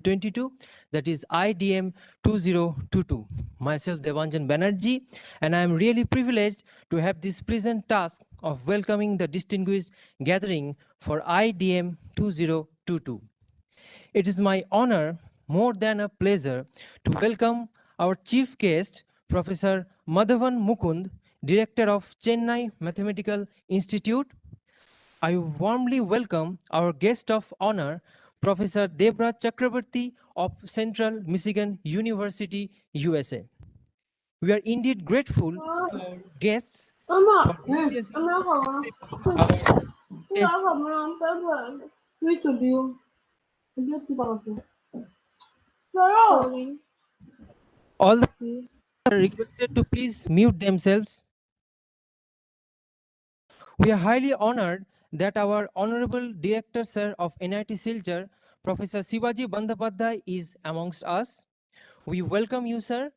22, that is IDM 2022. Myself Devanjan Banerjee, and I am really privileged to have this pleasant task of welcoming the distinguished gathering for IDM 2022. It is my honor, more than a pleasure, to welcome our chief guest, Professor Madhavan Mukund, Director of Chennai Mathematical Institute. I warmly welcome our guest of honor, Professor Debraj Chakrabarty of Central Michigan University, USA. We are indeed grateful to our guests for graciously accepting our all the are requested to please mute themselves. We are highly honored that our Honorable Director Sir of NIT Silchar, Professor Sivaji Bandyopadhyay is amongst us. We welcome you, sir.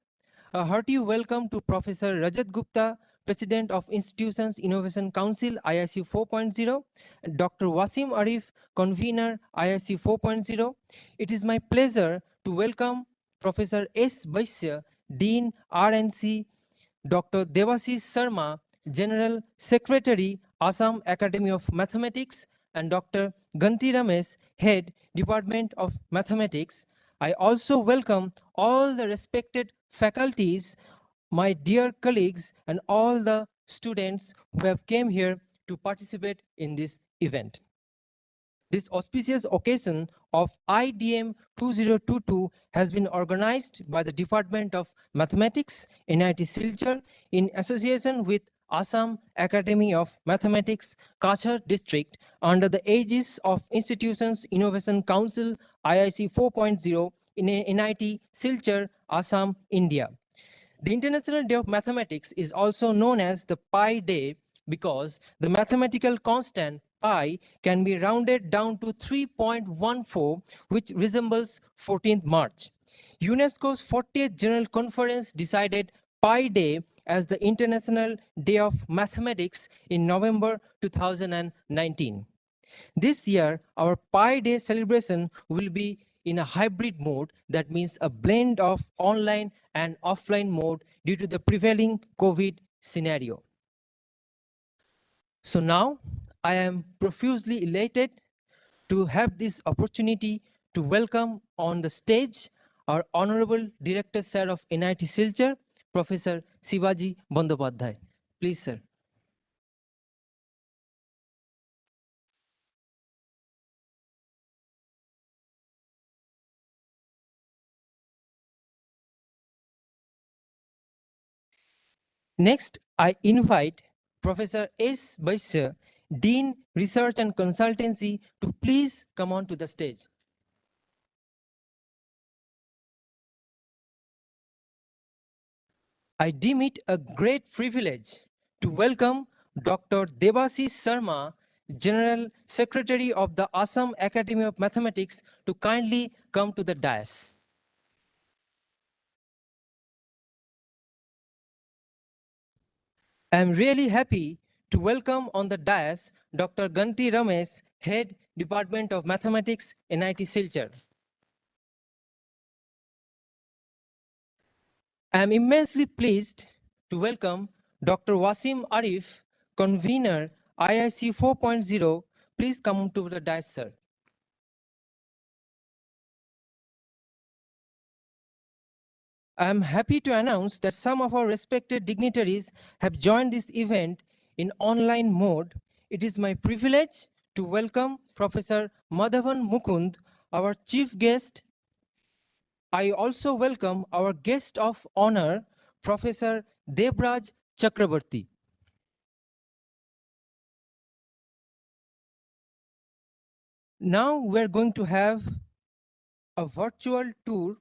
A hearty welcome to Professor Rajat Gupta, President of Institutions Innovation Council, IIC 4.0, and Dr. Wasim Arif, Convener, IIC 4.0. It is my pleasure to welcome Professor S. Vaisya, Dean R&C, Dr. Devashish Sharma, General Secretary, Assam Academy of Mathematics, and Dr. Ganti Ramesh, Head, Department of Mathematics. I also welcome all the respected faculties, my dear colleagues, and all the students who have came here to participate in this event. This auspicious occasion of IDM 2022 has been organized by the Department of Mathematics, NIT Silchar, in association with Assam Academy of Mathematics, Kachar District, under the aegis of Institutions Innovation Council, IIC 4.0, in NIT Silchar, Assam, India. The International Day of Mathematics is also known as the Pi Day because the mathematical constant pi can be rounded down to 3.14, which resembles 14th March. UNESCO's 40th General Conference decided Pi Day as the International Day of Mathematics in November 2019. This year, our Pi Day celebration will be in a hybrid mode, that means a blend of online and offline mode due to the prevailing COVID scenario. So now I am profusely elated to have this opportunity to welcome on the stage our Honorable Director Sir of NIT Silchar, Professor Sivaji Bandyopadhyay. Please, sir. Next, I invite Professor S. Vaisya, Dean, Research and Consultancy, to please come on to the stage. I deem it a great privilege to welcome Dr. Devashish Sharma, General Secretary of the Assam Academy of Mathematics, to kindly come to the dais. I am really happy to welcome on the dais Dr. Ganti Ramesh, Head, Department of Mathematics, NIT Silchar. I am immensely pleased to welcome Dr. Wasim Arif, Convener, IIC 4.0. Please come to the dais, sir. I am happy to announce that some of our respected dignitaries have joined this event in online mode. It is my privilege to welcome Professor Madhavan Mukund, our chief guest. I also welcome our guest of honor, Professor Debraj Chakrabarty. Now we're going to have a virtual tour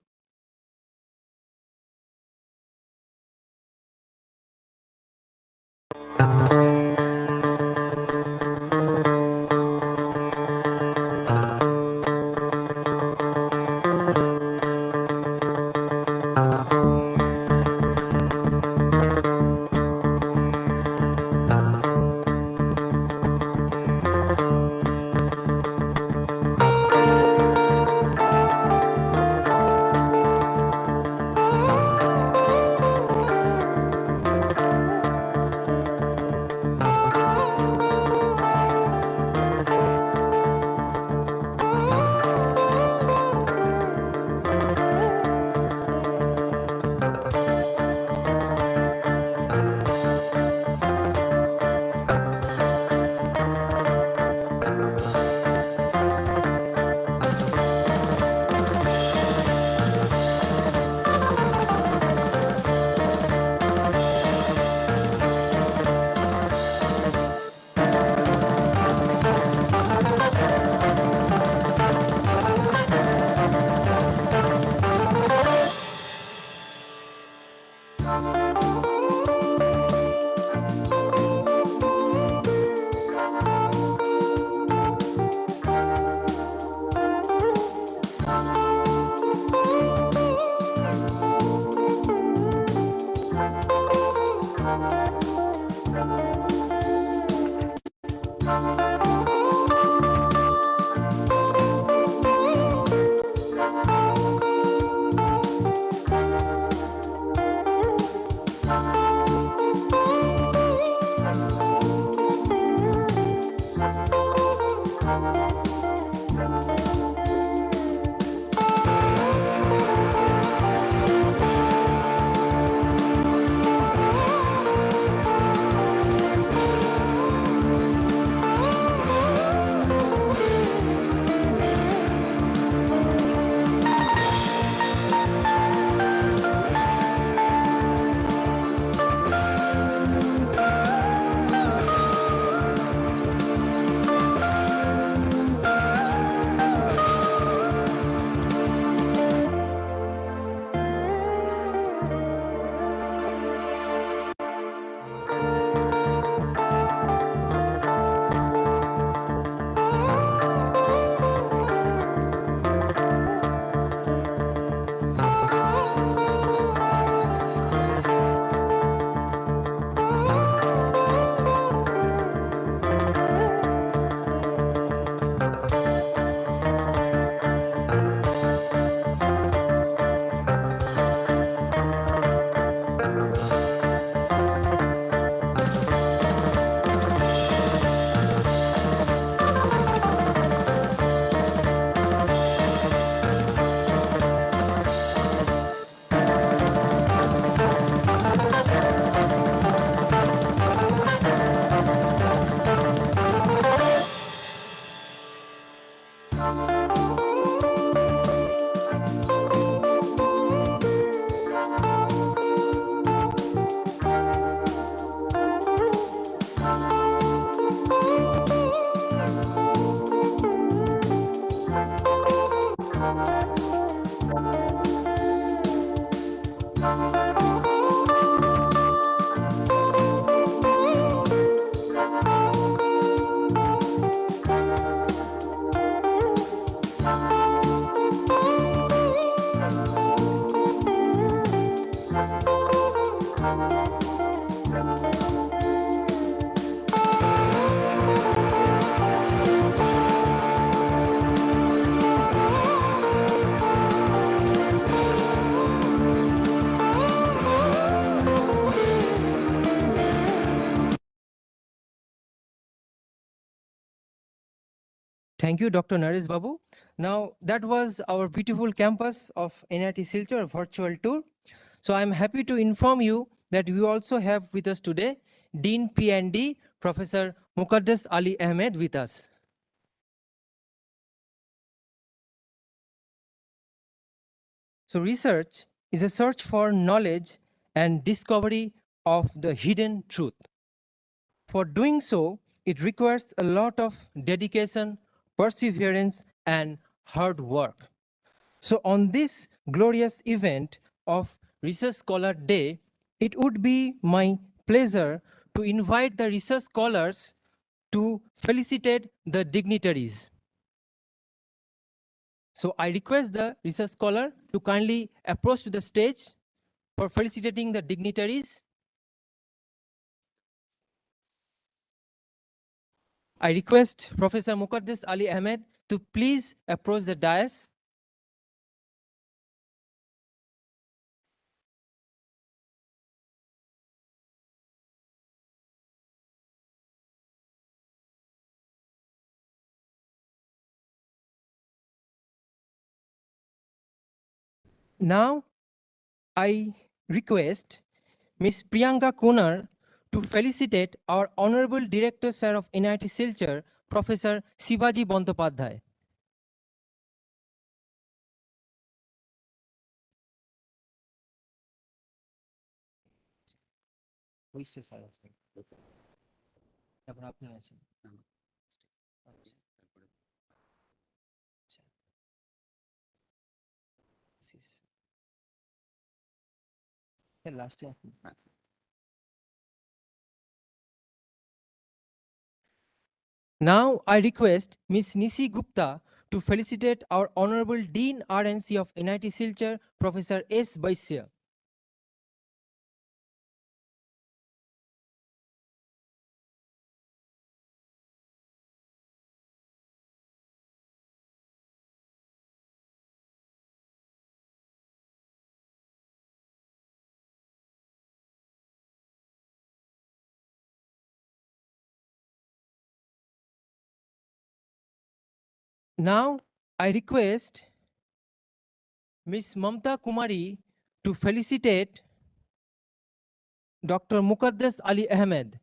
Thank you, Dr. Naresh Babu. Now, that was our beautiful campus of NIT Silchar virtual tour. So I'm happy to inform you that we also have with us today Dean P&D, Professor Muqaddas Ali Ahmed with us. So research is a search for knowledge and discovery of the hidden truth. For doing so, it requires a lot of dedication, perseverance, and hard work. So on this glorious event of Research Scholar Day, it would be my pleasure to invite the research scholars to felicitate the dignitaries. So I request the research scholar to kindly approach to the stage for felicitating the dignitaries. I request Professor Muqaddas Ali Ahmed to please approach the dais. Now, I request Ms. Priyanka Kunar to felicitate our Honorable Director Sir of NIT Silchar, Professor Shivaji Bandopadhyay. Now I request Ms. Nisi Gupta to felicitate our Honorable Dean R&C of NIT Silchar, Professor S. Baisya. Now I request Ms. Mamta Kumari to felicitate Dr. Muqaddas Ali Ahmed.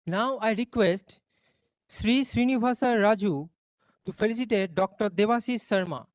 Now I request Sri Srinivasa Raju to felicitate Dr. Devashish Sharma.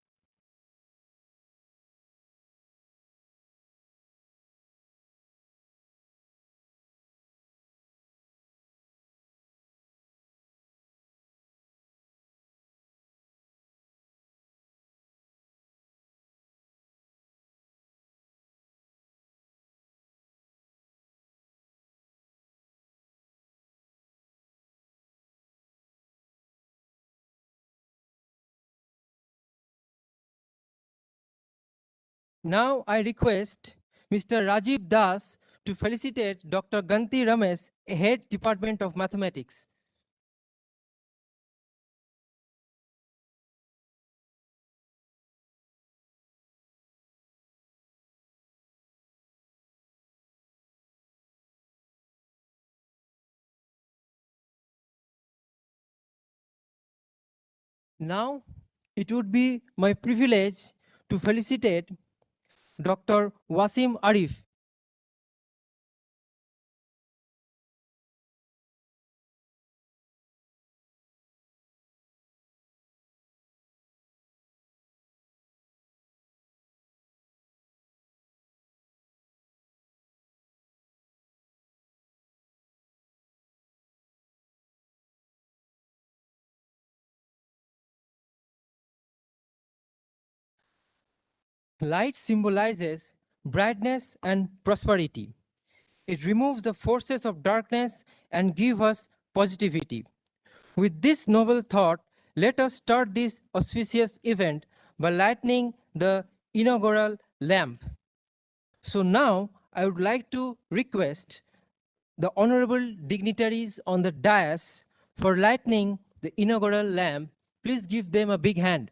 Now I request Mr. Rajiv Das to felicitate Dr. Ganti Ramesh, Head Department of Mathematics. Now it would be my privilege to felicitate Dr. Wasim Arif. Light symbolizes brightness and prosperity. It removes the forces of darkness and gives us positivity. With this noble thought, let us start this auspicious event by lighting the inaugural lamp. So now I would like to request the honorable dignitaries on the dais for lighting the inaugural lamp. Please give them a big hand.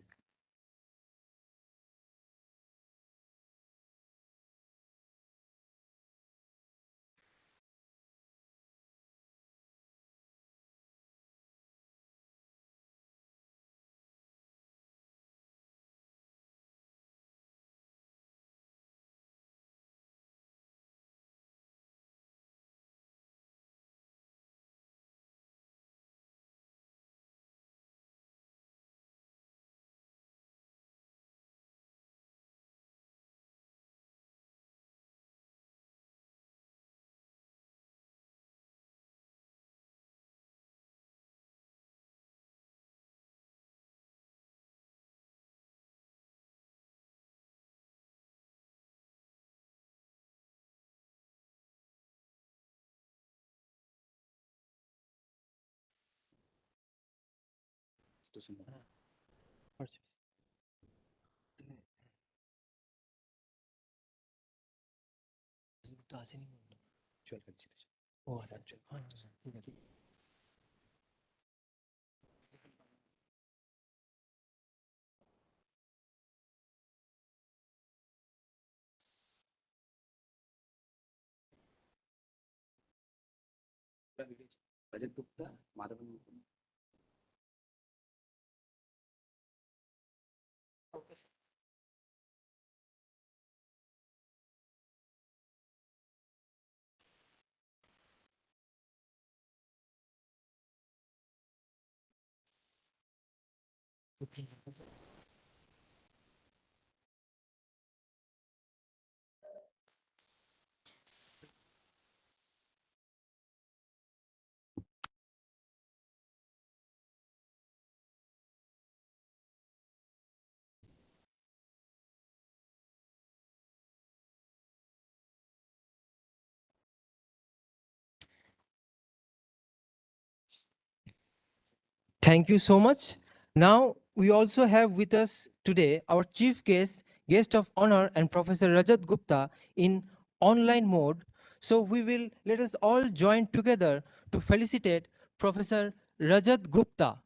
Thank you so much. Now, we also have with us today our chief guest of honor, and Professor Rajat Gupta in online mode. So let us all join together to felicitate Professor Rajat Gupta.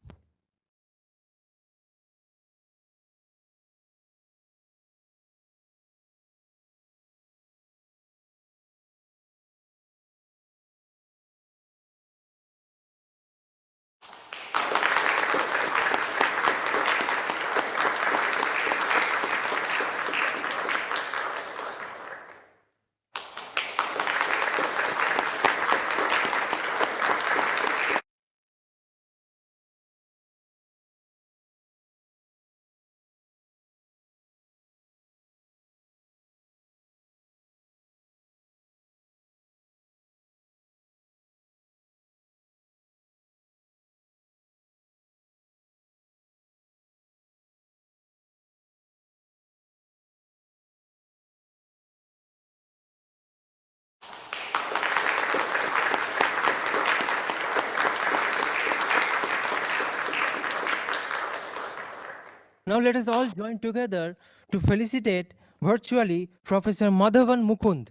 Now let us all join together to felicitate virtually Professor Madhavan Mukund.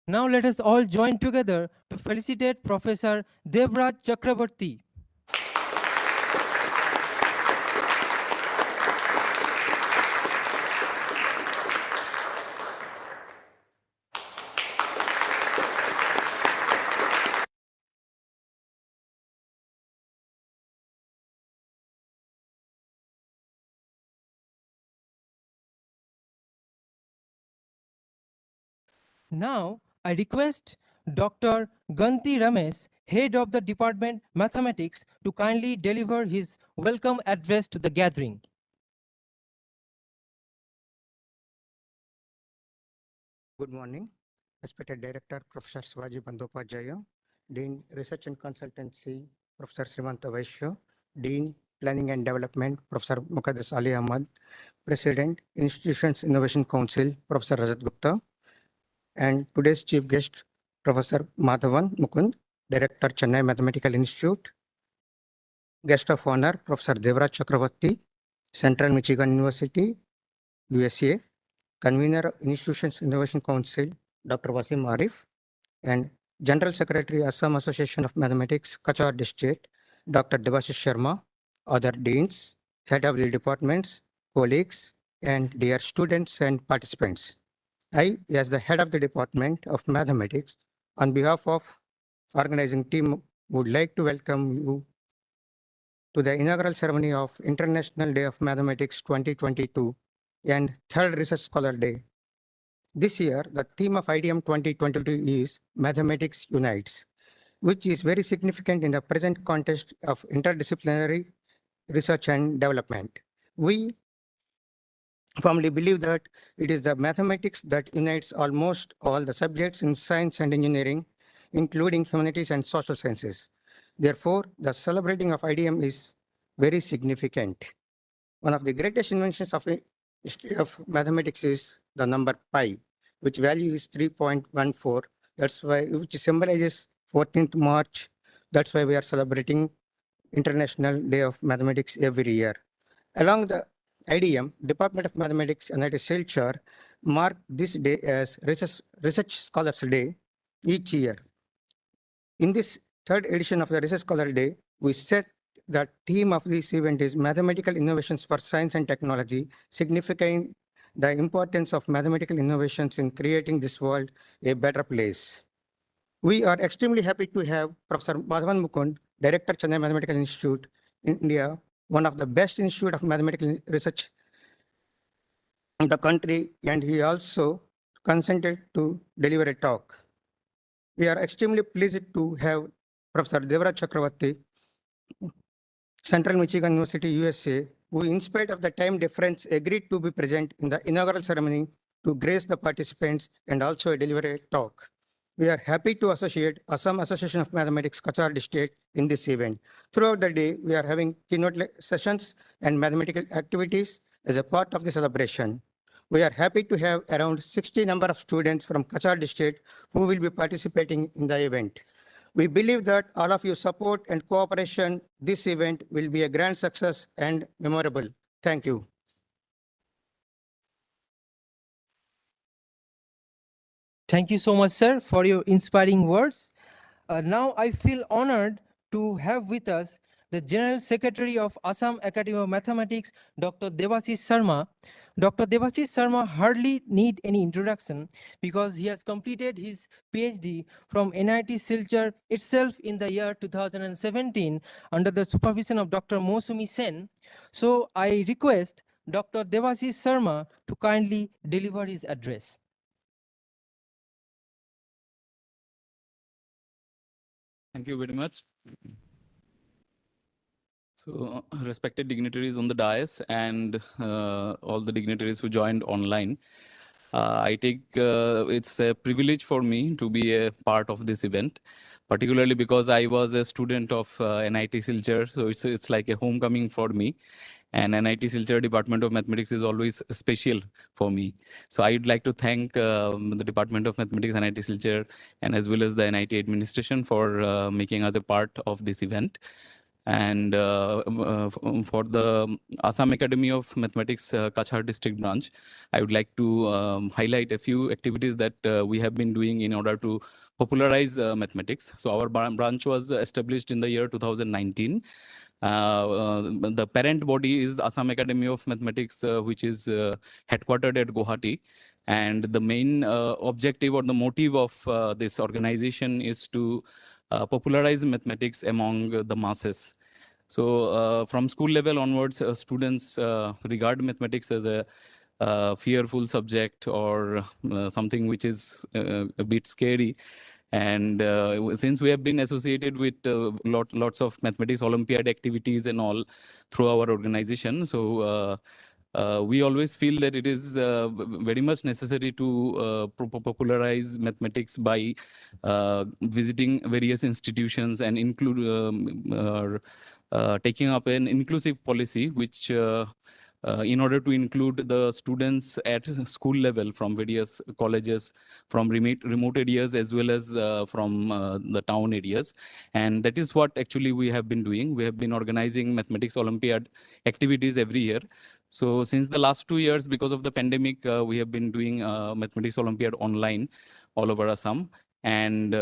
Now let us all join together to felicitate Professor Devraj Chakrabarti. Now, I request Dr. Ganti Ramesh, Head of the Department Mathematics, to kindly deliver his welcome address to the gathering. Good morning, respected Director Professor Sivaji Bandyopadhyaya, Dean Research and Consultancy Professor Srimanta Vaishya, Dean Planning and Development Professor Muqaddas Ali Ahmad, President Institutions Innovation Council Professor Rajat Gupta, and today's chief guest Professor Madhavan Mukund, Director Chennai Mathematical Institute, guest of honor Professor Devraj Chakravarti, Central Michigan University, USA, Convener Institutions Innovation Council, Dr. Wasim Arif, and General Secretary, Assam Association of Mathematics, Kachar District, Dr. Devashish Sharma, other deans, head of the departments, colleagues, and dear students and participants. I, as the head of the Department of Mathematics, on behalf of organizing team, would like to welcome you to the inaugural ceremony of International Day of Mathematics 2022 and Third Research Scholar Day. This year, the theme of IDM 2022 is Mathematics Unites, which is very significant in the present context of interdisciplinary research and development. We firmly believe that it is the mathematics that unites almost all the subjects in science and engineering, including humanities and social sciences. Therefore, the celebrating of IDM is very significant. One of the greatest inventions of history of mathematics is the number pi, which value is 3.14. That's why, which symbolizes 14th March. That's why we are celebrating International Day of Mathematics every year. Along the IDM, Department of Mathematics, NIT Silchar, mark this day as Research Scholars Day each year. In this third edition of the Research Scholar Day, we set the theme of this event is Mathematical Innovations for Science and Technology, signifying the importance of mathematical innovations in creating this world a better place. We are extremely happy to have Professor Madhavan Mukund, Director, Chennai Mathematical Institute, India, one of the best institute of mathematical research in the country, and he also consented to deliver a talk. We are extremely pleased to have Professor Devraj Chakravarti, Central Michigan University, USA, who, in spite of the time difference, agreed to be present in the inaugural ceremony to grace the participants and also deliver a talk. We are happy to associate Assam Association of Mathematics, Kachar District in this event. Throughout the day, we are having keynote sessions and mathematical activities as a part of the celebration. We are happy to have around 60 number of students from Kachar District who will be participating in the event. We believe that all of your support and cooperation, this event will be a grand success and memorable. Thank you. Thank you so much, sir, for your inspiring words. Now I feel honored to have with us the General Secretary of Assam Academy of Mathematics, Dr. Devashish Sharma. Dr. Devashish Sharma hardly need any introduction because he has completed his PhD from NIT Silchar itself in the year 2017 under the supervision of Dr. Mosumi Sen. So I request Dr. Devashish Sharma to kindly deliver his address. Thank you very much. So, respected dignitaries on the dais and all the dignitaries who joined online, I take it's a privilege for me to be a part of this event, particularly because I was a student of NIT Silchar, so it's like a homecoming for me. And NIT Silchar Department of Mathematics is always special for me. So I'd like to thank the Department of Mathematics, NIT Silchar, and as well as the NIT administration for making us a part of this event. And for the Assam Academy of Mathematics Kachar District branch, I would like to highlight a few activities that we have been doing in order to popularize mathematics. So our branch was established in the year 2019. The parent body is Assam Academy of Mathematics, which is headquartered at Guwahati. And the main objective or the motive of this organization is to popularize mathematics among the masses. So from school level onwards, students regard mathematics as a fearful subject or something which is a bit scary. And since we have been associated with lots of mathematics Olympiad activities and all through our organization, so we always feel that it is very much necessary to popularize mathematics by visiting various institutions and taking up an inclusive policy, which in order to include the students at school level from various colleges, from remote areas as well as from the town areas. And that is what actually we have been doing. We have been organizing mathematics Olympiad activities every year. So since the last 2 years, because of the pandemic, we have been doing mathematics Olympiad online all over Assam. And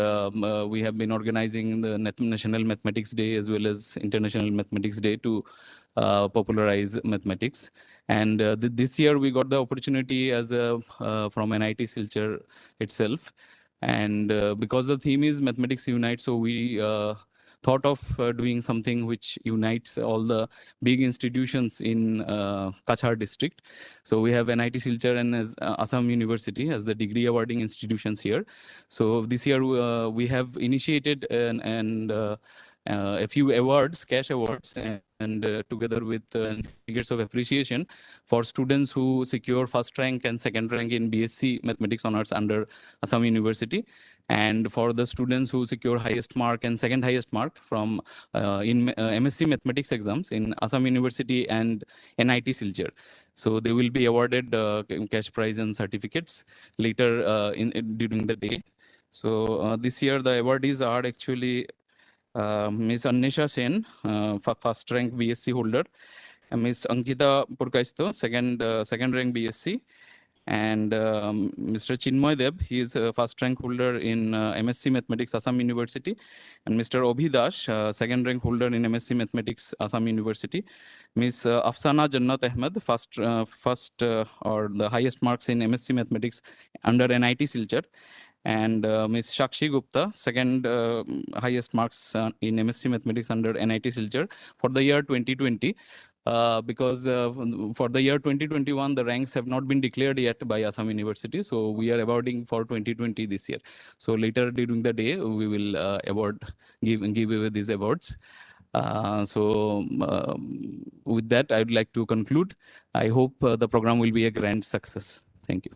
we have been organizing the National Mathematics Day as well as International Mathematics Day to popularize mathematics. And this year we got the opportunity as from NIT Silchar itself. And because the theme is Mathematics Unite, so we thought of doing something which unites all the big institutions in Kachar district. So we have NIT Silchar and as Assam University as the degree awarding institutions here. So this year we have initiated a few awards, cash awards, and together with certificates of appreciation for students who secure first rank and second rank in BSc Mathematics Honors under Assam University, and for the students who secure highest mark and second highest mark from in MSc Mathematics exams in Assam University and NIT Silchar. So they will be awarded cash prize and certificates later during the day. So this year the awardees are actually Ms. Anisha Sen, first rank BSc holder, Ms. Ankita Purkaisto, second rank BSc, and Mr. Chinmoy Deb, he is first rank holder in MSc Mathematics Assam University, and Mr. Obhi Dash, second rank holder in MSc Mathematics Assam University, Ms. Afsana Jannat Ahmed, first or the highest marks in MSc Mathematics under NIT Silchar, and Ms. Shakshi Gupta, second highest marks in MSc Mathematics under NIT Silchar for the year 2020. Because for the year 2021, the ranks have not been declared yet by Assam University. So we are awarding for 2020 this year. So later during the day, we will give away these awards. With that, I would like to conclude. I hope the program will be a grand success. Thank you.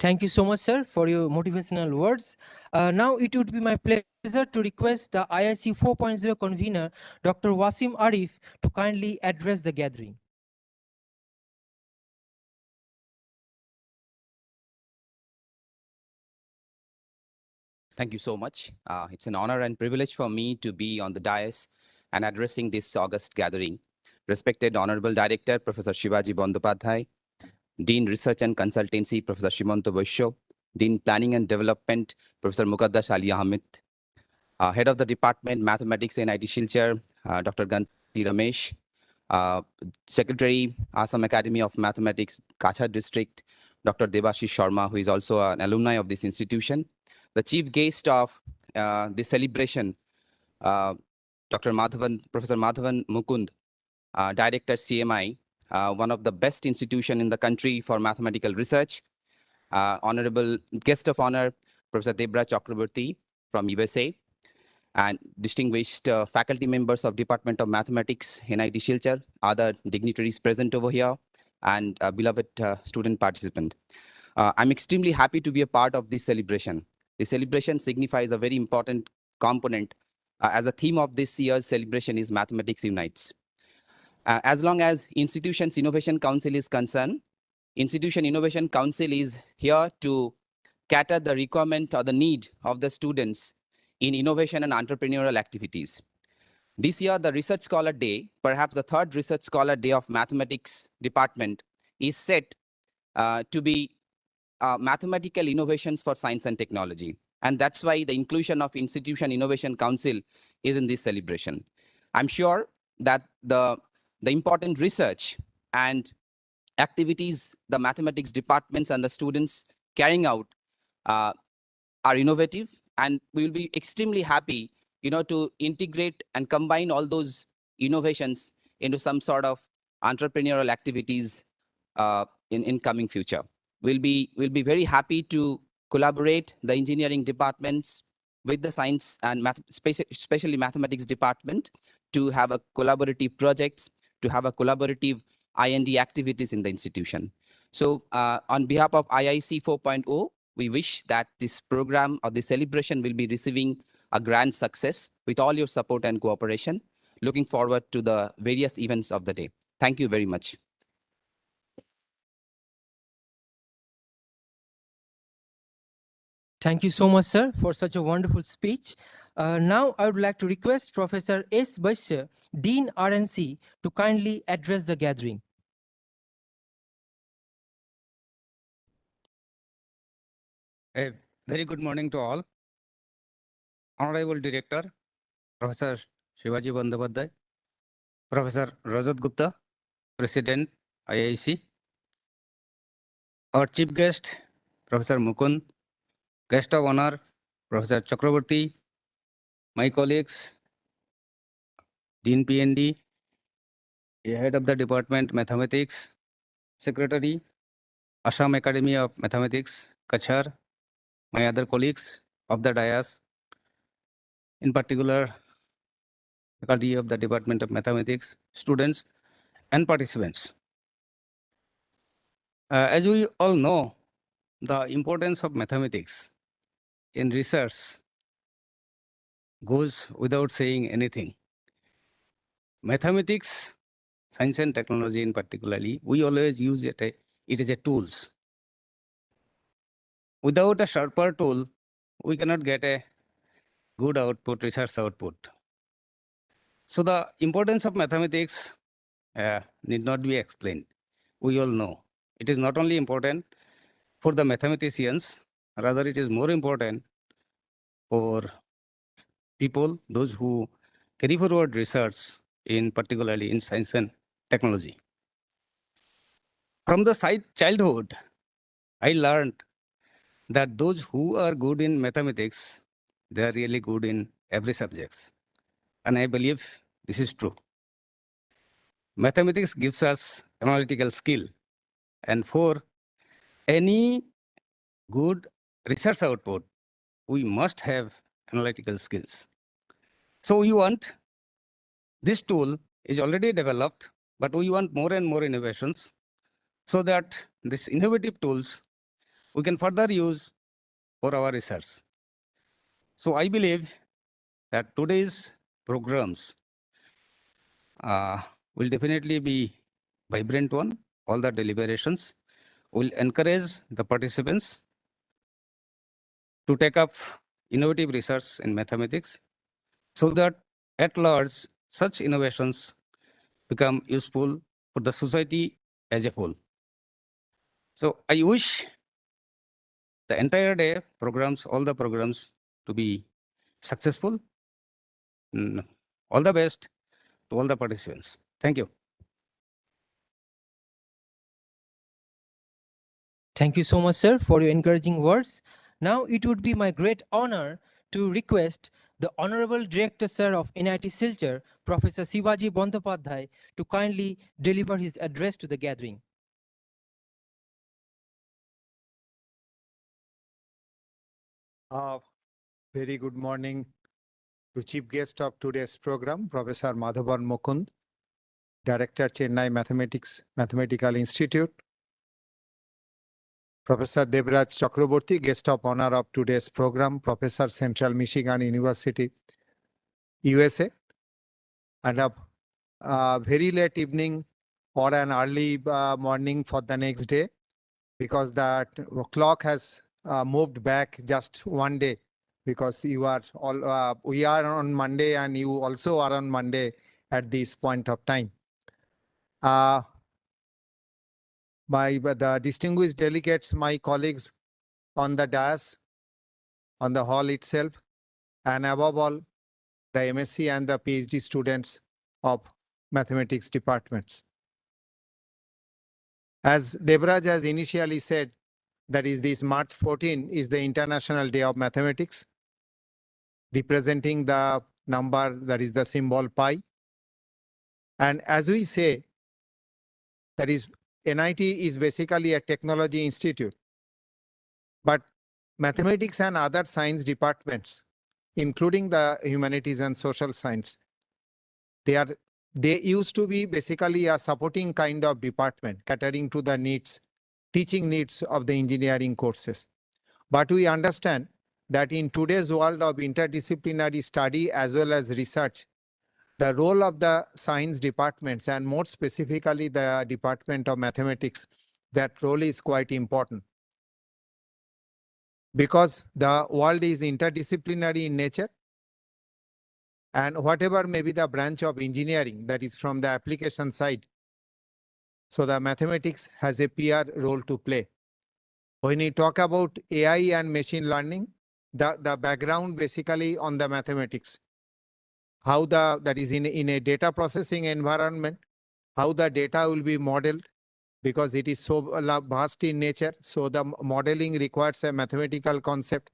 Thank you so much, sir, for your motivational words. Now it would be my pleasure to request the IIC 4.0 convener, Dr. Wasim Arif, to kindly address the gathering. Thank you so much. It's an honor and privilege for me to be on the dais and addressing this August gathering. Respected Honorable Director, Professor Shivaji Bandyopadhyay, Dean Research and Consultancy, Professor Shimanta Vaishyo, Dean Planning and Development, Professor Mukaddas Ali Ahmed, Head of the Department, Mathematics, NIT Silchar, Dr. Ganti Ramesh, Secretary, Assam Academy of Mathematics, Kachar District, Dr. Debashish Sharma, who is also an alumni of this institution. The chief guest of this celebration, Professor Madhavan Mukund, Director CMI, one of the best institution in the country for mathematical research. Honorable guest of honor, Professor Debra Chakraborty from USA, and distinguished faculty members of Department of Mathematics, NIT Silchar, other dignitaries present over here, and beloved student participant. I'm extremely happy to be a part of this celebration. The celebration signifies a very important component as the theme of this year's celebration is Mathematics Unites. As long as Institutions Innovation Council is concerned, Institution Innovation Council is here to cater the requirement or the need of the students in innovation and entrepreneurial activities. This year, the Research Scholar Day, perhaps the third Research Scholar Day of Mathematics Department, is set to be mathematical innovations for science and technology. And that's why the inclusion of Institution Innovation Council is in this celebration. I'm sure that the important research and activities the mathematics departments and the students carrying out are innovative, and we will be extremely happy, to integrate and combine all those innovations into some sort of entrepreneurial activities in coming future. We'll be very happy to collaborate the engineering departments with the science and especially mathematics department to have a collaborative projects, to have a collaborative I&D activities in the institution. So on behalf of IIC 4.0, we wish that this program or the celebration will be receiving a grand success with all your support and cooperation. Looking forward to the various events of the day. Thank you very much. Thank you so much, sir, for such a wonderful speech. Now, I would like to request Professor S. Vaishya, Dean R&C, to kindly address the gathering. A very good morning to all. Honorable Director, Professor Shivaji Bandyopadhyay, Professor Rajat Gupta, President, IIC, our Chief Guest, Professor Mukund, Guest of Honor, Professor Chakraborty, my colleagues, Dean P&D, Head of the Department Mathematics, Secretary, Assam Academy of Mathematics, Kachar, my other colleagues of the dais, in particular, faculty of the Department of Mathematics, students, and participants. As we all know, the importance of mathematics in research goes without saying anything. Mathematics, science and technology in particularly, we always use it as a tools. Without a sharper tool, we cannot get a good output, research output. So the importance of mathematics need not be explained. We all know it is not only important for the mathematicians, rather it is more important for people, those who carry forward research in particularly in science and technology. From the childhood, I learned that those who are good in mathematics, they are really good in every subject. And I believe this is true. Mathematics gives us analytical skill. And for any good research output, we must have analytical skills. So we want, this tool is already developed, but we want more and more innovations so that these innovative tools we can further use for our research. So I believe that today's programs will definitely be vibrant one. All the deliberations will encourage the participants to take up innovative research in mathematics so that at large such innovations become useful for the society as a whole. So I wish the entire day programs, all the programs to be successful. All the best to all the participants. Thank you. Thank you so much, sir, for your encouraging words. Now, it would be my great honor to request the Honorable Director, sir, of NIT Silchar, Professor Shivaji Bandyopadhyay, to kindly deliver his address to the gathering. Very good morning to Chief Guest of today's program, Professor Madhavan Mukund, Director, Chennai Mathematical Institute, Professor Debraj Chakraborty, Guest of Honor of today's program, Professor, Central Michigan University, USA, and a very late evening or an early morning for the next day, because the clock has moved back just one day, because you are all we are on Monday and you also are on Monday at this point of time. The distinguished delegates, my colleagues on the dais, on the hall itself, and above all, the MSc and the PhD students of mathematics departments. As Debraj has initially said, that is this March 14 is the International Day of Mathematics, representing the number that is the symbol pi. And as we say, that is NIT is basically a technology institute, but mathematics and other science departments, including the humanities and social science, They used to be basically a supporting kind of department catering to the needs, teaching needs of the engineering courses. But we understand that in today's world of interdisciplinary study as well as research, the role of the science departments and more specifically the Department of Mathematics, that role is quite important. Because the world is interdisciplinary in nature, and whatever may be the branch of engineering that is from the application side, so the mathematics has a peer role to play. When we talk about AI and machine learning, the background basically on the mathematics, how that is in a data processing environment, how the data will be modeled, because it is so vast in nature. So the modeling requires a mathematical concept.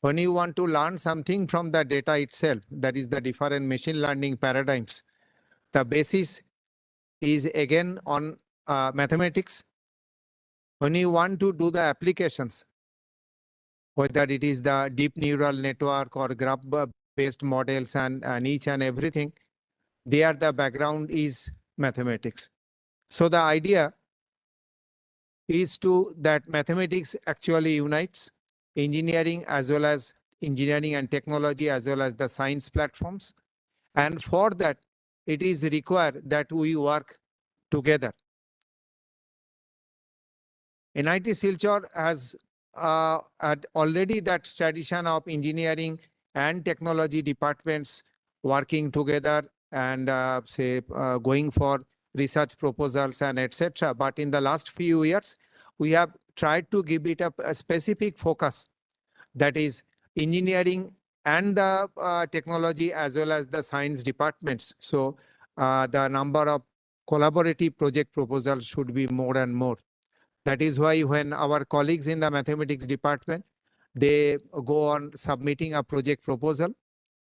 When you want to learn something from the data itself, that is the different machine learning paradigms, the basis is again on mathematics. When you want to do the applications, whether it is the deep neural network or graph-based models and each and everything, there the background is mathematics. So the idea is that mathematics actually unites engineering as well as engineering and technology as well as the science platforms. And for that, it is required that we work together. NIT Silchar has had already that tradition of engineering and technology departments working together and going for research proposals and etc. But in the last few years, we have tried to give it a specific focus, that is engineering and the technology as well as the science departments. So the number of collaborative project proposals should be more and more. That is why when our colleagues in the mathematics department, they go on submitting a project proposal,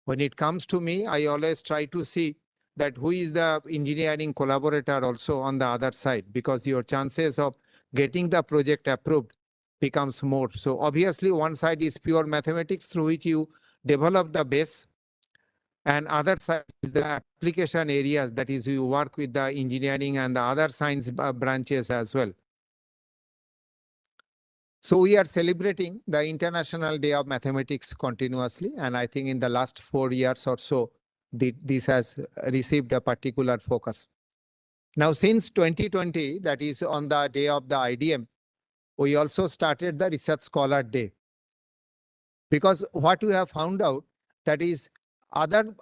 when it comes to me, I always try to see that who is the engineering collaborator also on the other side, because your chances of getting the project approved becomes more. So obviously one side is pure mathematics through which you develop the base, and other side is the application areas, that is you work with the engineering and the other science branches as well. So we are celebrating the International Day of Mathematics continuously, and I think in the last 4 years or so, this has received a particular focus. Now, since 2020, that is on the day of the IDM, we also started the Research Scholar Day. Because what we have found out, that is other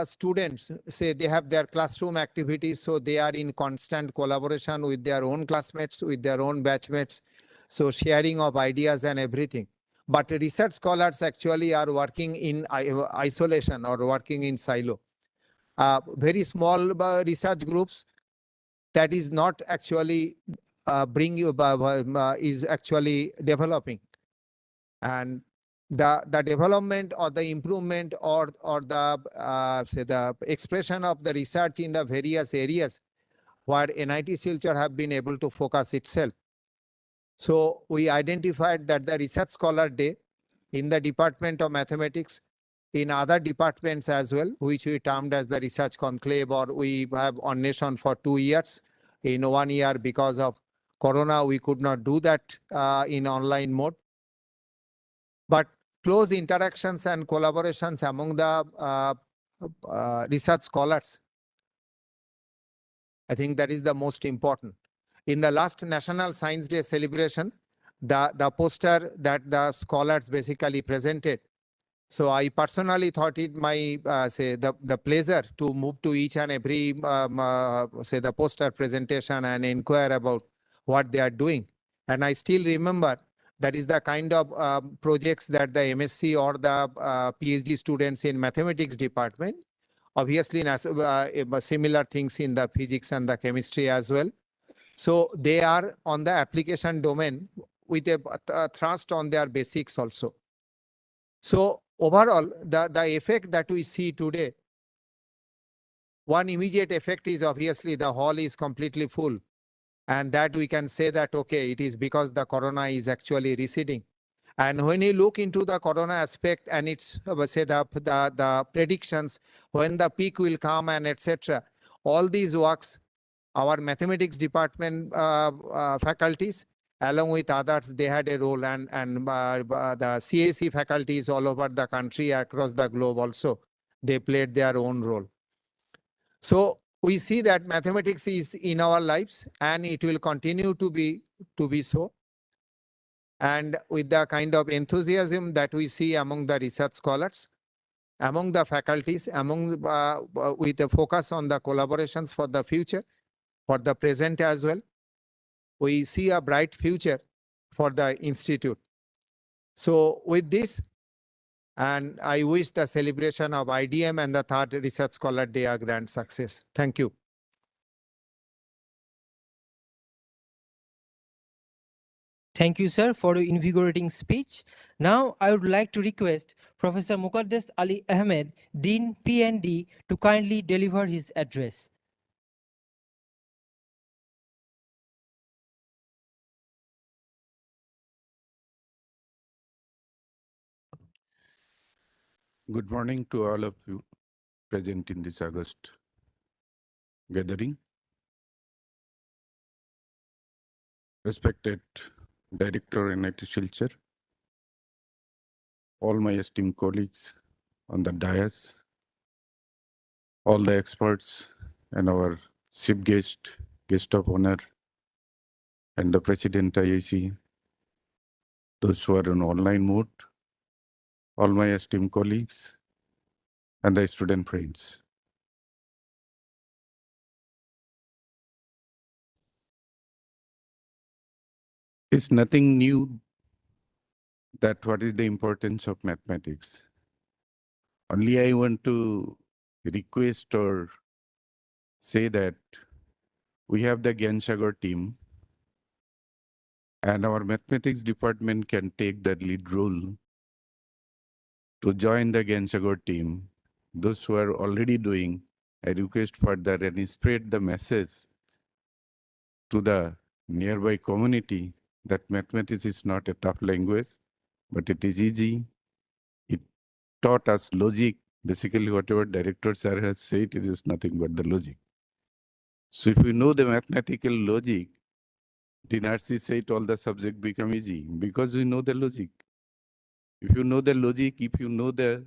students, say they have their classroom activities, so they are in constant collaboration with their own classmates, with their own batchmates, so sharing of ideas and everything. But research scholars actually are working in isolation or working in silo. Very small research groups, that is not actually is actually developing. And the development or the improvement or the say the expression of the research in the various areas where NIT Silchar have been able to focus itself. So we identified that the Research Scholar Day in the Department of Mathematics, in other departments as well, which we termed as the Research Conclave, or we have on nation for 2 years. In 1 year, because of Corona, we could not do that in online mode. But close interactions and collaborations among the research scholars, I think that is the most important. In the last National Science Day celebration, the poster that the scholars basically presented, so I personally thought it my the pleasure to move to each and every say the poster presentation and inquire about what they are doing. And I still remember that is the kind of projects that the MSc or the PhD students in mathematics department, obviously similar things in the physics and the chemistry as well. So they are on the application domain with a thrust on their basics also. So overall, the effect that we see today, one immediate effect is obviously the hall is completely full. And that we can say that, okay, it is because the Corona is actually receding. And when you look into the corona aspect and it's say the predictions, when the peak will come and etc., all these works, our mathematics department faculties, along with others, they had a role, and the CAC faculties all over the country, across the globe also, they played their own role. So we see that mathematics is in our lives and it will continue to be so. And with the kind of enthusiasm that we see among the research scholars, among the faculties, with a focus on the collaborations for the future, for the present as well, we see a bright future for the institute. So with this, and I wish the celebration of IDM and the third Research Scholar Day a grand success. Thank you. Thank you, sir, for your invigorating speech. Now, I would like to request Professor Muqaddas Ali Ahmed, Dean P&D, to kindly deliver his address. Good morning to all of you present in this August gathering. Respected Director NIT Silchar, all my esteemed colleagues on the dais, all the experts and our chief guest of honor, and the President IAC, those who are on online mode, all my esteemed colleagues, and the student friends. It's nothing new that what is the importance of mathematics. Only I want to request or say that we have the Gyansagar team, and our mathematics department can take the lead role to join the Gyansagar team. Those who are already doing, I request further and spread the message to the nearby community that mathematics is not a tough language, but it is easy. It taught us logic. Basically, whatever director sir has said, it is nothing but the logic. So if you know the mathematical logic, Dean R&C said all the subject become easy because we know the logic. If you know the logic, if you know the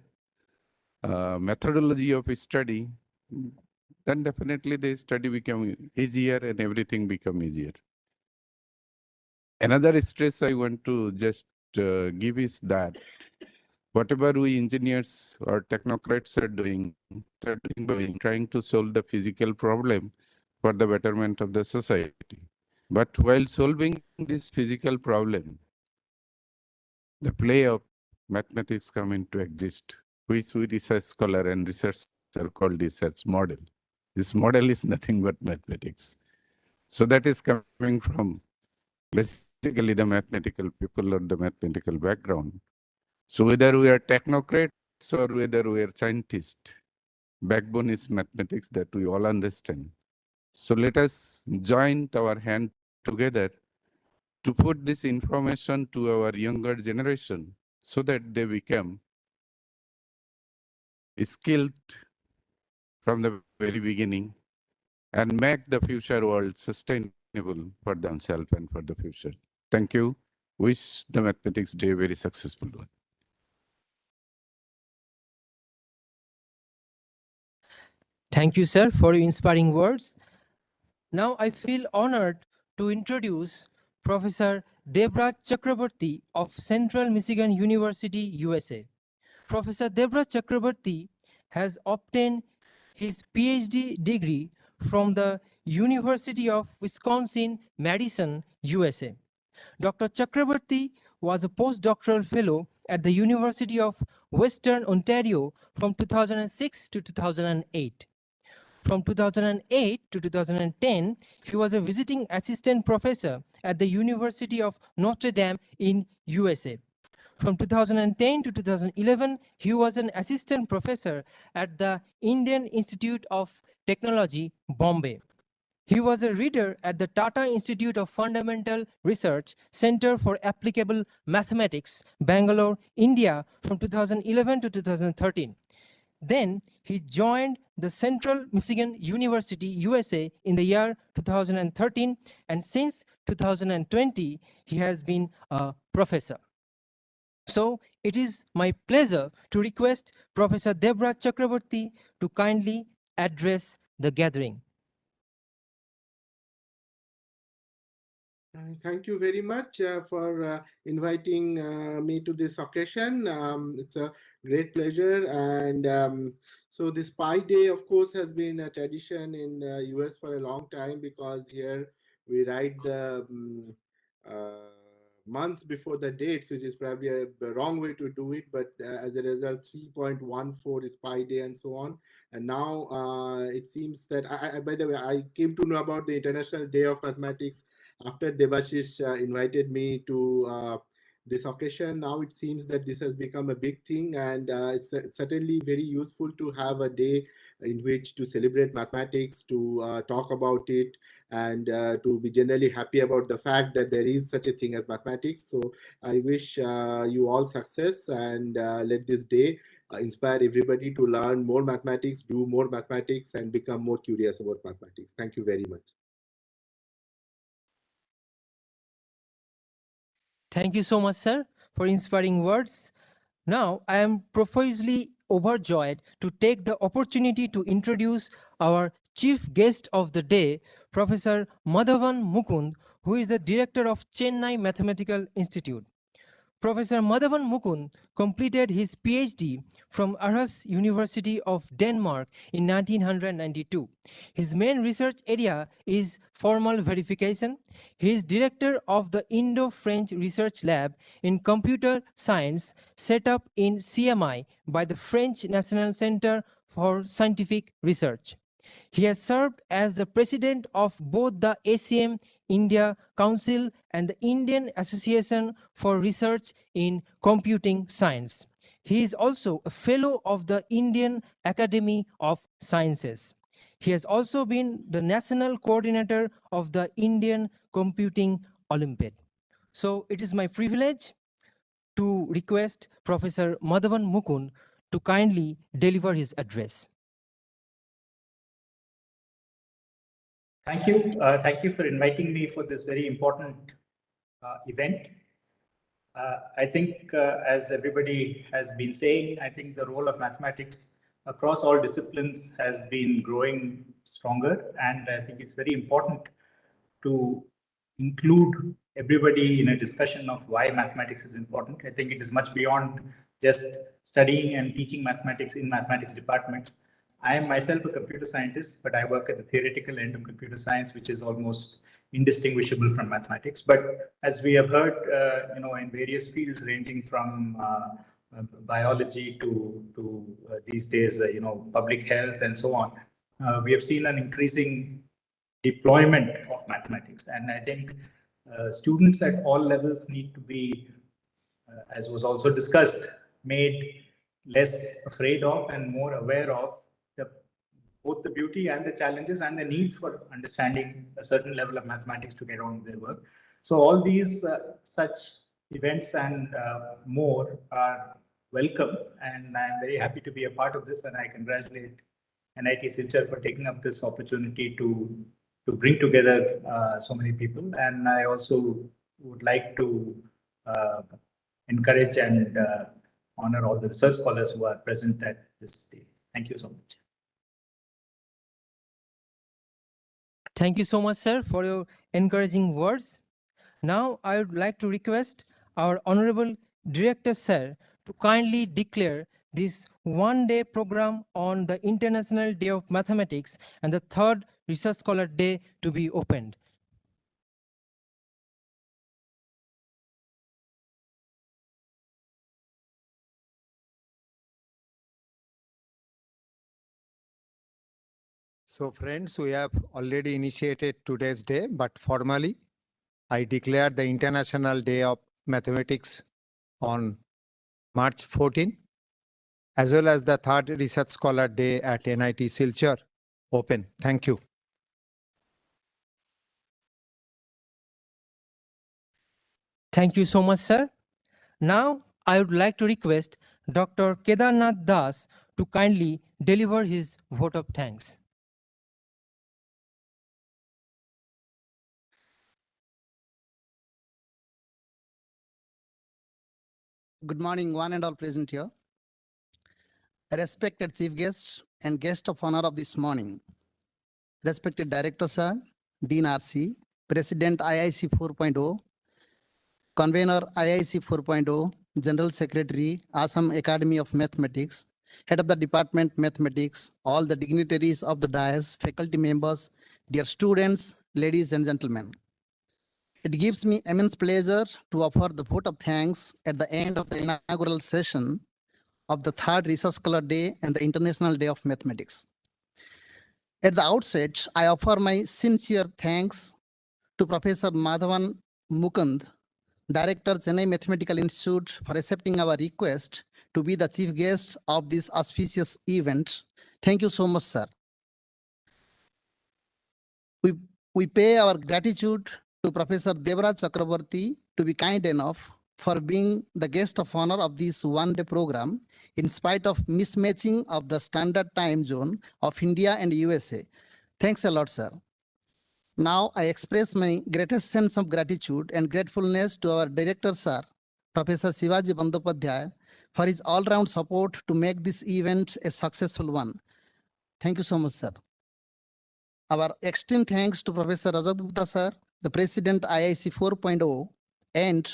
methodology of study, then definitely the study become easier and everything become easier. Another stress I want to just give is that whatever we engineers or technocrats are doing, trying to solve the physical problem for the betterment of the society. But while solving this physical problem, the play of mathematics come into exist, which we research scholar and research are called research model. This model is nothing but mathematics. So that is coming from basically the mathematical people or the mathematical background. So whether we are technocrats or whether we are scientists, backbone is mathematics that we all understand. So let us join our hand together to put this information to our younger generation so that they become skilled from the very beginning and make the future world sustainable for themselves and for the future. Thank you. Wish the Mathematics Day a very successful one. Thank you, sir, for your inspiring words. Now I feel honored to introduce Professor Debraj Chakraborty of Central Michigan University, USA. Professor Debraj Chakraborty has obtained his PhD degree from the University of Wisconsin-Madison, USA. Dr. Chakraborty was a postdoctoral fellow at the University of Western Ontario from 2006 to 2008. From 2008 to 2010, he was a visiting assistant professor at the University of Notre Dame in USA. From 2010 to 2011, he was an assistant professor at the Indian Institute of Technology, Bombay. He was a reader at the Tata Institute of Fundamental Research Center for Applicable Mathematics, Bangalore, India from 2011 to 2013. Then he joined the Central Michigan University, USA in the year 2013, and since 2020, he has been a professor. So it is my pleasure to request Professor Debraj Chakraborty to kindly address the gathering. Thank you very much for inviting me to this occasion. It's a great pleasure. And so this Pi Day, of course, has been a tradition in the US for a long time, because here we write the months before the dates, which is probably the wrong way to do it. But as a result, 3.14 is Pi Day and so on. And now it seems that, by the way, I came to know about the International Day of Mathematics after Debashish invited me to this occasion. Now it seems that this has become a big thing, and it's certainly very useful to have a day in which to celebrate mathematics, to talk about it, and to be generally happy about the fact that there is such a thing as mathematics. So I wish you all success, and let this day inspire everybody to learn more mathematics, do more mathematics, and become more curious about mathematics. Thank you very much. Thank you so much, sir, for inspiring words. Now, I am profusely overjoyed to take the opportunity to introduce our chief guest of the day, Professor Madhavan Mukund, who is the director of Chennai Mathematical Institute. Professor Madhavan Mukund completed his PhD from Aarhus University of Denmark in 1992. His main research area is formal verification. He is director of the Indo-French Research Lab in Computer Science, set up in CMI by the French National Center for Scientific Research. He has served as the president of both the ACM India Council and the Indian Association for Research in Computing Science. He is also a fellow of the Indian Academy of Sciences. He has also been the national coordinator of the Indian Computing Olympiad. So it is my privilege to request Professor Madhavan Mukund to kindly deliver his address. Thank you. Thank you for inviting me for this very important event. I think, as everybody has been saying, I think the role of mathematics across all disciplines has been growing stronger, and I think it's very important to include everybody in a discussion of why mathematics is important. I think it is much beyond just studying and teaching mathematics in mathematics departments. I am myself a computer scientist, but I work at the theoretical end of computer science, which is almost indistinguishable from mathematics. But as we have heard, in various fields ranging from biology to these days, public health and so on, we have seen an increasing deployment of mathematics. And I think students at all levels need to be, as was also discussed, made less afraid of and more aware of both the beauty and the challenges and the need for understanding a certain level of mathematics to get on with their work. So all these such events and more are welcome, and I'm very happy to be a part of this, and I congratulate NIT Silchar for taking up this opportunity to bring together so many people. And I also would like to encourage and honor all the research scholars who are present at this day. Thank you so much. Thank you so much, sir, for your encouraging words. Now, I would like to request our Honorable Director, sir, to kindly declare this one-day program on the International Day of Mathematics and the third Research Scholar Day to be opened. So friends, we have already initiated today's day, but formally, I declare the International Day of Mathematics on March 14, as well as the third Research Scholar Day at NIT Silchar open. Thank you. Thank you so much, sir. Now, I would like to request Dr. Kedarnath Das to kindly deliver his vote of thanks. Good morning, one and all present here. Respected chief guests and guest of honor of this morning. Respected Director Sir, Dean R&C, President IIC 4.0, Convener IIC 4.0, General Secretary, Assam Academy of Mathematics, Head of the Department Mathematics, all the dignitaries of the dais, faculty members, dear students, ladies and gentlemen. It gives me immense pleasure to offer the vote of thanks at the end of the inaugural session of the third Research Scholar Day and the International Day of Mathematics. At the outset, I offer my sincere thanks to Professor Madhavan Mukund, Director, Chennai Mathematical Institute, for accepting our request to be the chief guest of this auspicious event. Thank you so much, sir. We pay our gratitude to Professor Devraj Chakraborty to be kind enough for being the guest of honor of this one-day program in spite of mismatching of the standard time zone of India and USA. Thanks a lot, sir. Now I express my greatest sense of gratitude and gratefulness to our director, sir, Professor Shivaji Bandyopadhyay, for his all-round support to make this event a successful one. Thank you so much, sir. Our extreme thanks to Professor Rajat Gupta, sir, the President IIC 4.0, and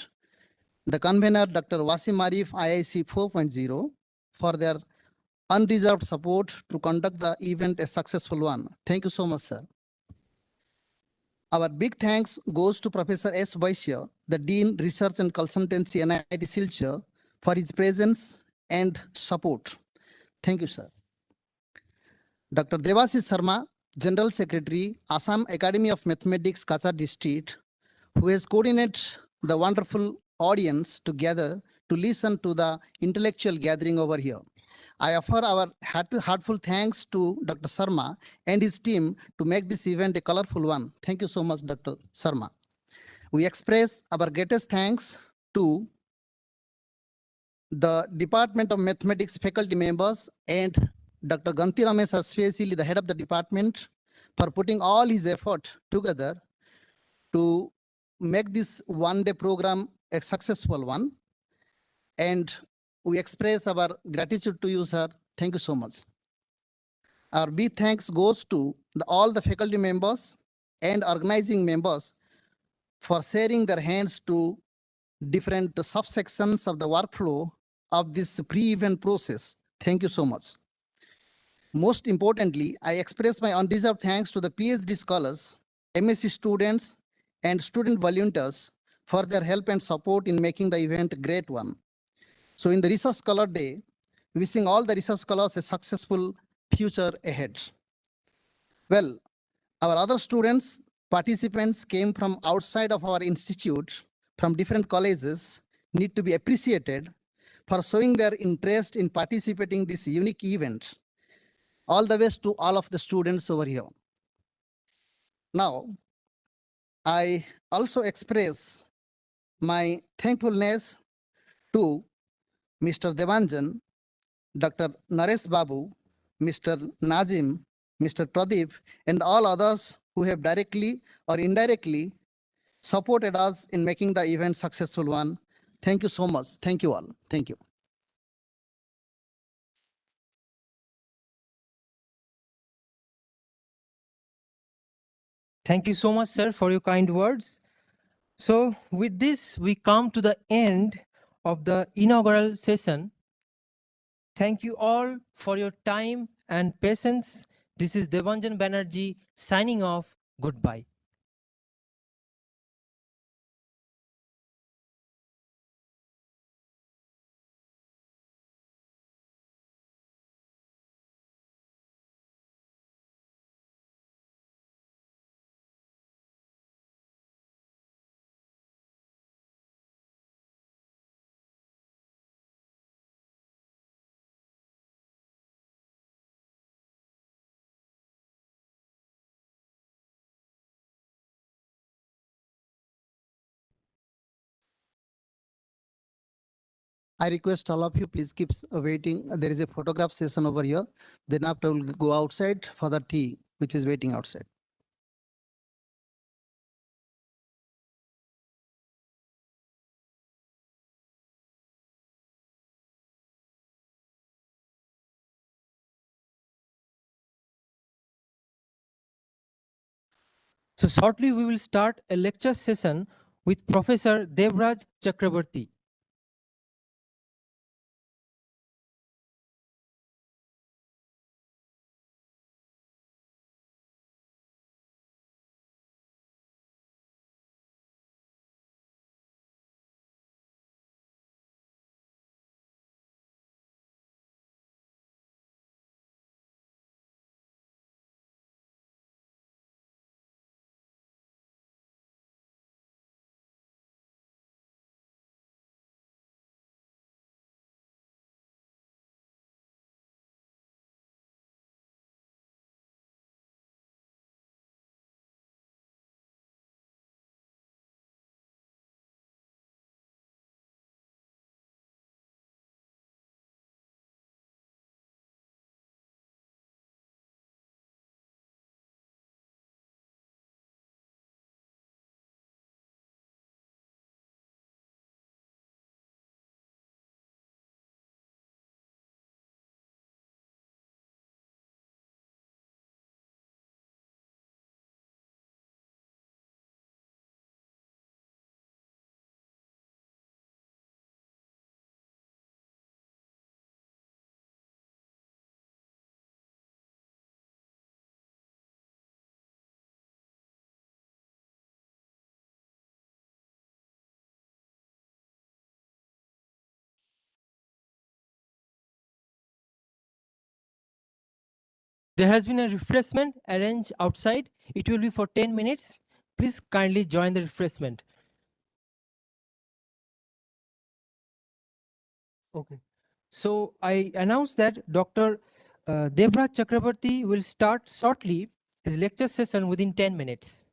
the convener Dr. Wasim Arif IIC 4.0 for their unreserved support to conduct the event a successful one. Thank you so much, sir. Our big thanks goes to Professor S. Vaishya, the Dean Research and Consultancy NIT Silchar, for his presence and support. Thank you, sir. Dr. Devashish Sharma, General Secretary, Assam Academy of Mathematics, Kachar District, who has coordinated the wonderful audience together to listen to the intellectual gathering over here. I offer our heartfelt thanks to Dr. Sharma and his team to make this event a colorful one. Thank you so much, Dr. Sharma. We express our greatest thanks to the Department of Mathematics faculty members and Dr. Ganti Ramesh, especially the head of the department, for putting all his effort together to make this one-day program a successful one. And we express our gratitude to you, sir. Thank you so much. Our big thanks goes to all the faculty members and organizing members for sharing their hands to different subsections of the workflow of this pre-event process. Thank you so much. Most importantly, I express my undeserved thanks to the PhD scholars, MSc students, and student volunteers for their help and support in making the event a great one. So in the Research Scholar Day, wishing all the research scholars a successful future ahead. Well, our other students, participants came from outside of our institute, from different colleges, need to be appreciated for showing their interest in participating in this unique event. All the best to all of the students over here. Now, I also express my thankfulness to Mr. Devanjan, Dr. Naresh Babu, Mr. Nazim, Mr. Pradeep, and all others who have directly or indirectly supported us in making the event successful one. Thank you so much. Thank you all. Thank you. Thank you so much, sir, for your kind words. So with this, we come to the end of the inaugural session. Thank you all for your time and patience. This is Devanjan Banerjee signing off. Goodbye. I request all of you, please keep waiting. There is a photograph session over here. Then after we'll go outside for the tea, which is waiting outside. So shortly we will start a lecture session with Professor Devraj Chakraborty. There has been a refreshment arranged outside. It will be for 10 minutes. Please kindly join the refreshment. Okay. So I announce that Dr. Devraj Chakraborty will start shortly his lecture session within 10 minutes.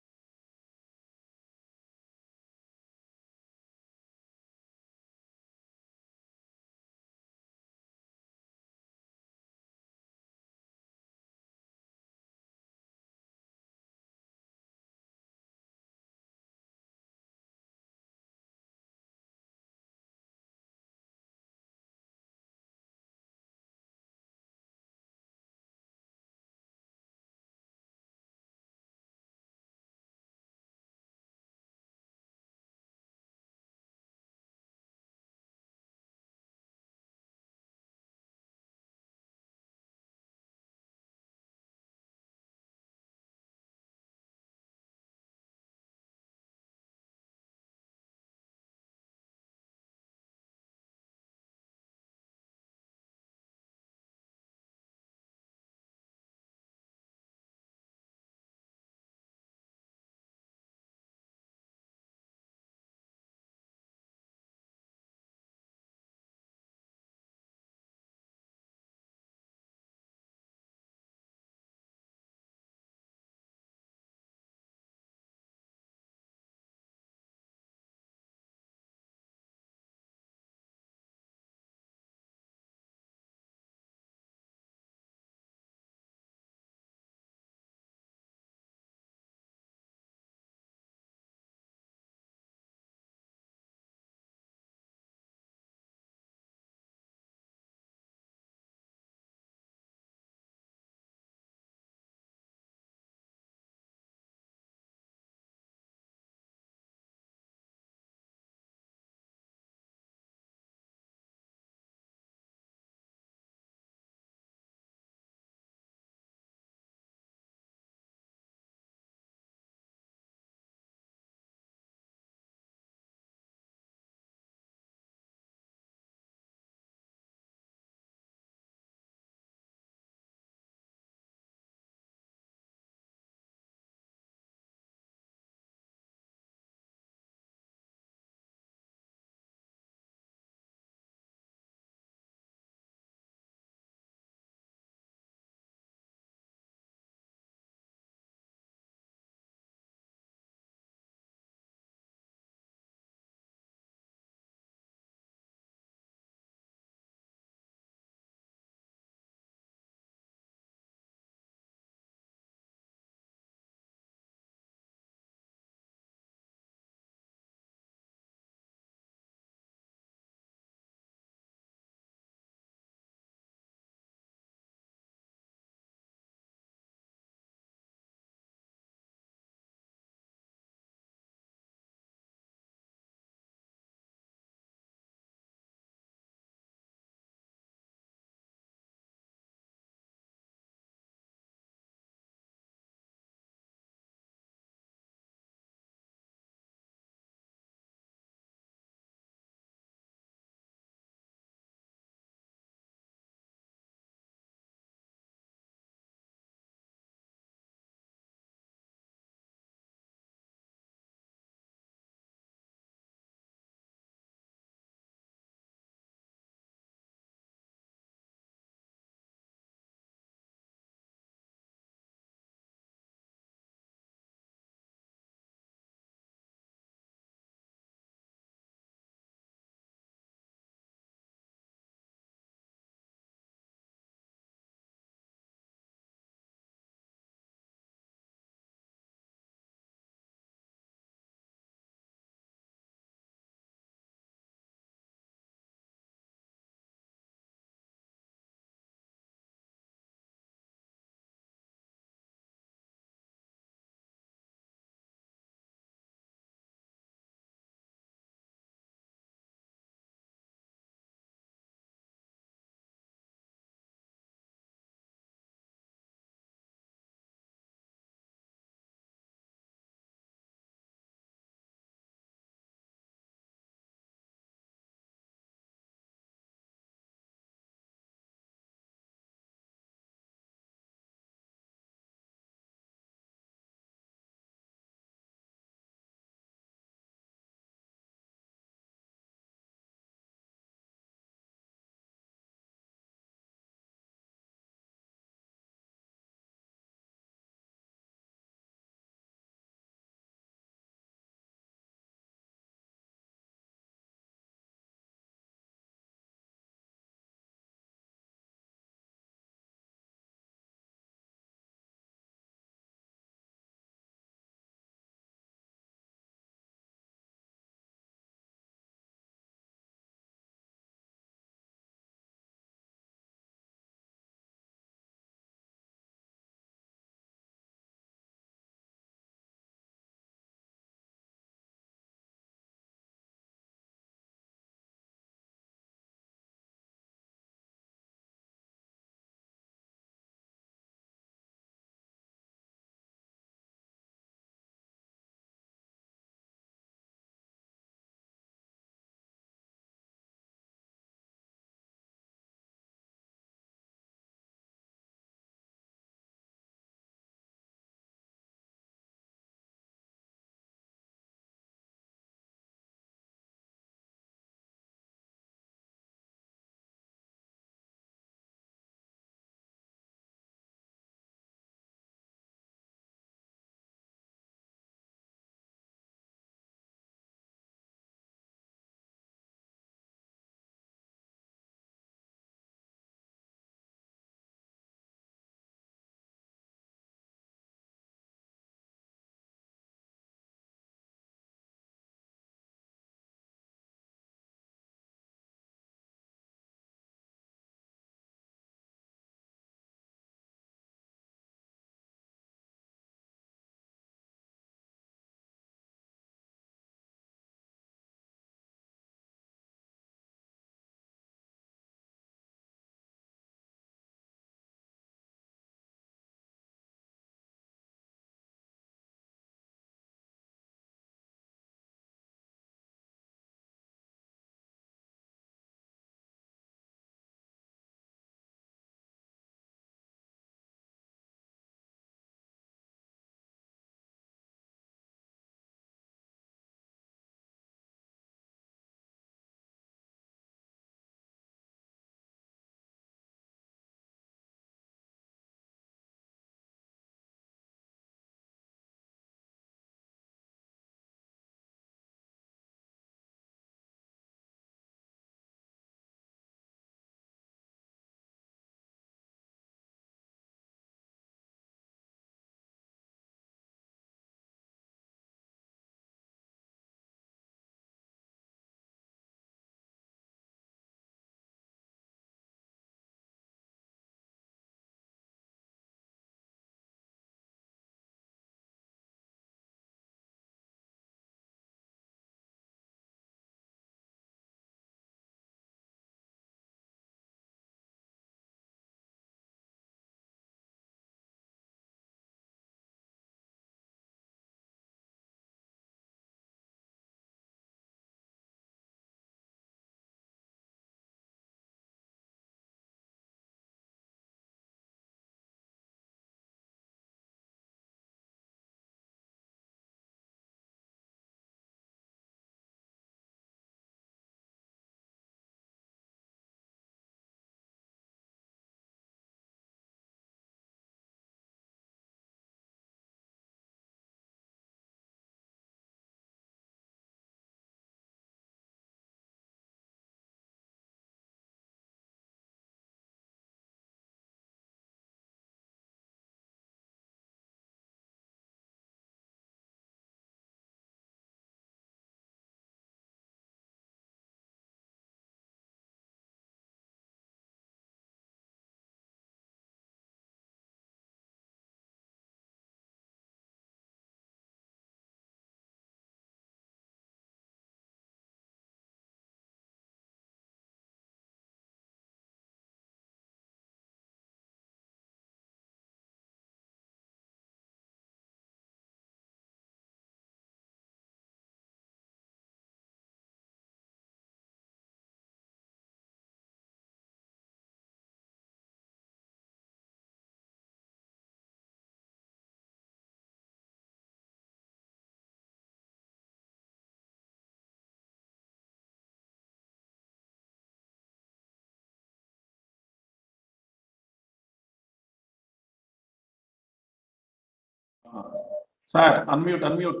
Sir, unmute.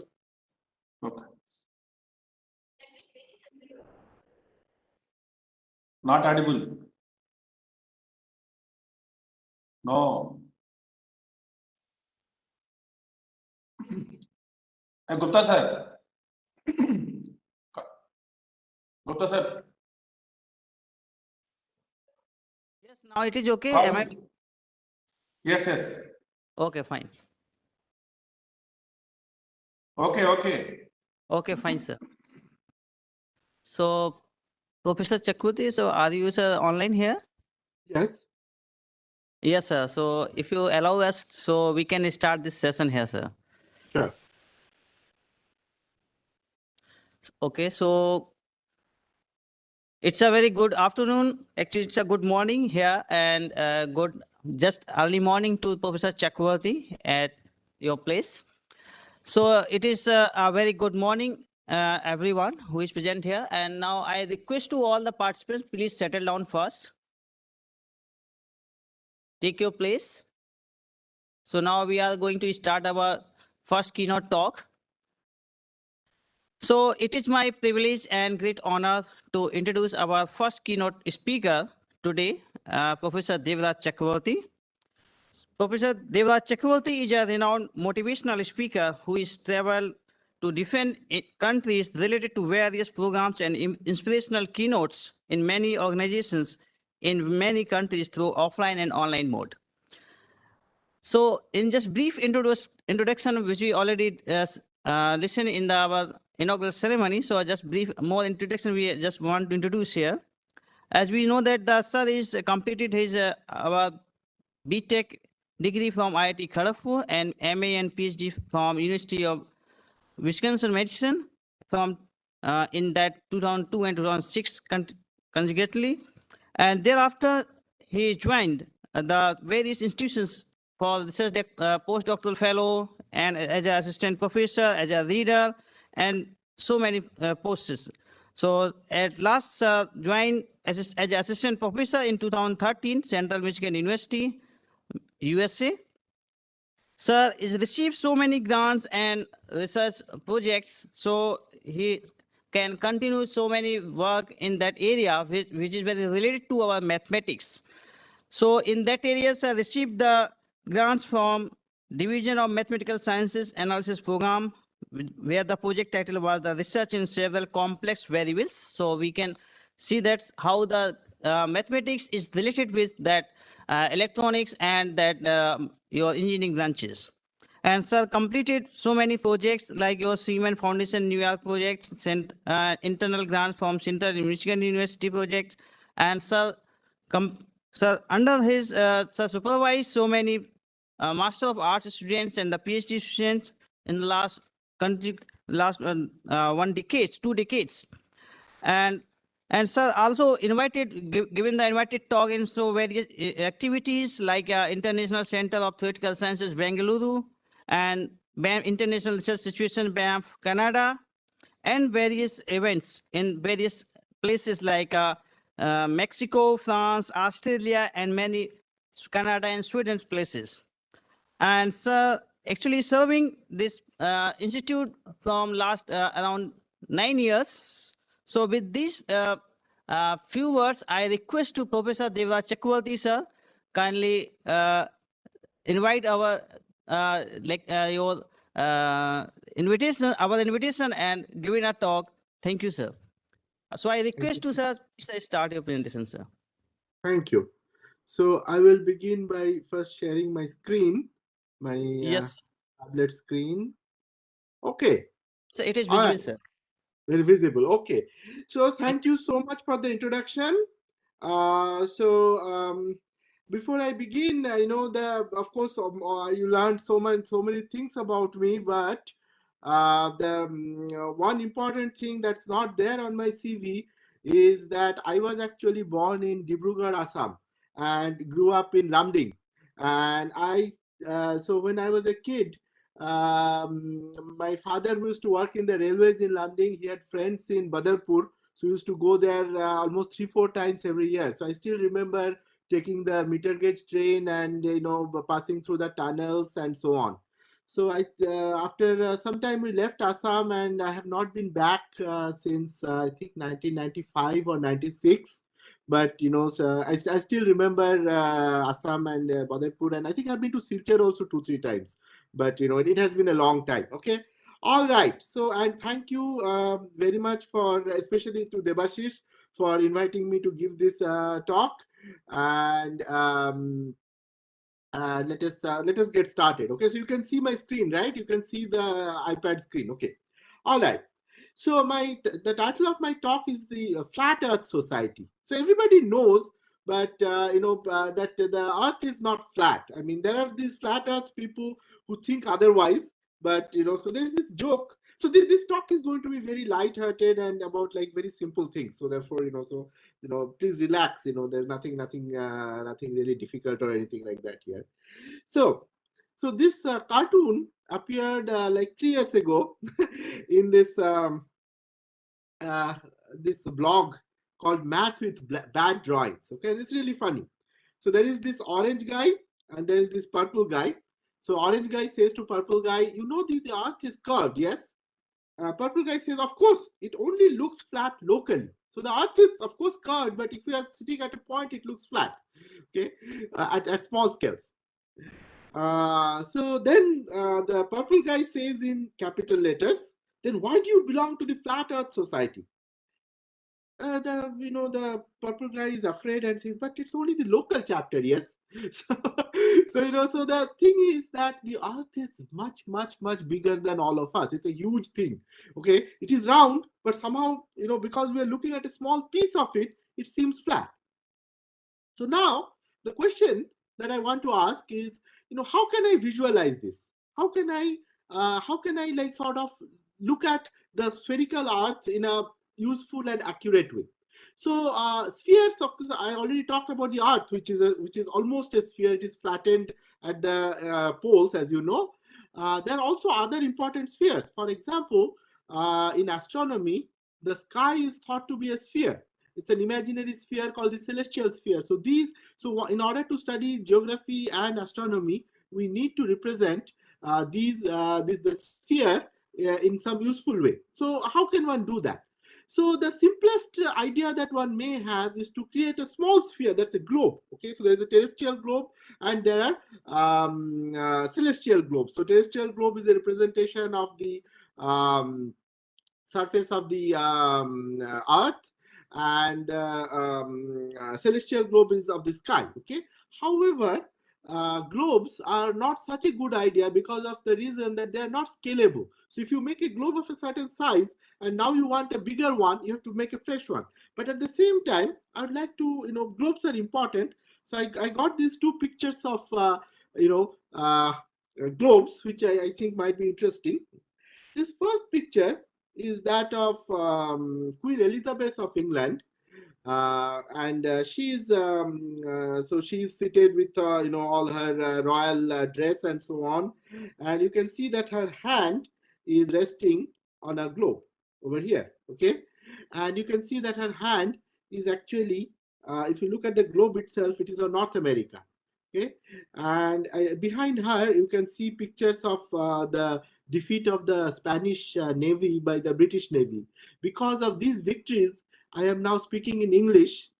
Okay. Not audible. No. Gupta sir. Gupta sir. Yes, now it is okay. How Am I? is- Yes. Okay, fine. Okay. Okay, fine, sir. So, Professor Chakraborty, so are you sir online here? Yes. Yes, sir. So, if you allow us, so we can start this session here, sir. Sure. Okay, so it's a very good afternoon. Actually, it's a good morning here and good just early morning to Professor Chakraborty at your place. So it is a very good morning, everyone who is present here. And now I request to all the participants, please settle down first. Take your place. So now we are going to start our first keynote talk. So it is my privilege and great honor to introduce our first keynote speaker today, Professor Devraj Chakraborty. Professor Devraj Chakraborty is a renowned motivational speaker who is traveled to different countries related to various programs and inspirational keynotes in many organizations in many countries through offline and online mode. So in just brief introduction, which we already listened in our inaugural ceremony, so just brief more introduction we just want to introduce here. As we know that the sir is completed his our BTech degree from IIT Kharagpur and MA and PhD from University of Wisconsin Madison from in that 2002 and 2006 consecutively. And thereafter, he joined the various institutions for research postdoctoral fellow and as an assistant professor, as a reader, and so many posts. So at last, joined as an assistant professor in 2013, Central Michigan University, USA. Sir is received so many grants and research projects, so he can continue so many work in that area, which is very related to our mathematics. So in that area, sir received the grants from Division of Mathematical Sciences Analysis Program, where the project title was the research in several complex variables. So we can see that how the mathematics is related with that electronics and that your engineering branches. And sir completed so many projects like your Siemens Foundation New York projects, internal grants from Central Michigan University project, and sir, under his sir supervised so many Master of Arts students and the PhD students in the last 2 decades. And sir also invited, given the invited talk in so various activities like International Center of Theoretical Sciences, Bengaluru, and BAM International Research Situation, Banff, Canada, and various events in various places like Mexico, France, Australia, and many Canada and Sweden places. And sir, actually serving this institute from last around 9 years. So with these few words, I request to Professor Devraj Chakraborty, sir, kindly invite our your invitation, and giving a talk. Thank you, sir. So I request to sir, please start your presentation, sir. Thank you. So I will begin by first sharing my screen, my Yes. tablet screen. Okay. So it is All visible, right. sir. Very visible. Okay. So thank you so much for the introduction. Before I begin, I know that of course you learned so many things about me, but one important thing that's not there on my CV is that I was actually born in Dibrugarh, Assam, and grew up in Lamding. And so when I was a kid, my father used to work in the railways in Lamding. He had friends in Badarpur, so we used to go there almost 3-4 times every year. So I still remember taking the meter gauge train and passing through the tunnels and so on. So after some time we left Assam, and I have not been back since I think 1995 or 96. But so I still remember Assam and Badarpur, and I think I've been to Silchar also 2-3 times. But it has been a long time. Okay. All right. So, and thank you very much for, especially to Debashish, for inviting me to give this talk. And let us get started. Okay, so you can see my screen, right? You can see the iPad screen. Okay. All right. So the title of my talk is the Flat Earth Society. So everybody knows, but that the Earth is not flat. I mean, there are these flat Earth people who think otherwise. But so there's this joke. So this talk is going to be very light-hearted and about like very simple things. So therefore, please relax. There's nothing really difficult or anything like that here. So this cartoon appeared like 3 years ago in this this blog called Math with Bad Drawings. Okay, this is really funny. So there is this orange guy and there is this purple guy. So orange guy says to purple guy, the earth is curved, yes? Purple guy says, of course, it only looks flat locally. So the earth is, of course, curved, but if you are sitting at a point, it looks flat, okay, at small scales. So then the purple guy says in capital letters, then why do you belong to the Flat Earth Society? The purple guy is afraid and says, but it's only the local chapter, yes. So the thing is that the earth is much, much, much bigger than all of us. It's a huge thing. Okay, it is round, but somehow, because we are looking at a small piece of it, it seems flat. So now the question that I want to ask is, how can I visualize this? How can I like sort of look at the spherical earth in a useful and accurate way? So spheres, of course, I already talked about the earth, which is almost a sphere. It is flattened at the poles, as you know. There are also other important spheres. For example, in astronomy, the sky is thought to be a sphere. It's an imaginary sphere called the celestial sphere. So in order to study geography and astronomy, we need to represent the sphere in some useful way. So how can one do that? So the simplest idea that one may have is to create a small sphere that's a globe. Okay, so there's a terrestrial globe and there are celestial globes. So terrestrial globe is a representation of the surface of the earth, and celestial globe is of the sky. Okay. However, globes are not such a good idea because of the reason that they are not scalable. So if you make a globe of a certain size and now you want a bigger one, you have to make a fresh one. But at the same time, I would like to, globes are important. So I got these two pictures of, globes, which I think might be interesting. This first picture is that of Queen Elizabeth of England. And she's so she's seated with all her royal dress and so on, and you can see that her hand is resting on a globe over here. Okay, and you can see that her hand is actually, if you look at the globe itself, it is on North America. Okay, and behind her you can see pictures of the defeat of the Spanish Navy by the British Navy. Because of these victories, I am now speaking in English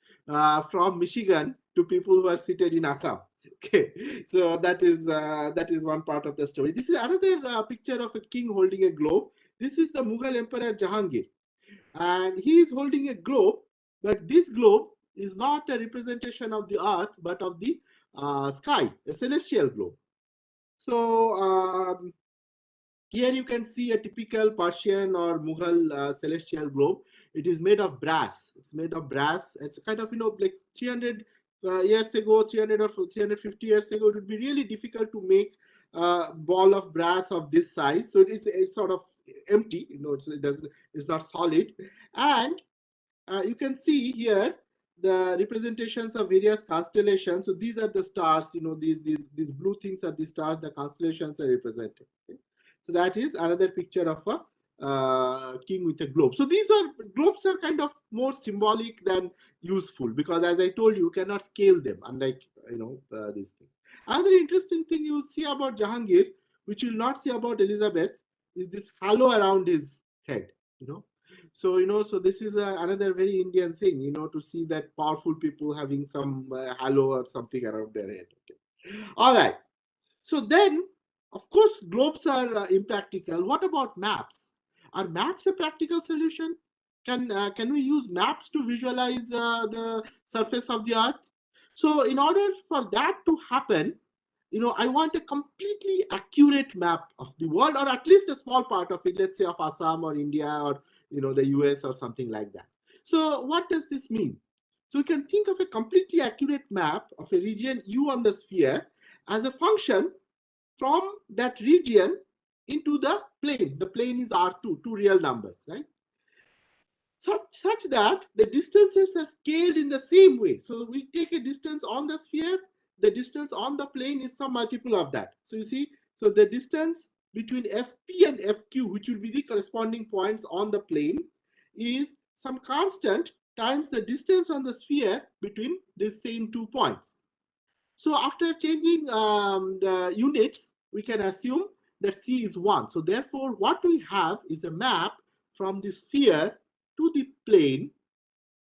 from Michigan to people who are seated in Assam. Okay, so that is one part of the story. This is another picture of a king holding a globe. This is the Mughal Emperor Jahangir, and he is holding a globe, but this globe is not a representation of the earth, but of the sky, a celestial globe. So here you can see a typical Persian or Mughal celestial globe. It is made of brass. It's made of brass. It's kind of, like 300 years ago, 300 or 350 years ago, it would be really difficult to make a ball of brass of this size. So it's sort of empty, it's not solid. And you can see here the representations of various constellations. So these are the stars, these blue things are the stars, the constellations are represented. Okay? So that is another picture of a king with a globe. So globes are kind of more symbolic than useful, because as I told you cannot scale them, unlike these things. Another interesting thing you will see about Jahangir which you will not see about Elizabeth, is this halo around his head, So, so this is another very Indian thing, to see that powerful people having some halo or something around their head. Okay. All right. So then, of course, globes are impractical. What about maps? Are maps a practical solution? Can we use maps to visualize the surface of the Earth? So in order for that to happen, I want a completely accurate map of the world, or at least a small part of it, let's say of Assam or India or the US or something like that. So what does this mean? So we can think of a completely accurate map of a region U on the sphere as a function from that region into the plane. The plane is R2, two real numbers, right? Such that the distances are scaled in the same way. So we take a distance on the sphere, the distance on the plane is some multiple of that. So you see, so the distance between FP and FQ, which will be the corresponding points on the plane, is some constant times the distance on the sphere between the same 2 points. So after changing the units, we can assume that C is 1. So therefore, what we have is a map from the sphere to the plane,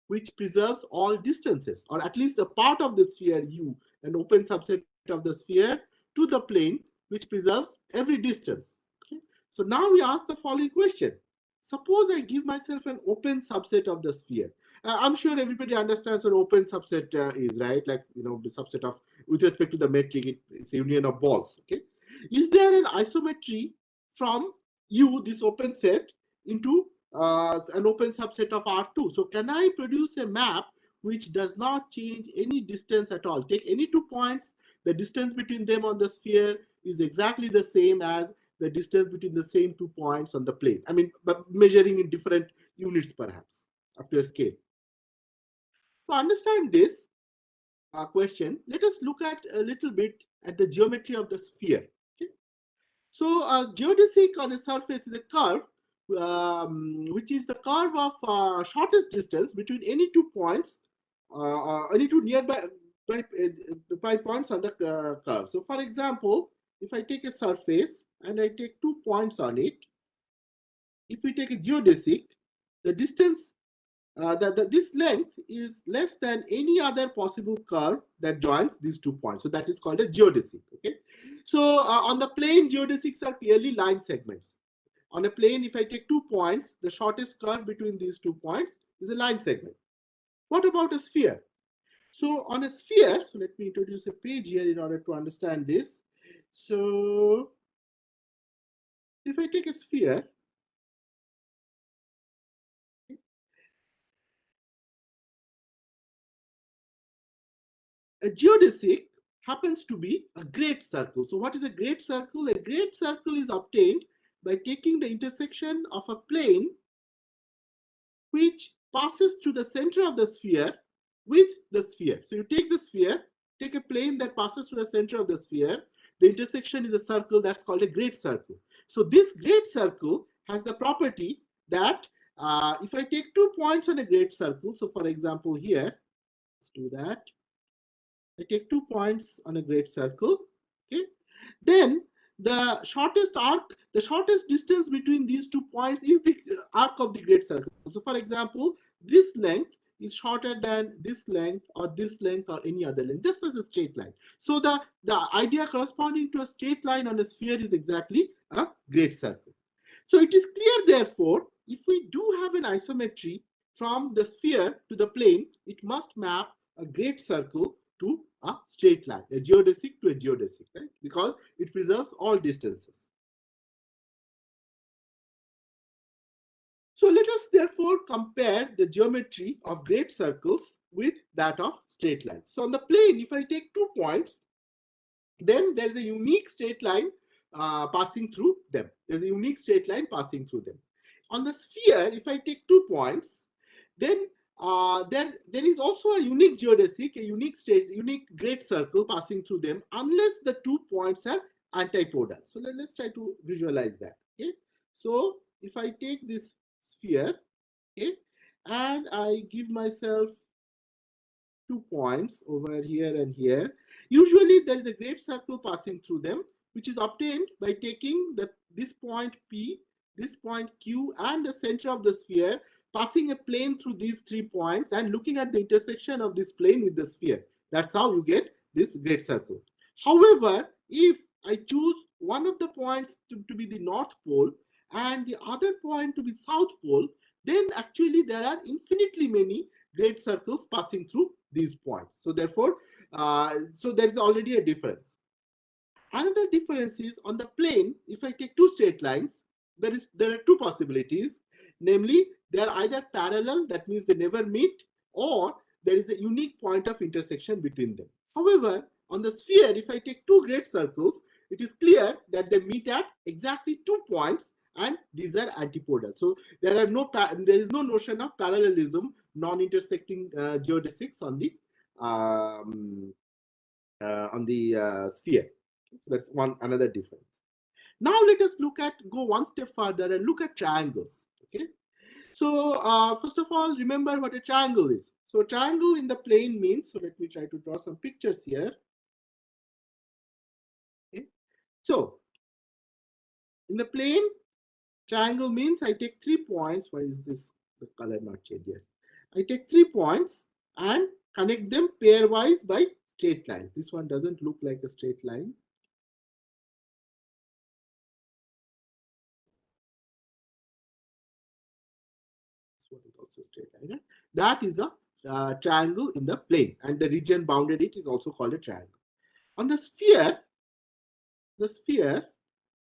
which preserves all distances, or at least a part of the sphere U, an open subset of the sphere, to the plane, which preserves every distance. Okay? So now we ask the following question. Suppose I give myself an open subset of the sphere. I'm sure everybody understands what open subset is, right? Like, the subset of, with respect to the metric, it's a union of balls. Okay. Is there an isometry from U, this open set, into an open subset of R2? So can I produce a map which does not change any distance at all? Take any 2 points, the distance between them on the sphere is exactly the same as the distance between the same 2 points on the plane. I mean, but measuring in different units perhaps, up to a scale. To understand this question, let us look at a little bit at the geometry of the sphere. Okay? So a geodesic on a surface is a curve, which is the curve of shortest distance between any 2 points, any 2 nearby points on the curve. So for example, if I take a surface and I take 2 points on it, if we take a geodesic, the distance, this length is less than any other possible curve that joins these 2 points. So that is called a geodesic. Okay. So on the plane, geodesics are clearly line segments. On a plane, if I take 2 points, the shortest curve between these 2 points is a line segment. What about a sphere? So on a sphere, so let me introduce a page here in order to understand this. So if I take a sphere, a geodesic happens to be a great circle. So what is a great circle? A great circle is obtained by taking the intersection of a plane which passes through the center of the sphere with the sphere. So you take the sphere, take a plane that passes through the center of the sphere. The intersection is a circle that's called a great circle. So this great circle has the property that if I take 2 points on a great circle, so for example here, let's do that. I take 2 points on a great circle, okay? Then the shortest arc, the shortest distance between these 2 points is the arc of the great circle. So for example, this length is shorter than this length or any other length, just as a straight line. So the idea corresponding to a straight line on a sphere is exactly a great circle. So it is clear, therefore, if we do have an isometry from the sphere to the plane, it must map a great circle to a straight line, a geodesic to a geodesic, right? Because it preserves all distances. So let us therefore compare the geometry of great circles with that of straight lines. So on the plane, if I take 2 points, then there's a unique straight line passing through them. There's a unique straight line passing through them. On the sphere, if I take 2 points, then there is also a unique geodesic, a unique great circle passing through them, unless the 2 points are antipodal. So let's try to visualize that. Okay. So if I take this sphere, okay, and I give myself 2 points over here and here, usually there is a great circle passing through them, which is obtained by taking this point P, this point Q, and the center of the sphere, passing a plane through these 3 points and looking at the intersection of this plane with the sphere. That's how you get this great circle. However, if I choose one of the points to be the North Pole and the other point to be South Pole, then actually there are infinitely many great circles passing through these points. So therefore, so there is already a difference. Another difference is on the plane, if I take two straight lines, there are two possibilities. Namely, they are either parallel, that means they never meet, or there is a unique point of intersection between them. However, on the sphere, if I take two great circles, it is clear that they meet at exactly 2 points, and these are antipodal. So there is no notion of parallelism, non-intersecting geodesics on the sphere. So that's another difference. Now let us go one step further and look at triangles. Okay. So first of all, remember what a triangle is. So a triangle in the plane means, so let me try to draw some pictures here. Okay. So in the plane, triangle means I take 3 points. Why is this the color not changed? Yes. I take 3 points and connect them pairwise by straight lines. This one doesn't look like a straight line. This one is also straight line. That is a triangle in the plane, and the region bounded it is also called a triangle. On the sphere,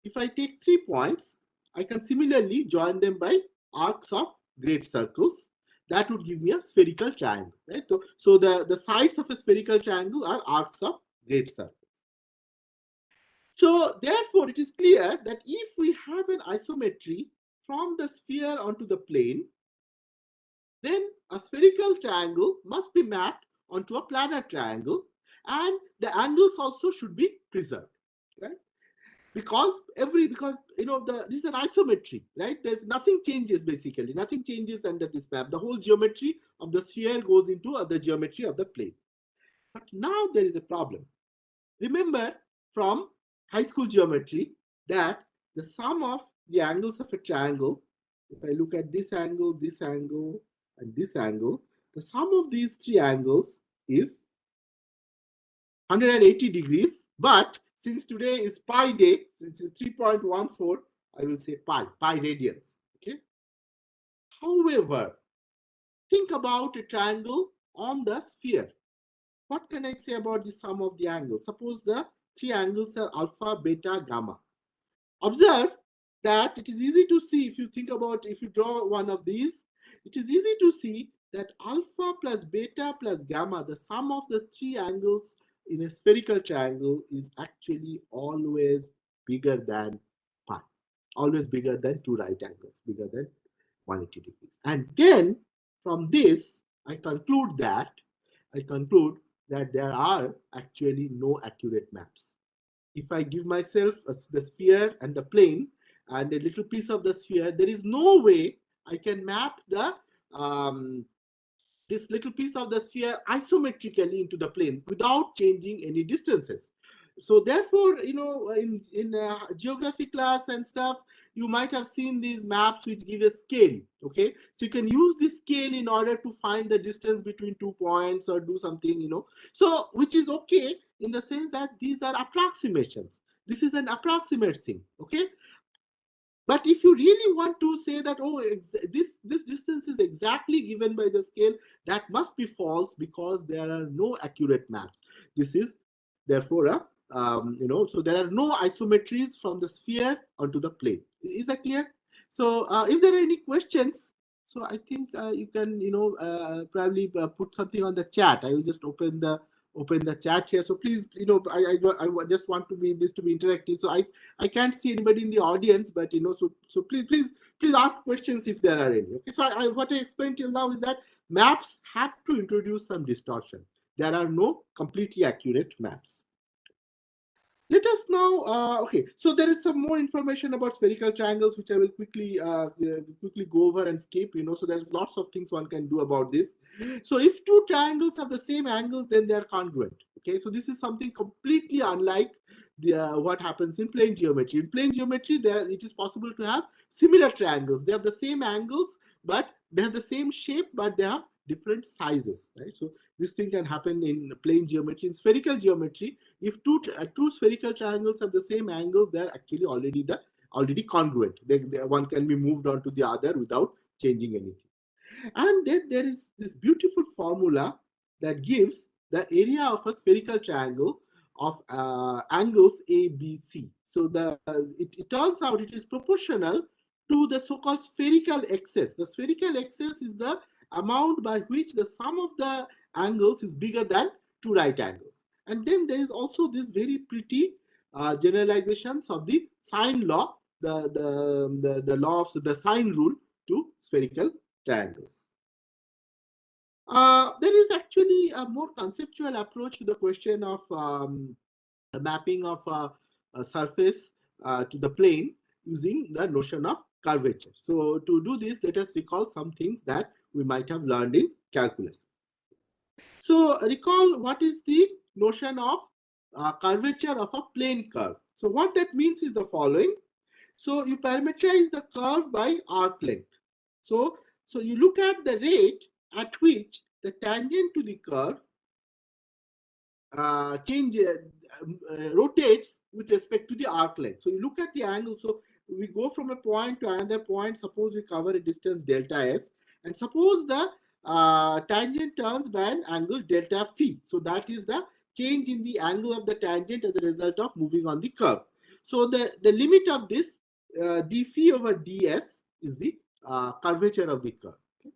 if I take 3 points, I can similarly join them by arcs of great circles. That would give me a spherical triangle. Right? So the sides of a spherical triangle are arcs of great circles. So therefore, it is clear that if we have an isometry from the sphere onto the plane, then a spherical triangle must be mapped onto a planar triangle, and the angles also should be preserved. Right? Because you know this is an isometry, right? There's nothing changes, basically nothing changes under this map. The whole geometry of the sphere goes into the geometry of the plane. But now there is a problem. Remember from high school geometry that the sum of the angles of a triangle, if I look at this angle, and this angle, the sum of these 3 angles is 180 degrees, but since today is pi day, since it's 3.14, I will say pi radians. Okay. However, think about a triangle on the sphere. What can I say about the sum of the angles? Suppose the 3 angles are alpha, beta, gamma. Observe that it is easy to see, if you draw one of these, it is easy to see that alpha plus beta plus gamma, the sum of the 3 angles in a spherical triangle is actually always bigger than pi, always bigger than 2 right angles, bigger than 180 degrees. And then from this, I conclude that there are actually no accurate maps. If I give myself the sphere and the plane and a little piece of the sphere, there is no way I can map this little piece of the sphere isometrically into the plane without changing any distances. So therefore, you know, in geography class and stuff, you might have seen these maps which give a scale. Okay, so you can use this scale in order to find the distance between 2 points or do something, you know. So which is okay in the sense that these are approximations. This is an approximate thing. Okay. But if you really want to say that, oh, this distance is exactly given by the scale, that must be false because there are no accurate maps. This is therefore a you know, so there are no isometries from the sphere onto the plane. Is that clear? So if there are any questions, so I think you can, you know, probably put something on the chat. I will just open the chat here. So please, you know, I just want this to be interactive. So I can't see anybody in the audience, but you know, so please ask questions if there are any. Okay. So what I explained till now is that maps have to introduce some distortion. There are no completely accurate maps. Let us now, okay, so there is some more information about spherical triangles, which I will quickly go over and skip, you know, so there's lots of things one can do about this. So if 2 triangles have the same angles, then they are congruent. Okay, so this is something completely unlike what happens in plane geometry. In plane geometry, it is possible to have similar triangles. They have the same angles, but they have the same shape, but they have different sizes, right? So this thing can happen in plane geometry. In spherical geometry, if two spherical triangles have the same angles, they are actually already congruent. One can be moved on to the other without changing anything. And then there is this beautiful formula that gives the area of a spherical triangle of angles A, B, C. So it turns out it is proportional to the so-called spherical excess. The spherical excess is the amount by which the sum of the angles is bigger than two right angles. And then there is also this very pretty generalizations of the sine law, the law of the sine rule to spherical triangles. There is actually a more conceptual approach to the question of the mapping of a surface to the plane using the notion of curvature. So to do this, let us recall some things that we might have learned in calculus. So recall what is the notion of curvature of a plane curve. So what that means is the following. So you parameterize the curve by arc length. So you look at the rate at which the tangent to the curve rotates with respect to the arc length. So you look at the angle. So we go from a point to another point. Suppose we cover a distance delta s, and suppose the tangent turns by an angle delta phi. So that is the change in the angle of the tangent as a result of moving on the curve. So the limit of this d phi over ds is the curvature of the curve. Okay?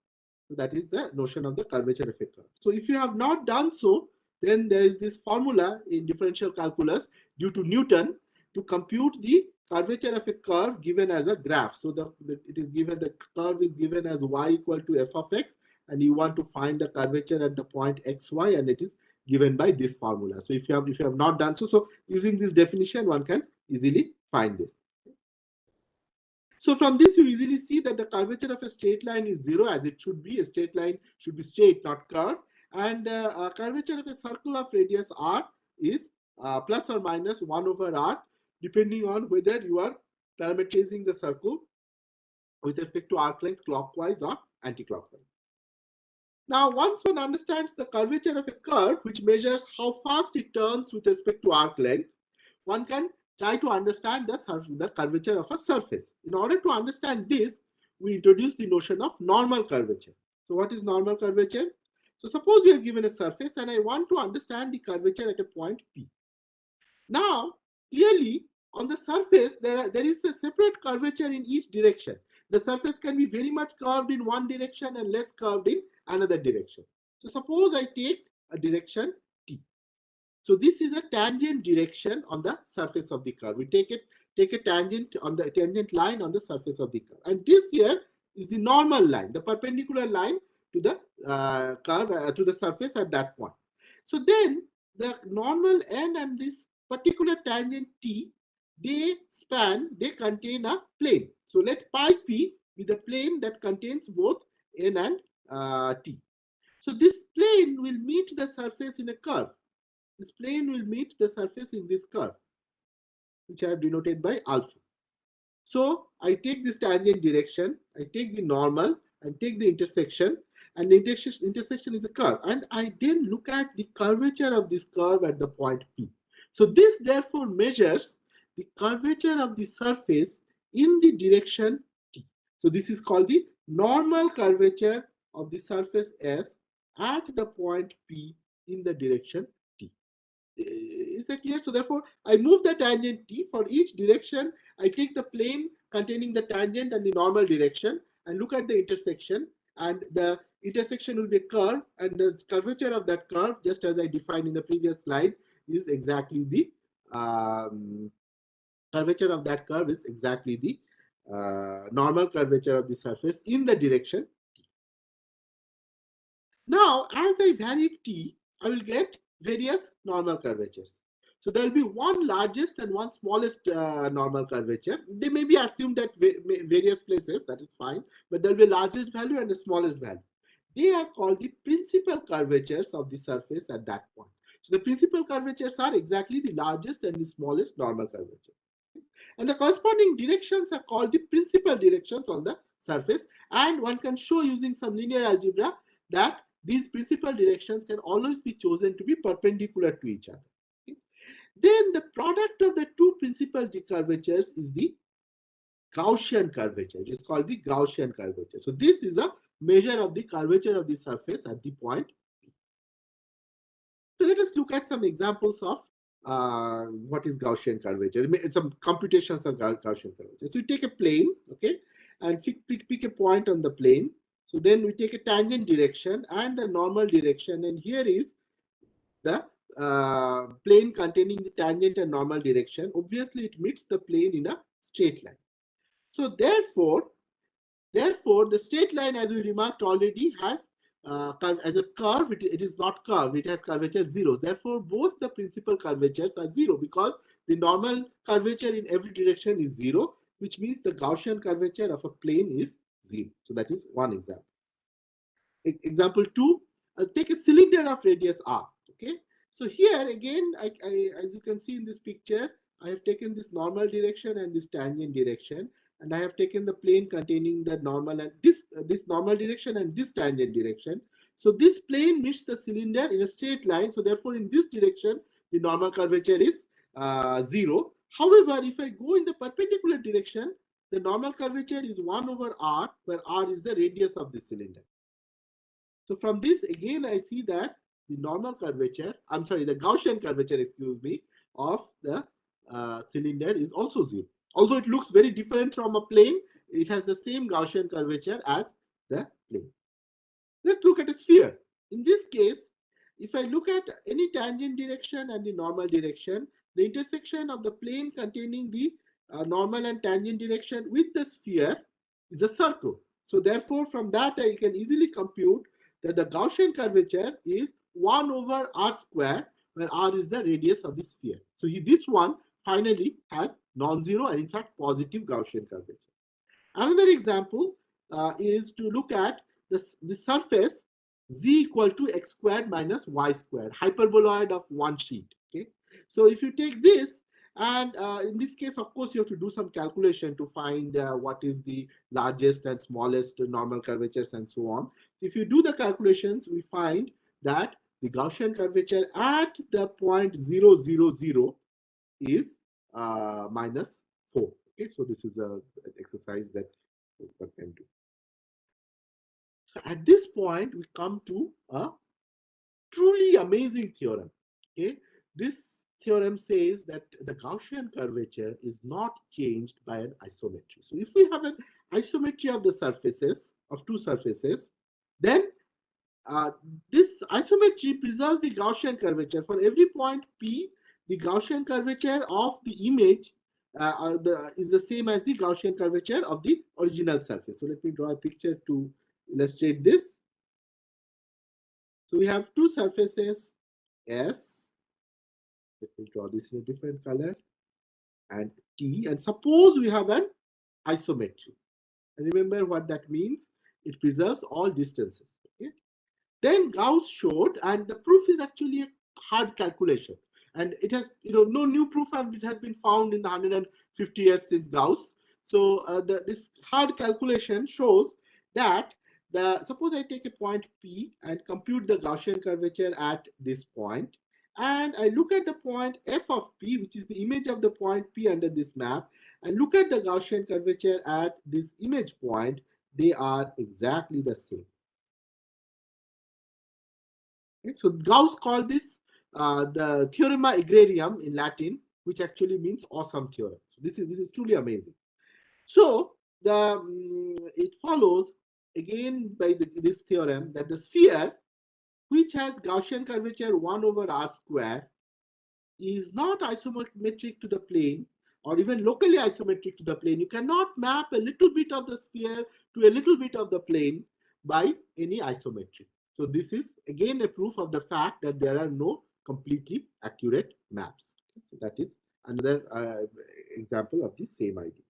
So that is the notion of the curvature of a curve. So if you have not done so, then there is this formula in differential calculus due to Newton to compute the curvature of a curve given as a graph. So it is given, the curve is given as y equal to f of x, and you want to find the curvature at the point xy, and it is given by this formula. So if you have not done so, using this definition, one can easily find this. So from this, you easily see that the curvature of a straight line is 0, as it should be. A straight line should be straight, not curved. And the curvature of a circle of radius r is plus or minus 1 over r, depending on whether you are parameterizing the circle with respect to arc length clockwise or anti-clockwise. Now, once one understands the curvature of a curve, which measures how fast it turns with respect to arc length, one can try to understand the curvature of a surface. In order to understand this, we introduce the notion of normal curvature. So what is normal curvature? So suppose you are given a surface and I want to understand the curvature at a point P. Now, clearly on the surface, there is a separate curvature in each direction. The surface can be very much curved in one direction and less curved in another direction. So suppose I take a direction T. So this is a tangent direction on the surface of the curve. We take a tangent on the tangent line on the surface of the curve. And this here is the normal line, the perpendicular line to the curve, to the surface at that point. So then the normal n and this particular tangent t, they contain a plane. So let pi p be the plane that contains both n and t. So this plane will meet the surface in a curve. This plane will meet the surface in this curve, which I have denoted by alpha. So I take this tangent direction, I take the normal, and take the intersection, and the intersection is a curve. And I then look at the curvature of this curve at the point P. So this therefore measures the curvature of the surface in the direction T. So this is called the normal curvature of the surface S at the point P in the direction T. Is that clear? So therefore, I move the tangent T. For each direction, I take the plane containing the tangent and the normal direction and look at the intersection. And the intersection will be a curve, and the curvature of that curve, just as I defined in the previous slide, is exactly the curvature of that curve is exactly the normal curvature of the surface in the direction T. Now, as I vary T, I will get various normal curvatures. So there will be one largest and one smallest normal curvature. They may be assumed at various places, that is fine, but there will be a largest value and a smallest value. They are called the principal curvatures of the surface at that point. So the principal curvatures are exactly the largest and the smallest normal curvature. And the corresponding directions are called the principal directions on the surface. And one can show using some linear algebra that these principal directions can always be chosen to be perpendicular to each other. Then the product of the two principal curvatures is the Gaussian curvature. It is called the Gaussian curvature. So this is a measure of the curvature of the surface at the point P. So let us look at some examples of what is Gaussian curvature. Some computations of Gaussian curvature. So we take a plane, okay, and pick a point on the plane. So then we take a tangent direction and the normal direction, and here is the plane containing the tangent and normal direction. Obviously, it meets the plane in a straight line. So therefore, the straight line, as we remarked already, has as a curve, it is not curved, it has curvature 0. Therefore, both the principal curvatures are 0 because the normal curvature in every direction is 0, which means the Gaussian curvature of a plane is 0. So that is one example. Example 2, take a cylinder of radius r. Okay, so here again, as you can see in this picture, I have taken this normal direction and this tangent direction, and I have taken the plane containing the normal and this normal direction and this tangent direction. So this plane meets the cylinder in a straight line. So therefore, in this direction, the normal curvature is 0. However, if I go in the perpendicular direction, the normal curvature is 1 over r, where r is the radius of the cylinder. So from this, again, I see that the normal curvature, the Gaussian curvature, excuse me, of the cylinder is also 0. Although it looks very different from a plane, it has the same Gaussian curvature as the plane. Let's look at a sphere. In this case, if I look at any tangent direction and the normal direction, the intersection of the plane containing the normal and tangent direction with the sphere is a circle. So therefore, from that, I can easily compute that the Gaussian curvature is 1 over r square, where r is the radius of the sphere. So this one finally has non-zero and in fact positive Gaussian curvature. Another example is to look at the surface z equal to x squared minus y squared, hyperboloid of one sheet. Okay, so if you take this, and in this case, of course, you have to do some calculation to find what is the largest and smallest normal curvatures and so on. If you do the calculations, we find that the Gaussian curvature at the point 0, 0, 0 is minus 4. Okay, so this is an exercise that one can do. So at this point, we come to a truly amazing theorem. Okay, this theorem says that the Gaussian curvature is not changed by an isometry. So if we have an isometry of the surfaces, of two surfaces, then this isometry preserves the Gaussian curvature. For every point P, the Gaussian curvature of the image is the same as the Gaussian curvature of the original surface. So let me draw a picture to illustrate this. So we have two surfaces, S. Let me draw this in a different color, and T. And suppose we have an isometry. And remember what that means. It preserves all distances. Okay? Then Gauss showed, and the proof is actually a hard calculation. And it has, no new proof has been found in the 150 years since Gauss. So this hard calculation shows that suppose I take a point P and compute the Gaussian curvature at this point, and I look at the point F of P, which is the image of the point P under this map, and look at the Gaussian curvature at this image point, they are exactly the same. Okay, so Gauss called this the Theorema Agrarium in Latin, which actually means awesome theorem. So this is truly amazing. So it follows again by this theorem that the sphere, which has Gaussian curvature 1 over r square, is not isometric to the plane or even locally isometric to the plane. You cannot map a little bit of the sphere to a little bit of the plane by any isometry. So this is again a proof of the fact that there are no completely accurate maps. So that is another example of the same idea.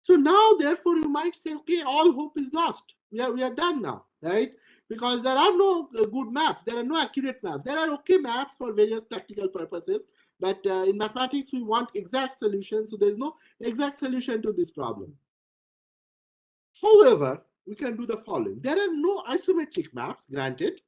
So now, therefore, you might say, okay, all hope is lost. We are done now, right? because there are no good maps, there are no accurate maps. There are okay maps for various practical purposes, but in mathematics we want exact solutions, so there is no exact solution to this problem. However, we can do the following. There are no isometric maps, granted,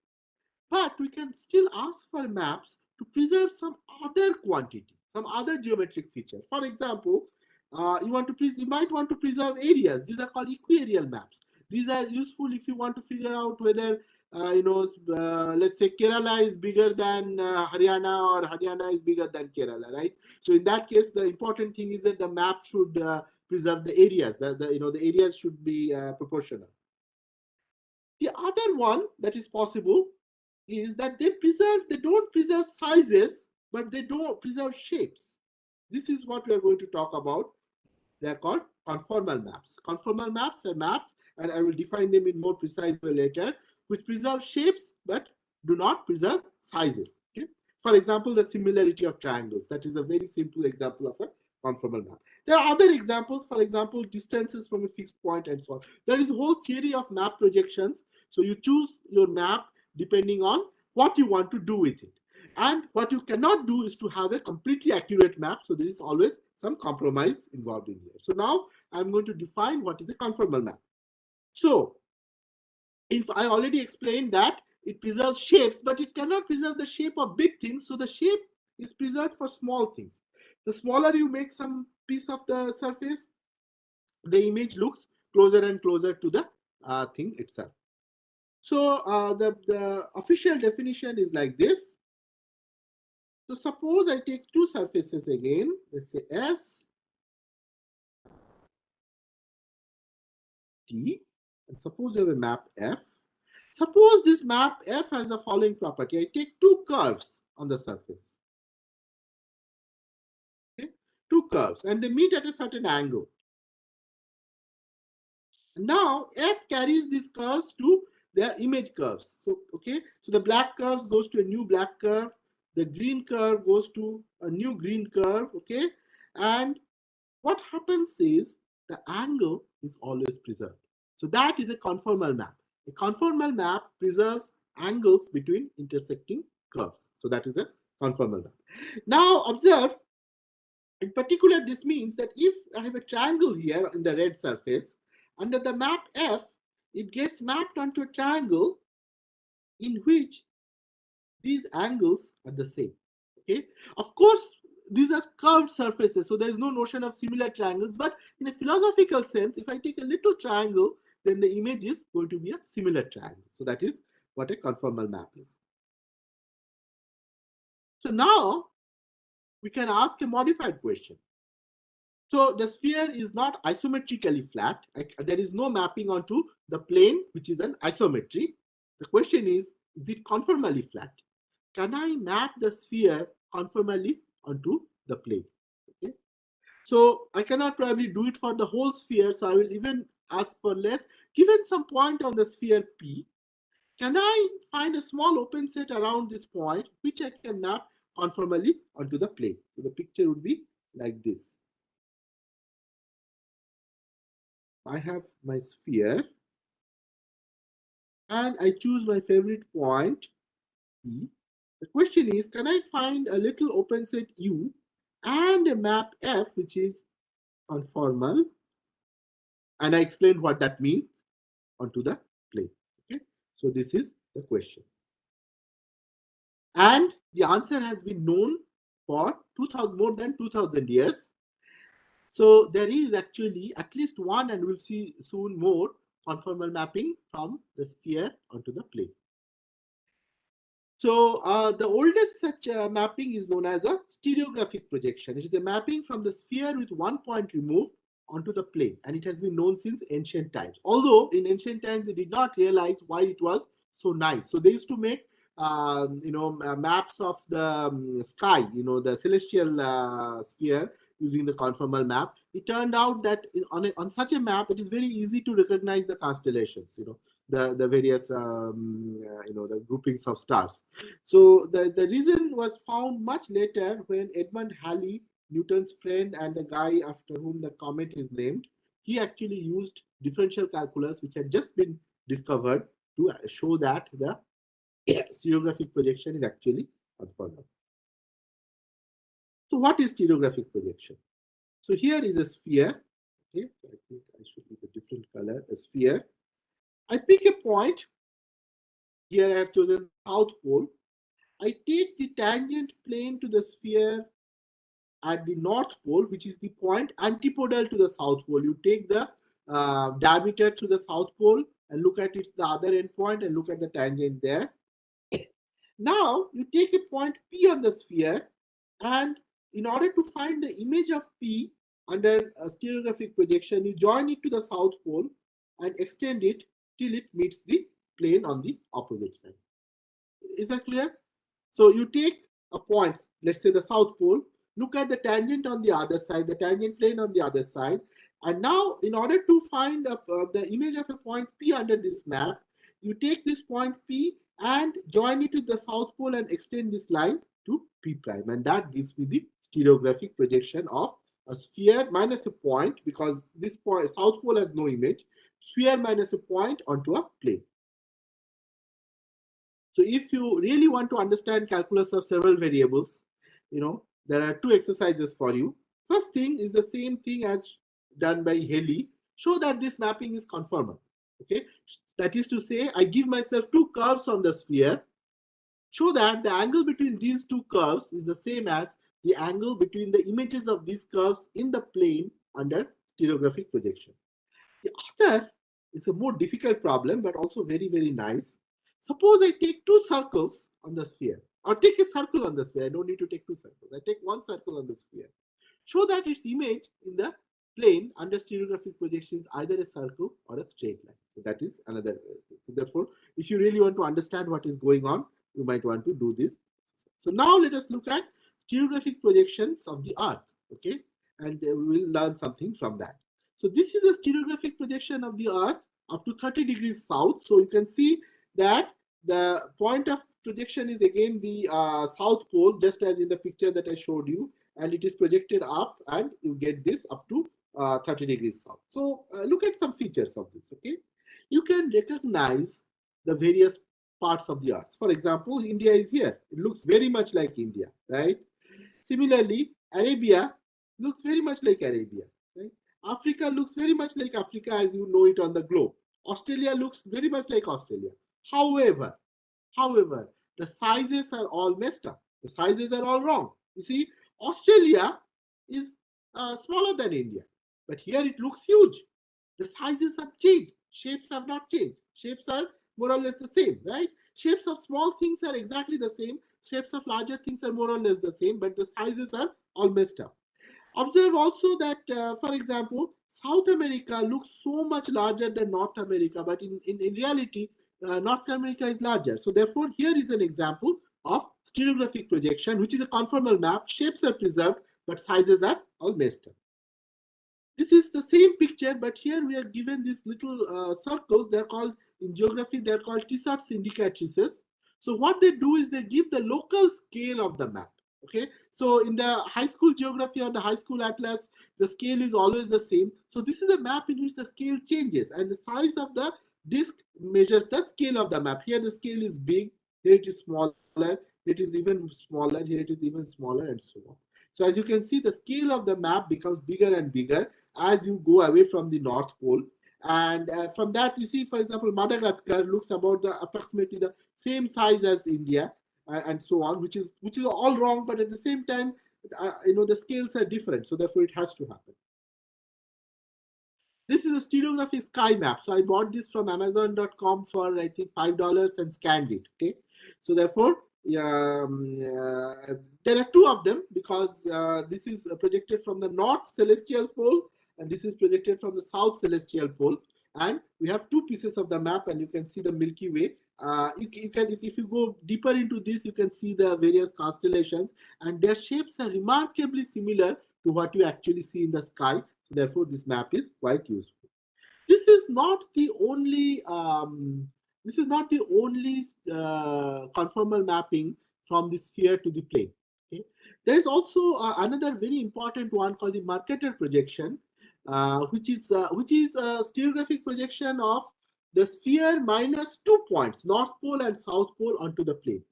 but we can still ask for maps to preserve some other quantity, some other geometric feature. For example, you might want to preserve areas. These are called equiareal maps. These are useful if you want to figure out whether let's say Kerala is bigger than Haryana, or Haryana is bigger than Kerala, right? So in that case, the important thing is that the map should preserve the areas. The areas should be proportional. The other one that is possible is that they don't preserve sizes, but they don't preserve shapes. This is what we are going to talk about. They are called conformal maps. Conformal maps are maps, and I will define them in more precise way later, which preserve shapes but do not preserve sizes. Okay? For example, the similarity of triangles. That is a very simple example of a conformal map. There are other examples, for example, distances from a fixed point and so on. There is a whole theory of map projections. So you choose your map depending on what you want to do with it. And what you cannot do is to have a completely accurate map. So there is always some compromise involved in here. So now I'm going to define what is a conformal map. So if I already explained that it preserves shapes, but it cannot preserve the shape of big things. So the shape is preserved for small things. The smaller you make some piece of the surface, the image looks closer and closer to the thing itself. So the official definition is like this. So suppose I take two surfaces again, let's say S, T, and suppose you have a map F. Suppose this map F has the following property. I take two curves on the surface. Okay? Two curves, and they meet at a certain angle. Now F carries these curves to their image curves. So okay, so the black curves goes to a new black curve, the green curve goes to a new green curve, okay, and what happens is the angle is always preserved. So that is a conformal map. A conformal map preserves angles between intersecting curves. So that is a conformal map. Now observe, in particular, this means that if I have a triangle here in the red surface, under the map F, it gets mapped onto a triangle in which these angles are the same. Okay, of course, these are curved surfaces, so there is no notion of similar triangles, but in a philosophical sense, if I take a little triangle, then the image is going to be a similar triangle. So that is what a conformal map is. So now we can ask a modified question. So the sphere is not isometrically flat. There is no mapping onto the plane, which is an isometry. The question is it conformally flat? Can I map the sphere conformally onto the plane? Okay. So I cannot probably do it for the whole sphere. So I will even ask for less. Given some point on the sphere P, can I find a small open set around this point, which I can map conformally onto the plane? So the picture would be like this. I have my sphere and I choose my favorite point P. The question is, can I find a little open set U and a map F, which is conformal? And I explained what that means onto the plane. Okay, so this is the question. And the answer has been known for more than 2000 years. So there is actually at least one, and we'll see soon more, conformal mapping from the sphere onto the plane. So the oldest such mapping is known as a stereographic projection. It is a mapping from the sphere with one point removed onto the plane, and it has been known since ancient times. Although in ancient times they did not realize why it was so nice. So they used to make maps of the sky, the celestial sphere, using the conformal map. It turned out that on such a map, it is very easy to recognize the constellations, the various the groupings of stars. So the reason was found much later when Edmund Halley, Newton's friend and the guy after whom the comet is named, he actually used differential calculus, which had just been discovered, to show that the stereographic projection is actually conformal. So what is stereographic projection? So here is a sphere. Okay, so I think I should use a different color, a sphere. I pick a point. Here I have chosen South Pole. I take the tangent plane to the sphere at the North Pole, which is the point antipodal to the South Pole. You take the diameter to the South Pole and look at its the other end point and look at the tangent there. Now you take a point P on the sphere, and in order to find the image of P under a stereographic projection, you join it to the South Pole and extend it till it meets the plane on the opposite side. Is that clear? So you take a point, let's say the South Pole, look at the tangent on the other side, the tangent plane on the other side, and now in order to find the image of a point P under this map, you take this point P and join it to the South Pole and extend this line to P prime, and that gives me the stereographic projection of a sphere minus a point, because this point South Pole has no image, sphere minus a point onto a plane. So if you really want to understand calculus of several variables, there are two exercises for you. First thing is the same thing as done by Haley. Show that this mapping is conformal. Okay, that is to say, I give myself two curves on the sphere. Show that the angle between these two curves is the same as the angle between the images of these curves in the plane under stereographic projection. The other is a more difficult problem, but also very, very nice. Suppose I take two circles on the sphere, or take a circle on the sphere. I don't need to take two circles. I take one circle on the sphere. Show that its image in the plane under stereographic projection is either a circle or a straight line. So that is another. Therefore, if you really want to understand what is going on, you might want to do this. So now let us look at stereographic projections of the Earth. Okay, and we will learn something from that. So this is a stereographic projection of the Earth up to 30 degrees south. So you can see that the point of projection is again the South Pole, just as in the picture that I showed you, and it is projected up, and you get this up to 30 degrees south. So look at some features of this. Okay, you can recognize the various parts of the Earth. For example, India is here. It looks very much like India, right? Similarly, Arabia looks very much like Arabia. Right? Africa looks very much like Africa as you know it on the globe. Australia looks very much like Australia. However, the sizes are all messed up. The sizes are all wrong. You see, Australia is smaller than India, but here it looks huge. The sizes have changed. Shapes have not changed. Shapes are more or less the same, right? Shapes of small things are exactly the same. Shapes of larger things are more or less the same, but the sizes are all messed up. Observe also that, for example, South America looks so much larger than North America, but in reality, North America is larger. So therefore, here is an example of stereographic projection, which is a conformal map. Shapes are preserved, but sizes are all messed up. This is the same picture, but here we are given these little circles. They're called, in geography, they're called Tissot's indicatrices. So what they do is they give the local scale of the map. Okay, so in the high school geography or the high school atlas, the scale is always the same. So this is a map in which the scale changes, and the size of the disk measures the scale of the map. Here the scale is big, here it is smaller, it is even smaller, here it is even smaller, and so on. So as you can see, the scale of the map becomes bigger and bigger as you go away from the North Pole. And from that, you see, for example, Madagascar looks about approximately the same size as India, and so on, which is all wrong. But at the same time, the scales are different, so therefore it has to happen. This is a stereographic sky map. So I bought this from Amazon.com for I think $5 and scanned it. Okay, so therefore there are two of them, because this is projected from the North Celestial Pole, and this is projected from the South Celestial Pole, and we have two pieces of the map, and you can see the Milky Way. If you go deeper into this, you can see the various constellations, and their shapes are remarkably similar to what you actually see in the sky. So therefore, this map is quite useful. This is not the only conformal mapping from the sphere to the plane. Okay? There is also another very important one called the Mercator projection, which is a stereographic projection of the sphere minus 2 points, North Pole and South Pole, onto the plane.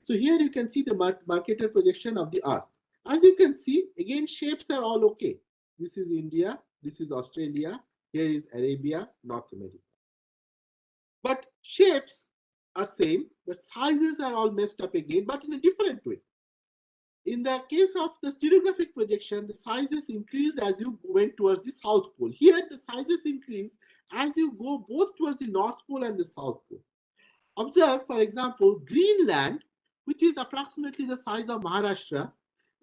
So here you can see the Mercator projection of the Earth. As you can see, again, shapes are all okay. This is India, this is Australia, here is Arabia, North America. But shapes are same, but sizes are all messed up again, but in a different way. In the case of the stereographic projection, the sizes increased as you went towards the South Pole. Here, the sizes increase as you go both towards the North Pole and the South Pole. Observe, for example, Greenland, which is approximately the size of Maharashtra,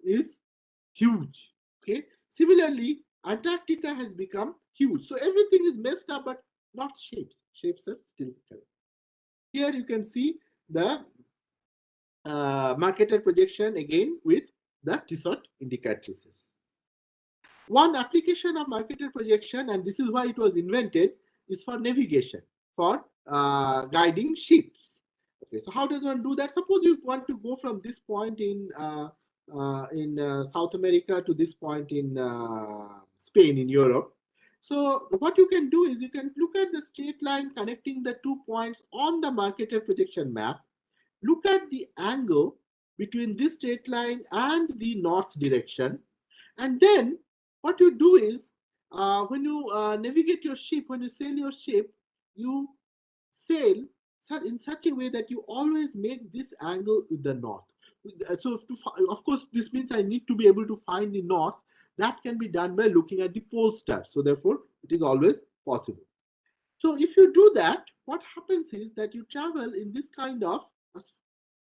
is huge. Okay. Similarly, Antarctica has become huge. So everything is messed up, but not shapes. Shapes are still correct. Here you can see the Mercator projection again with the Tissot indicatrices. One application of Mercator projection, and this is why it was invented, is for navigation, for guiding ships. Okay, so how does one do that? Suppose you want to go from this point in South America to this point in Spain, in Europe. So what you can do is you can look at the straight line connecting the 2 points on the Mercator projection map. Look at the angle between this straight line and the north direction. And then what you do is when you navigate your ship, when you sail your ship, you sail in such a way that you always make this angle with the north. So of course, this means I need to be able to find the north. That can be done by looking at the pole star. So therefore, it is always possible. So if you do that, what happens is that you travel in this kind of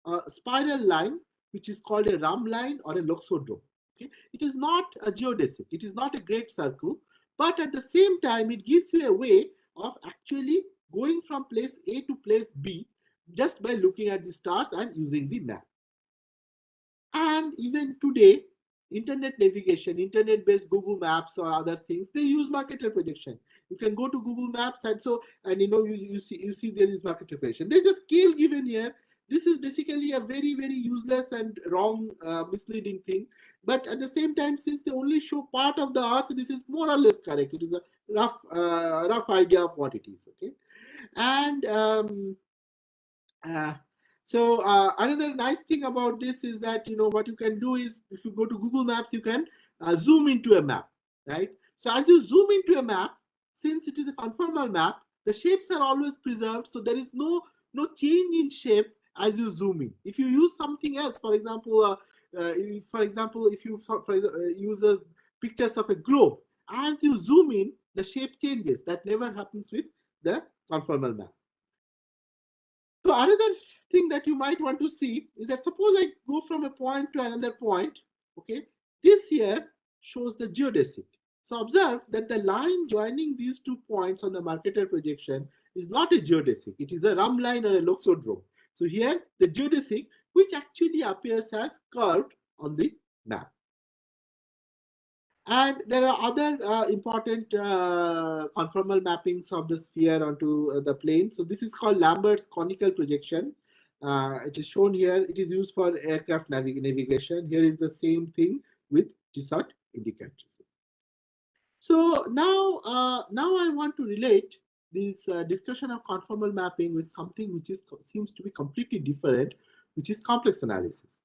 a spiral line, which is called a rum line or a loxodrome. Okay? It is not a geodesic. It is not a great circle, but at the same time, it gives you a way of actually going from place A to place B just by looking at the stars and using the map. And even today, internet navigation, internet-based Google Maps or other things, they use Mercator projection. You can go to Google Maps and you see there is Mercator projection. There's a scale given here. This is basically a very, very useless and wrong, misleading thing. But at the same time, since they only show part of the Earth, this is more or less correct. It is a rough idea of what it is. Okay, and so another nice thing about this is that what you can do is if you go to Google Maps, you can zoom into a map, right? So as you zoom into a map, since it is a conformal map, the shapes are always preserved, so there is no change in shape as you zoom in. If you use something else, for example, if you use pictures of a globe, as you zoom in, the shape changes. That never happens with the conformal map. So another thing that you might want to see is that suppose I go from a point to another point, okay, this here shows the geodesic. So observe that the line joining these 2 points on the Mercator projection is not a geodesic. It is a rum line or a loxodrome. So here the geodesic, which actually appears as curved on the map. And there are other important conformal mappings of the sphere onto the plane. So this is called Lambert's conical projection. It is shown here. It is used for aircraft navigation. Here is the same thing with Tissot indicators. So now I want to relate this discussion of conformal mapping with something which seems to be completely different, which is complex analysis.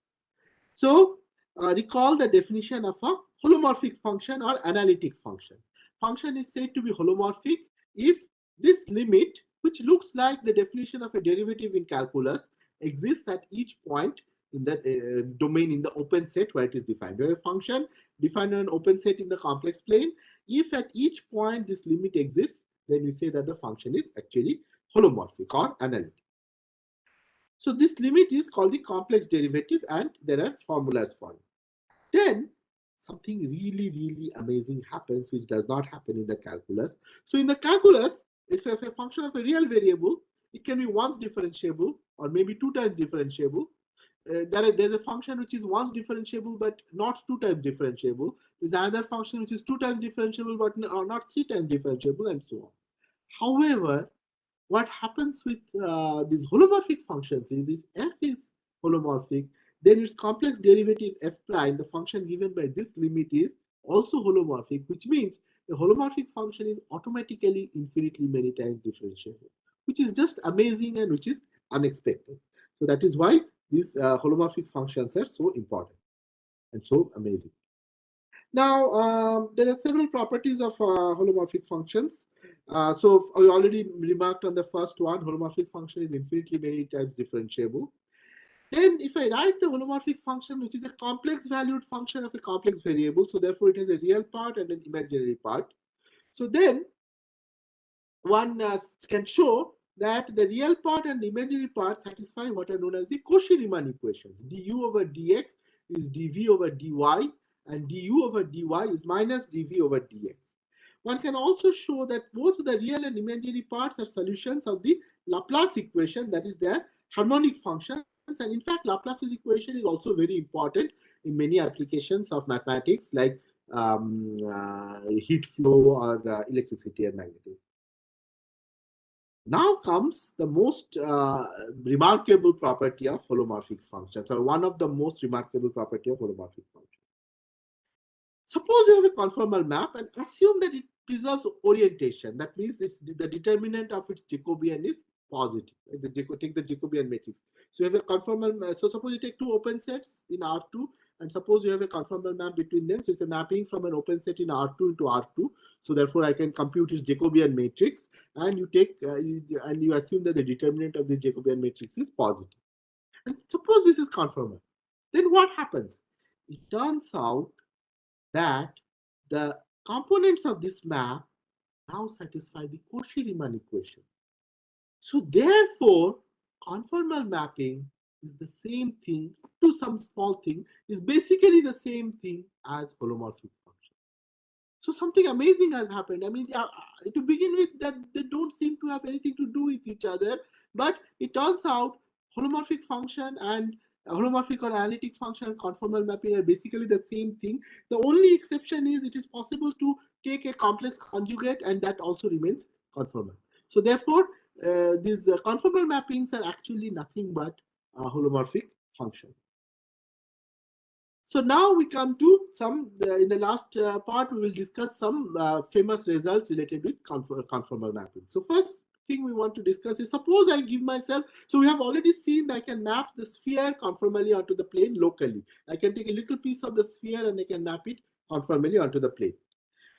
So recall the definition of a holomorphic function or analytic function. Function is said to be holomorphic if this limit, which looks like the definition of a derivative in calculus, exists at each point in the domain in the open set where it is defined. We have a function defined on an open set in the complex plane. If at each point this limit exists, then we say that the function is actually holomorphic or analytic. So this limit is called the complex derivative, and there are formulas for it. Then something really, really amazing happens, which does not happen in the calculus. So in the calculus, if you have a function of a real variable, it can be once differentiable or maybe 2 times differentiable. There's a function which is once differentiable but not 2 times differentiable. There's another function which is 2 times differentiable but not 3 times differentiable, and so on. However, what happens with these holomorphic functions is f is holomorphic, then its complex derivative f prime, the function given by this limit, is also holomorphic, which means the holomorphic function is automatically infinitely many times differentiable. which is just amazing and which is unexpected. So that is why these holomorphic functions are so important and so amazing. Now, there are several properties of holomorphic functions. So I already remarked on the first one, holomorphic function is infinitely many times differentiable. Then if I write the holomorphic function, which is a complex valued function of a complex variable, so therefore it has a real part and an imaginary part. So then one can show that the real part and the imaginary part satisfy what are known as the Cauchy-Riemann equations. du over dx is dv over dy, and du over dy is minus dv over dx. One can also show that both the real and imaginary parts are solutions of the Laplace equation, that is their harmonic functions. And in fact, Laplace's equation is also very important in many applications of mathematics like heat flow or electricity and magnetism. Now comes the most remarkable property of holomorphic functions, or one of the most remarkable property of holomorphic functions. Suppose you have a conformal map and assume that it preserves orientation. That means it's the determinant of its Jacobian is positive. Right? Take the Jacobian matrix. So you have a conformal. So suppose you take two open sets in R2, and suppose you have a conformal map between them. So it's a mapping from an open set in R2 into R2. So therefore, I can compute its Jacobian matrix, and you take and you assume that the determinant of the Jacobian matrix is positive. And suppose this is conformal. Then what happens? It turns out that the components of this map now satisfy the Cauchy-Riemann equation. So therefore, conformal mapping is the same thing to some small thing, is basically the same thing as holomorphic function. So something amazing has happened. I mean, to begin with, that they don't seem to have anything to do with each other, but it turns out holomorphic function and holomorphic or analytic function and conformal mapping are basically the same thing. The only exception is it is possible to take a complex conjugate, and that also remains conformal. So therefore, these conformal mappings are actually nothing but holomorphic functions. So now we come to some, in the last part, we will discuss some famous results related with conformal mapping. So first thing we want to discuss is, suppose I give myself, so we have already seen that I can map the sphere conformally onto the plane locally. I can take a little piece of the sphere and I can map it conformally onto the plane.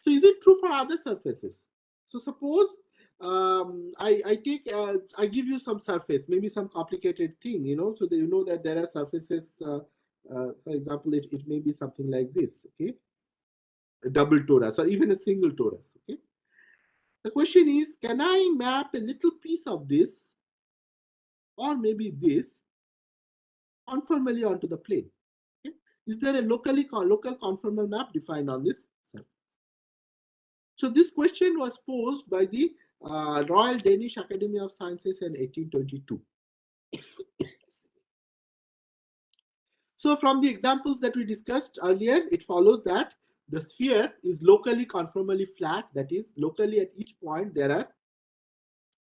So is it true for other surfaces? So suppose I give you some surface, maybe some complicated thing, so that you know that there are surfaces, for example, it may be something like this, okay? A double torus or even a single torus, okay? The question is, can I map a little piece of this, or maybe this, conformally onto the plane? Okay? Is there a local conformal map defined on this surface? So this question was posed by the Royal Danish Academy of Sciences in 1822. So from the examples that we discussed earlier, it follows that the sphere is locally conformally flat. That is, locally at each point there are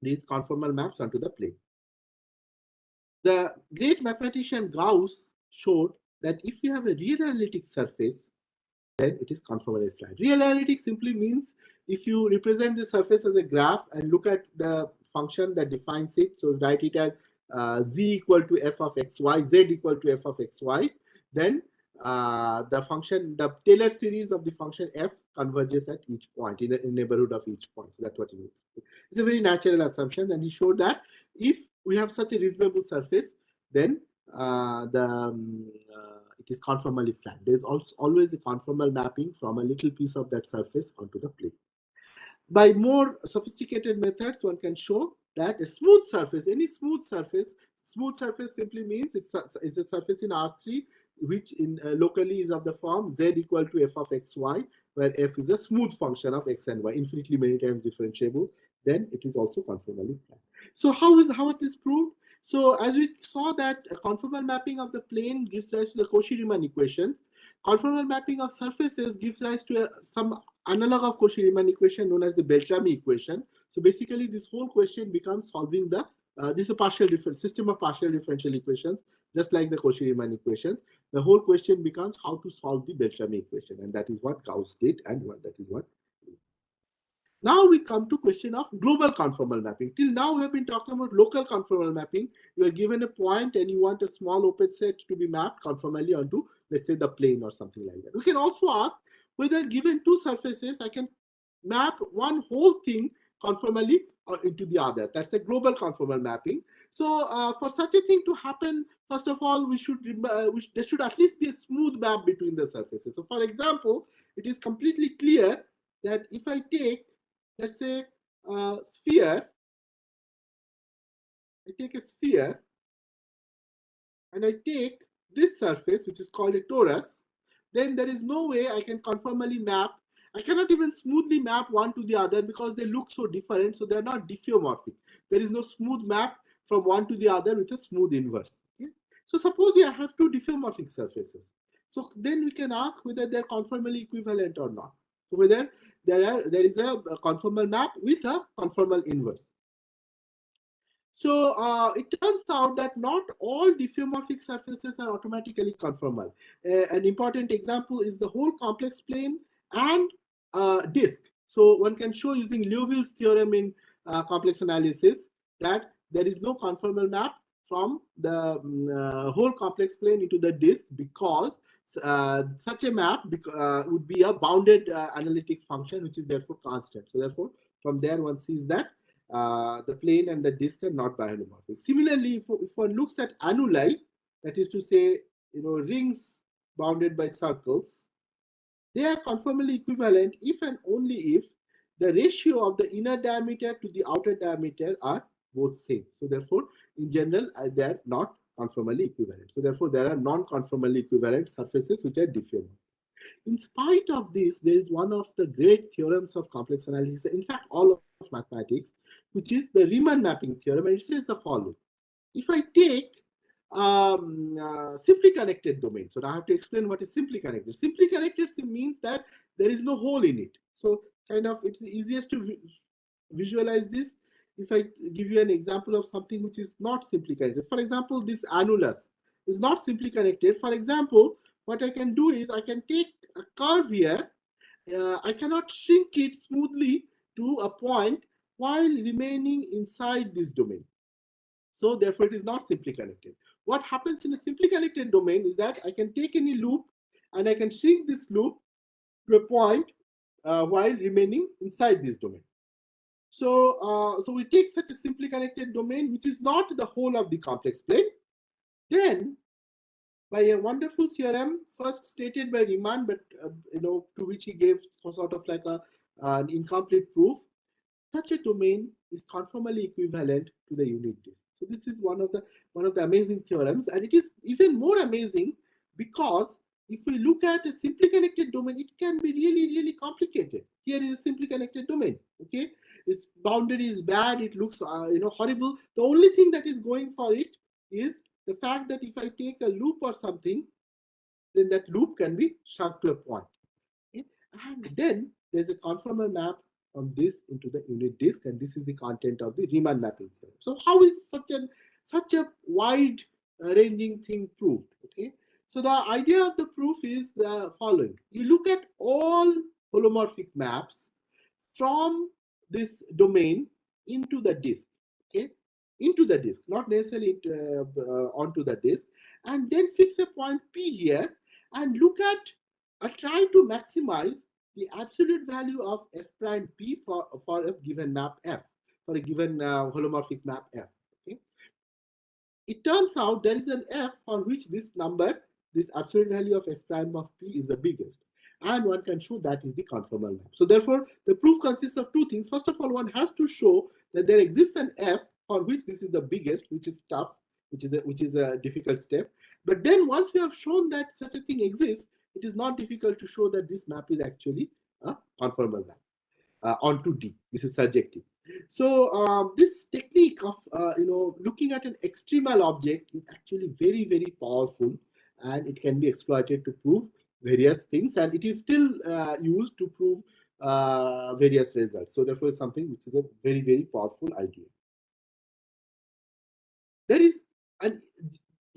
these conformal maps onto the plane. The great mathematician Gauss showed that if you have a real analytic surface, then it is conformally flat. Real analytic simply means if you represent the surface as a graph and look at the function that defines it, so write it as z equal to f of xy, z equal to f of xy, then the function, the Taylor series of the function f converges at each point, in the neighborhood of each point. So that's what it means. It's a very natural assumption, and he showed that if we have such a reasonable surface, then it is conformally flat. There is also always a conformal mapping from a little piece of that surface onto the plane. By more sophisticated methods, one can show that a smooth surface, any smooth surface simply means it's a surface in R3 which in locally is of the form z equal to f of xy, where f is a smooth function of x and y, infinitely many times differentiable. Then it is also conformally flat. So how it is proved? So as we saw that a conformal mapping of the plane gives rise to the Cauchy-Riemann equation. Conformal mapping of surfaces gives rise to some analog of Cauchy-Riemann equation known as the Beltrami equation. So basically, this whole question becomes solving the this is a partial system of partial differential equations, just like the Cauchy-Riemann equations. The whole question becomes how to solve the Beltrami equation, and that is what Gauss did, and that is what. Now we come to question of global conformal mapping. Till now we have been talking about local conformal mapping. You are given a point and you want a small open set to be mapped conformally onto, let's say, the plane or something like that. We can also ask whether given two surfaces, I can map one whole thing conformally into the other. That's a global conformal mapping. So for such a thing to happen, first of all, there should at least be a smooth map between the surfaces. So for example, it is completely clear that if I take, let's say, a sphere, I take a sphere and I take this surface, which is called a torus, then there is no way I can conformally map. I cannot even smoothly map one to the other because they look so different, so they're not diffeomorphic. There is no smooth map from one to the other with a smooth inverse. Okay? So suppose I have two diffeomorphic surfaces. So then we can ask whether they're conformally equivalent or not. So whether there is a conformal map with a conformal inverse. So it turns out that not all diffeomorphic surfaces are automatically conformal. An important example is the whole complex plane and disk. So one can show using Liouville's theorem in complex analysis that there is no conformal map from the whole complex plane into the disk because such a map would be a bounded analytic function, which is therefore constant. So therefore, from there one sees that the plane and the disk are not biholomorphic. Similarly, if one looks at annuli, that is to say, rings bounded by circles, they are conformally equivalent if and only if the ratio of the inner diameter to the outer diameter are both same. So therefore, in general, they are not conformally equivalent. So therefore, there are non-conformally equivalent surfaces which are diffeomorphic. In spite of this, there is one of the great theorems of complex analysis, in fact, all of mathematics, which is the Riemann mapping theorem, and it says the following. If I take simply connected domain, so now I have to explain what is simply connected. Simply connected means that there is no hole in it. So kind of it's easiest to visualize this if I give you an example of something which is not simply connected. For example, this annulus is not simply connected. For example, what I can do is I can take a curve here. I cannot shrink it smoothly to a point while remaining inside this domain. So therefore, it is not simply connected. What happens in a simply connected domain is that I can take any loop and I can shrink this loop to a point while remaining inside this domain. So we take such a simply connected domain, which is not the whole of the complex plane. Then, by a wonderful theorem, first stated by Riemann, but to which he gave sort of like an incomplete proof, such a domain is conformally equivalent to the unit disk. So this is one of the amazing theorems, and it is even more amazing because if we look at a simply connected domain, it can be really complicated. Here is a simply connected domain. Okay, its boundary is bad. It looks horrible. The only thing that is going for it is the fact that if I take a loop or something, then that loop can be shrunk to a point. Okay? And then there's a conformal map from this into the unit disk, and this is the content of the Riemann mapping theorem. So how is such a wide ranging thing proved? Okay, so the idea of the proof is the following: you look at all holomorphic maps from this domain into the disk. Okay, into the disk, not necessarily onto the disk, and then fix a point P here and look at try to maximize the absolute value of f prime p for a given map f, for a given holomorphic map f. Okay, it turns out there is an f for which this number, this absolute value of f prime of p is the biggest, and one can show that is the conformal map. So therefore, the proof consists of two things. First of all, one has to show that there exists an f for which this is the biggest, which is tough, which is a difficult step. But then once we have shown that such a thing exists, it is not difficult to show that this map is actually a conformal map onto D. This is surjective. So this technique of looking at an extremal object is actually very powerful, and it can be exploited to prove various things, and it is still used to prove various results. So therefore, it's something which is a very powerful idea. There is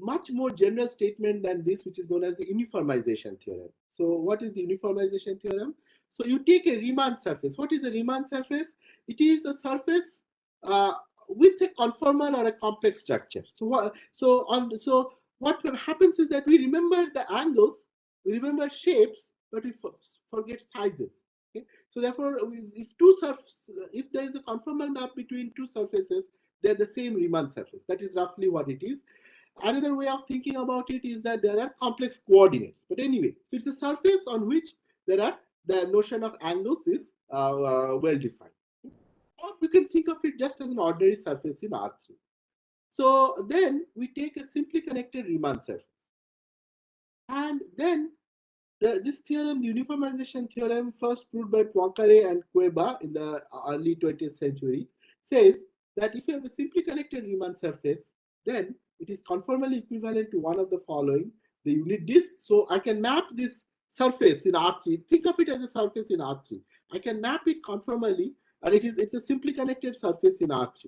much more general statement than this, which is known as the uniformization theorem. So what is the uniformization theorem? So you take a Riemann surface. What is a Riemann surface? It is a surface with a conformal or a complex structure. So what happens is that we remember the angles, we remember shapes, but we forget sizes. Okay? So therefore, if there is a conformal map between two surfaces, they're the same Riemann surface. That is roughly what it is. Another way of thinking about it is that there are complex coordinates. But anyway, so it's a surface on which the notion of angles is well defined. Or we can think of it just as an ordinary surface in R3. So then we take a simply connected Riemann surface. And then this theorem, the uniformization theorem, first proved by Poincaré and Cueva in the early 20th century, says that if you have a simply connected Riemann surface, then it is conformally equivalent to one of the following: the unit disk. So I can map this surface in R3. Think of it as a surface in R3. I can map it conformally, and it's a simply connected surface in R3.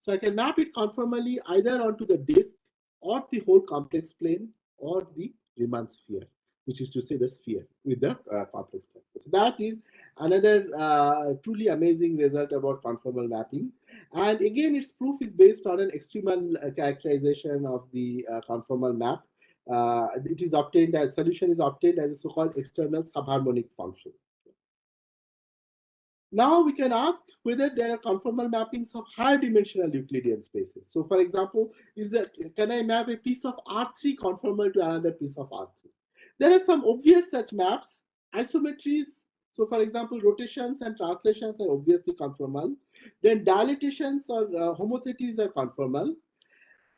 So I can map it conformally either onto the disk or the whole complex plane or the Riemann sphere, which is to say the sphere with the complex structure. So that is another truly amazing result about conformal mapping. And again, its proof is based on an extremal characterization of the conformal map. It is obtained as solution is obtained as a so-called external subharmonic function. Now we can ask whether there are conformal mappings of higher dimensional Euclidean spaces. So for example, can I map a piece of R3 conformal to another piece of R3? There are some obvious such maps. Isometries, so for example, rotations and translations are obviously conformal. Then dilatations or homotheties are conformal.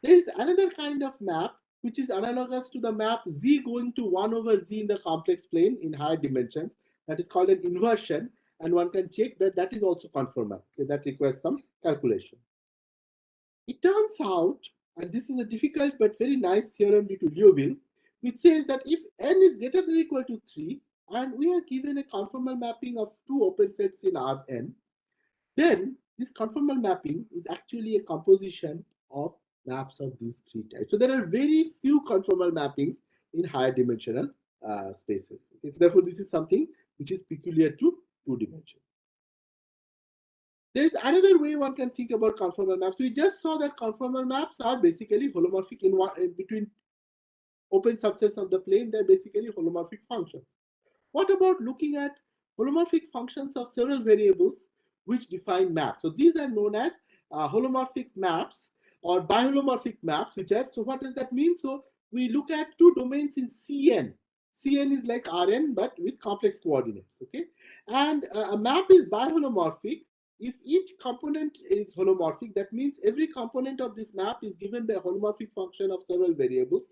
There is another kind of map which is analogous to the map Z going to 1 over Z in the complex plane in higher dimensions. That is called an inversion, and one can check that that is also conformal. Okay, that requires some calculation. It turns out, and this is a difficult but very nice theorem due to Liouville, which says that if n is greater than or equal to 3, and we are given a conformal mapping of two open sets in Rn, then this conformal mapping is actually a composition of maps of these three types. So there are very few conformal mappings in higher dimensional spaces. Okay, so therefore, this is something which is peculiar to two dimensions. There is another way one can think about conformal maps. We just saw that conformal maps are basically holomorphic in between open subsets of the plane. They're basically holomorphic functions. What about looking at holomorphic functions of several variables which define maps? So these are known as holomorphic maps or biholomorphic maps, which are, so what does that mean? So we look at two domains in Cn. Cn is like Rn, but with complex coordinates, okay? And a map is biholomorphic if each component is holomorphic. That means every component of this map is given the holomorphic function of several variables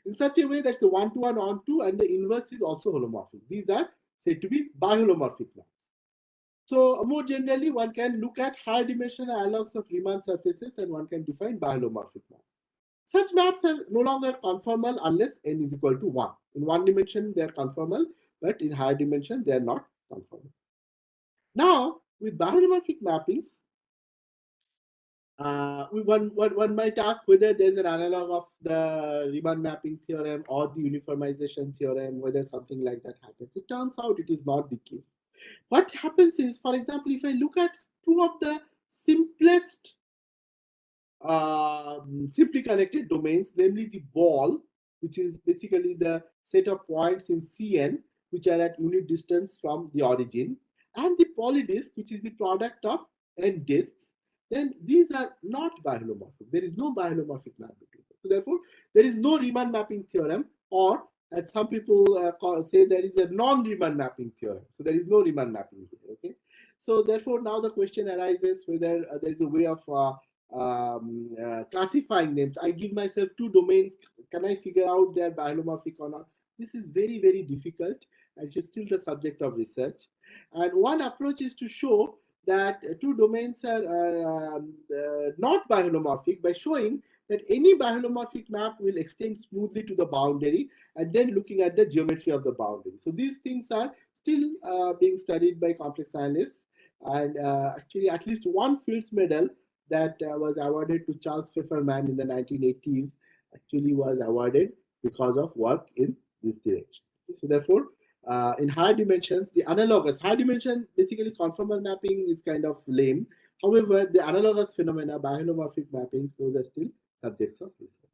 in such a way that's a one-to-one onto, and the inverse is also holomorphic. These are said to be biholomorphic maps. So more generally, one can look at higher dimensional analogs of Riemann surfaces, and one can define biholomorphic maps. Such maps are no longer conformal unless n is equal to 1. In one dimension, they are conformal, but in higher dimension, they are not conformal. Now, with biholomorphic mappings, one might ask whether there's an analog of the Riemann mapping theorem or the uniformization theorem, whether something like that happens. It turns out it is not the case. What happens is, for example, if I look at two of the simplest simply connected domains, namely the ball, which is basically the set of points in Cn, which are at unit distance from the origin, and the polydisk, which is the product of n disks, then these are not biholomorphic. There is no biholomorphic map between them. So therefore, there is no Riemann mapping theorem, or as some people say, there is a non-Riemann mapping theorem. So there is no Riemann mapping here. Okay. So therefore, now the question arises whether there is a way of classifying them. So I give myself two domains. Can I figure out their biholomorphic or not? This is very, very difficult, and it is still the subject of research. And one approach is to show that two domains are not biholomorphic by showing that any biholomorphic map will extend smoothly to the boundary, and then looking at the geometry of the boundary. So these things are still being studied by complex analysts, and actually at least one Fields Medal that was awarded to Charles Pfefferman in the 1980s actually was awarded because of work in this direction. So therefore, in higher dimensions, the analogous higher dimension, basically conformal mapping is kind of lame. However, the analogous phenomena, biohomomorphic mappings, those are still subjects of research.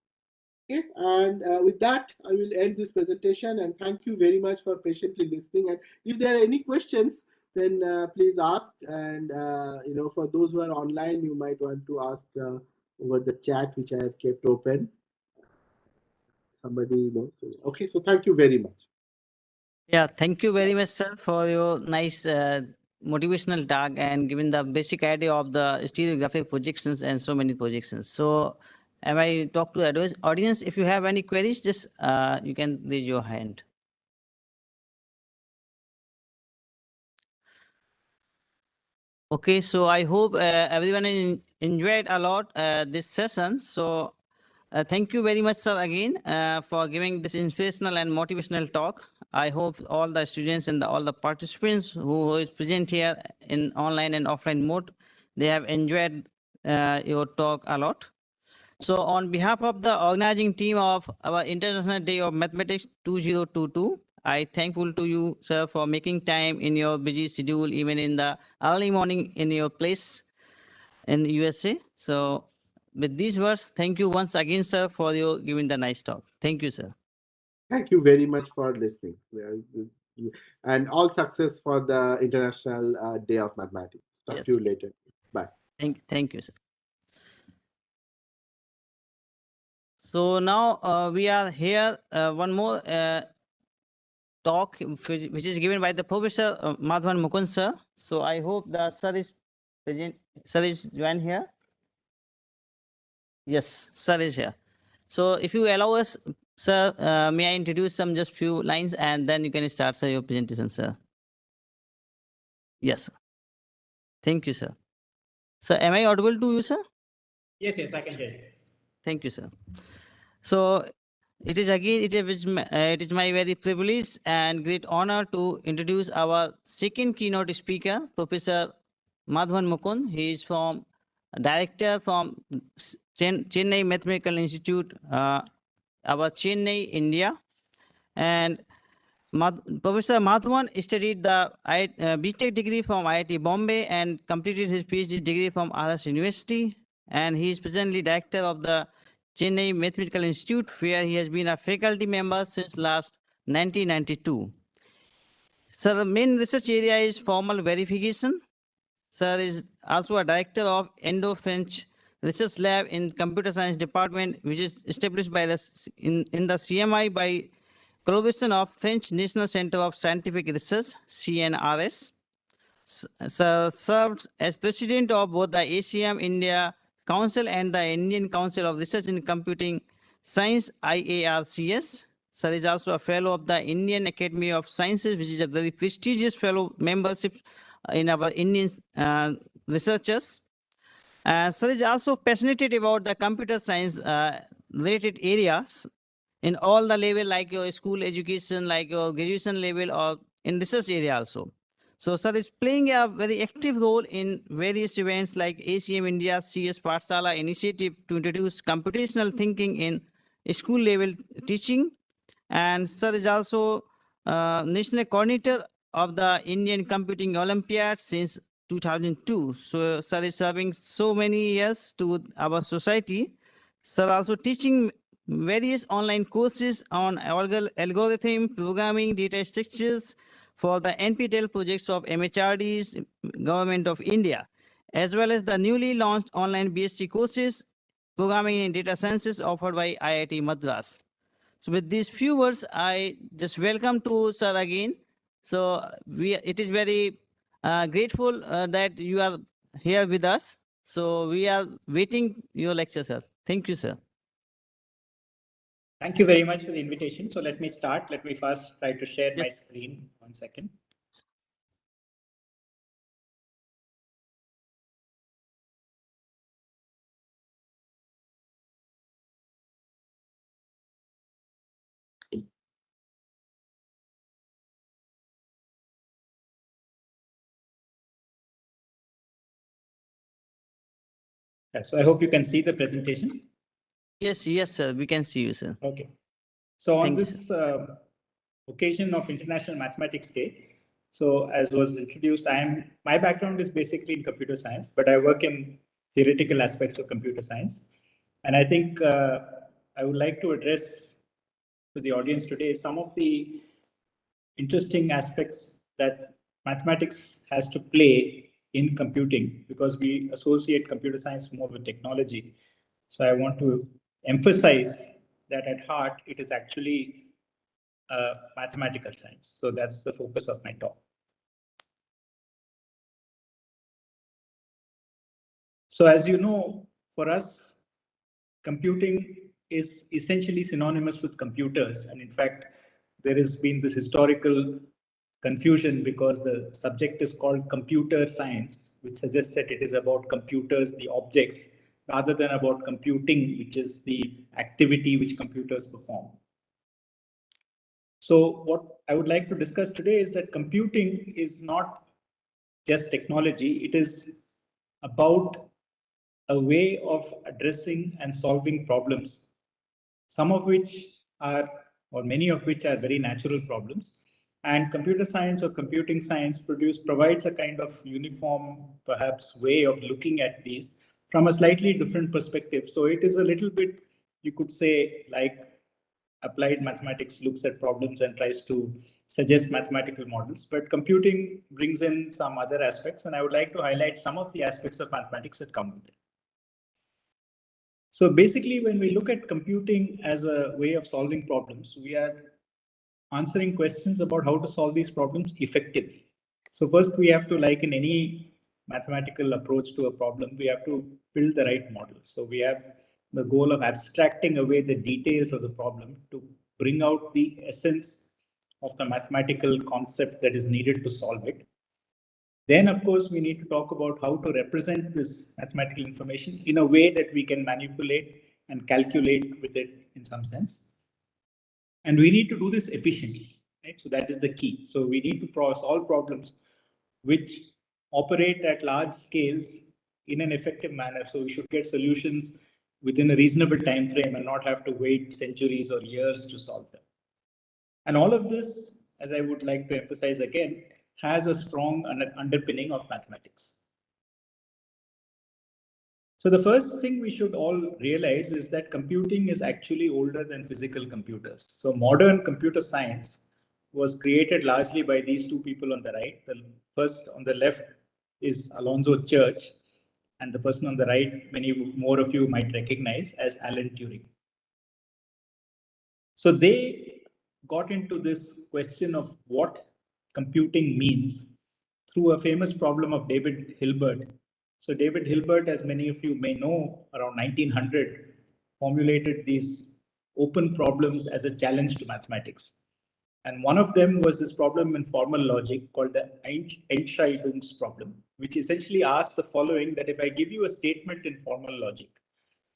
Okay, and with that, I will end this presentation, and thank you very much for patiently listening. And if there are any questions, then please ask. And for those who are online, you might want to ask over the chat, which I have kept open. Somebody knows. Okay, so thank you very much. Yeah, thank you very much, sir, for your nice motivational talk and giving the basic idea of the stereographic projections and so many projections. So, am I talk to the audience? If you have any queries, just you can raise your hand. Okay, so I hope everyone enjoyed a lot this session. So, thank you very much, sir, again for giving this inspirational and motivational talk. I hope all the students and all the participants who is present here in online and offline mode, they have enjoyed your talk a lot. So on behalf of the organizing team of our International Day of Mathematics 2022, I thankful to you, sir, for making time in your busy schedule, even in the early morning in your place in USA. So with these words, thank you once again, sir, for your giving the nice talk. Thank you, sir. Thank you very much for listening. And all success for the International Day of Mathematics. Talk to you later. Bye. Thank you, sir. So now we are here, one more talk, which is given by the Professor Madhavan Mukund, sir. So I hope that sir is present. Sir is joined here. Yes, sir is here. So if you allow us, sir, may I introduce some just few lines and then you can start, sir, your presentation, sir. Yes, sir. Thank you, sir. Sir, am I audible to you, sir? Yes, I can hear you. Thank you, sir. So it is again, it is my very privilege and great honor to introduce our second keynote speaker, Professor Madhavan Mukund. He is from director from Chennai Mathematical Institute, our Chennai, India. And Professor Madhavan studied the BTech degree from IIT Bombay and completed his PhD degree from Aarhus University. And he is presently director of the Chennai Mathematical Institute, where he has been a faculty member since last 1992. So the main research area is formal verification. Sir is also a director of Indo-French Research Lab in Computer Science Department, which is established by in the CMI by collaboration of French National Center of Scientific Research, CNRS. Sir served as president of both the ACM India Council and the Indian Council of Research in Computing Science, IARCS. Sir is also a fellow of the Indian Academy of Sciences, which is a very prestigious fellow membership in our Indian researchers. Sir is also passionate about the computer science related areas in all the level, like your school education, like your graduation level, or in research area also. So sir is playing a very active role in various events like ACM India CS Pathshala initiative to introduce computational thinking in school level teaching. And sir is also national coordinator of the Indian Computing Olympiad since 2002. So sir is serving so many years to our society. Sir also teaching various online courses on algorithm, programming, data structures for the NPTEL projects of MHRD's Government of India, as well as the newly launched online BSc courses, programming in data sciences offered by IIT Madras. So with these few words, I just welcome to sir again. So it is very grateful that you are here with us. So we are waiting your lecture, sir. Thank you, sir. Thank you very much for the invitation. So let me start. Let me first try to share my screen. 1 second. So I hope you can see the presentation. Yes, sir. We can see you, sir. Okay. So on Thank you, this occasion of International Mathematics Day, so as was introduced, my background is basically in computer science, but I work in theoretical aspects of computer science. And I think I would like to address to the audience today some of the interesting aspects that mathematics has to play in computing, because we associate computer science more with technology. So I want to emphasize that at heart, it is actually mathematical science. So that's the focus of my talk. So as you know, for us, computing is essentially synonymous with computers. And in fact, there has been this historical confusion because the subject is called computer science, which suggests that it is about computers, the objects, rather than about computing, which is the activity which computers perform. So what I would like to discuss today is that computing is not just technology. It is about a way of addressing and solving problems, some of which are, or many of which are very natural problems. And computer science or computing science provides a kind of uniform, perhaps, way of looking at these from a slightly different perspective. So it is a little bit, you could say, like applied mathematics looks at problems and tries to suggest mathematical models, but computing brings in some other aspects, and I would like to highlight some of the aspects of mathematics that come with it. So basically, when we look at computing as a way of solving problems, we are answering questions about how to solve these problems effectively. So first, we have to, like in any mathematical approach to a problem, we have to build the right model. So we have the goal of abstracting away the details of the problem to bring out the essence of the mathematical concept that is needed to solve it. Then, of course, we need to talk about how to represent this mathematical information in a way that we can manipulate and calculate with it in some sense. And we need to do this efficiently, right? So that is the key. So we need to solve problems which operate at large scales in an effective manner. So we should get solutions within a reasonable time frame and not have to wait centuries or years to solve them. And all of this, as I would like to emphasize again, has a strong underpinning of mathematics. So the first thing we should all realize is that computing is actually older than physical computers. So modern computer science was created largely by these two people on the right. The first on the left is Alonzo Church, and the person on the right, many more of you might recognize as Alan Turing. So they got into this question of what computing means through a famous problem of David Hilbert. So David Hilbert, as many of you may know, around 1900, formulated these open problems as a challenge to mathematics. And one of them was this problem in formal logic called the Entscheidungs problem, which essentially asks the following, that if I give you a statement in formal logic,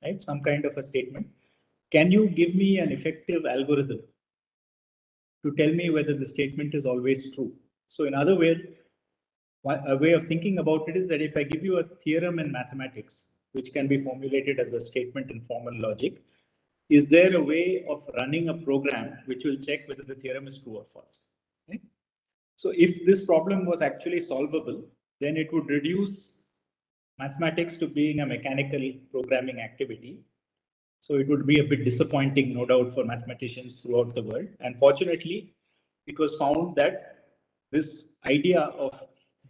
right, some kind of a statement, can you give me an effective algorithm to tell me whether the statement is always true? So in other words, a way of thinking about it is that if I give you a theorem in mathematics, which can be formulated as a statement in formal logic, is there a way of running a program which will check whether the theorem is true or false? Okay? So if this problem was actually solvable, then it would reduce mathematics to being a mechanical programming activity. So it would be a bit disappointing, no doubt, for mathematicians throughout the world. And fortunately, it was found that this idea of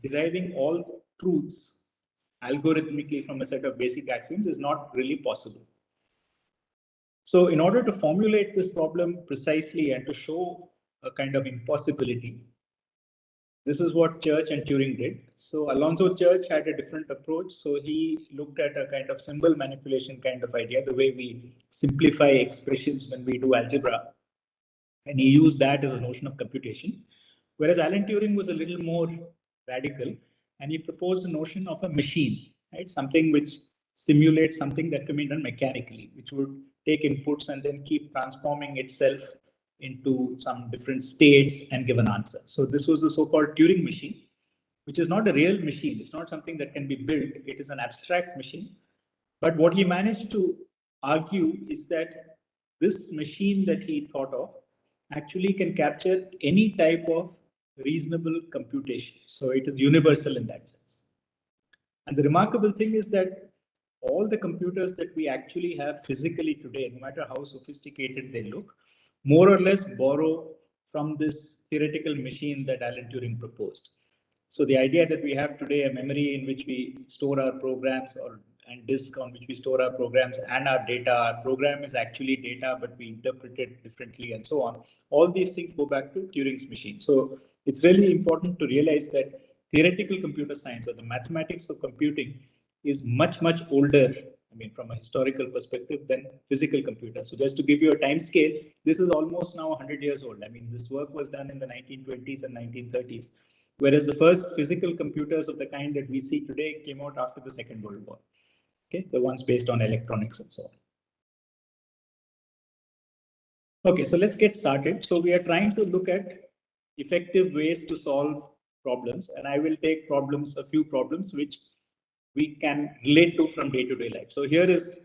deriving all truths algorithmically from a set of basic axioms is not really possible. So in order to formulate this problem precisely and to show a kind of impossibility, this is what Church and Turing did. So Alonzo Church had a different approach. So he looked at a kind of symbol manipulation kind of idea, the way we simplify expressions when we do algebra. And he used that as a notion of computation. Whereas Alan Turing was a little more radical, and he proposed a notion of a machine, right? Something which simulates something that can be done mechanically, which would take inputs and then keep transforming itself into some different states and give an answer. So this was the so-called Turing machine, which is not a real machine. It's not something that can be built. It is an abstract machine. But what he managed to argue is that this machine that he thought of actually can capture any type of reasonable computation. So it is universal in that sense. And the remarkable thing is that all the computers that we actually have physically today, no matter how sophisticated they look, more or less borrow from this theoretical machine that Alan Turing proposed. So the idea that we have today a memory in which we store our programs and disk on which we store our programs and our data, our program is actually data, but we interpret it differently and so on. All these things go back to Turing's machine. So it's really important to realize that theoretical computer science or the mathematics of computing is much, much older, I mean, from a historical perspective than physical computers. So just to give you a time scale, this is almost now 100 years old. I mean, this work was done in the 1920s and 1930s, whereas the first physical computers of the kind that we see today came out after the Second World War. Okay, the ones based on electronics and so on. Okay, so let's get started. So we are trying to look at effective ways to solve problems, and I will take a few problems which we can relate to from day-to-day life. So here is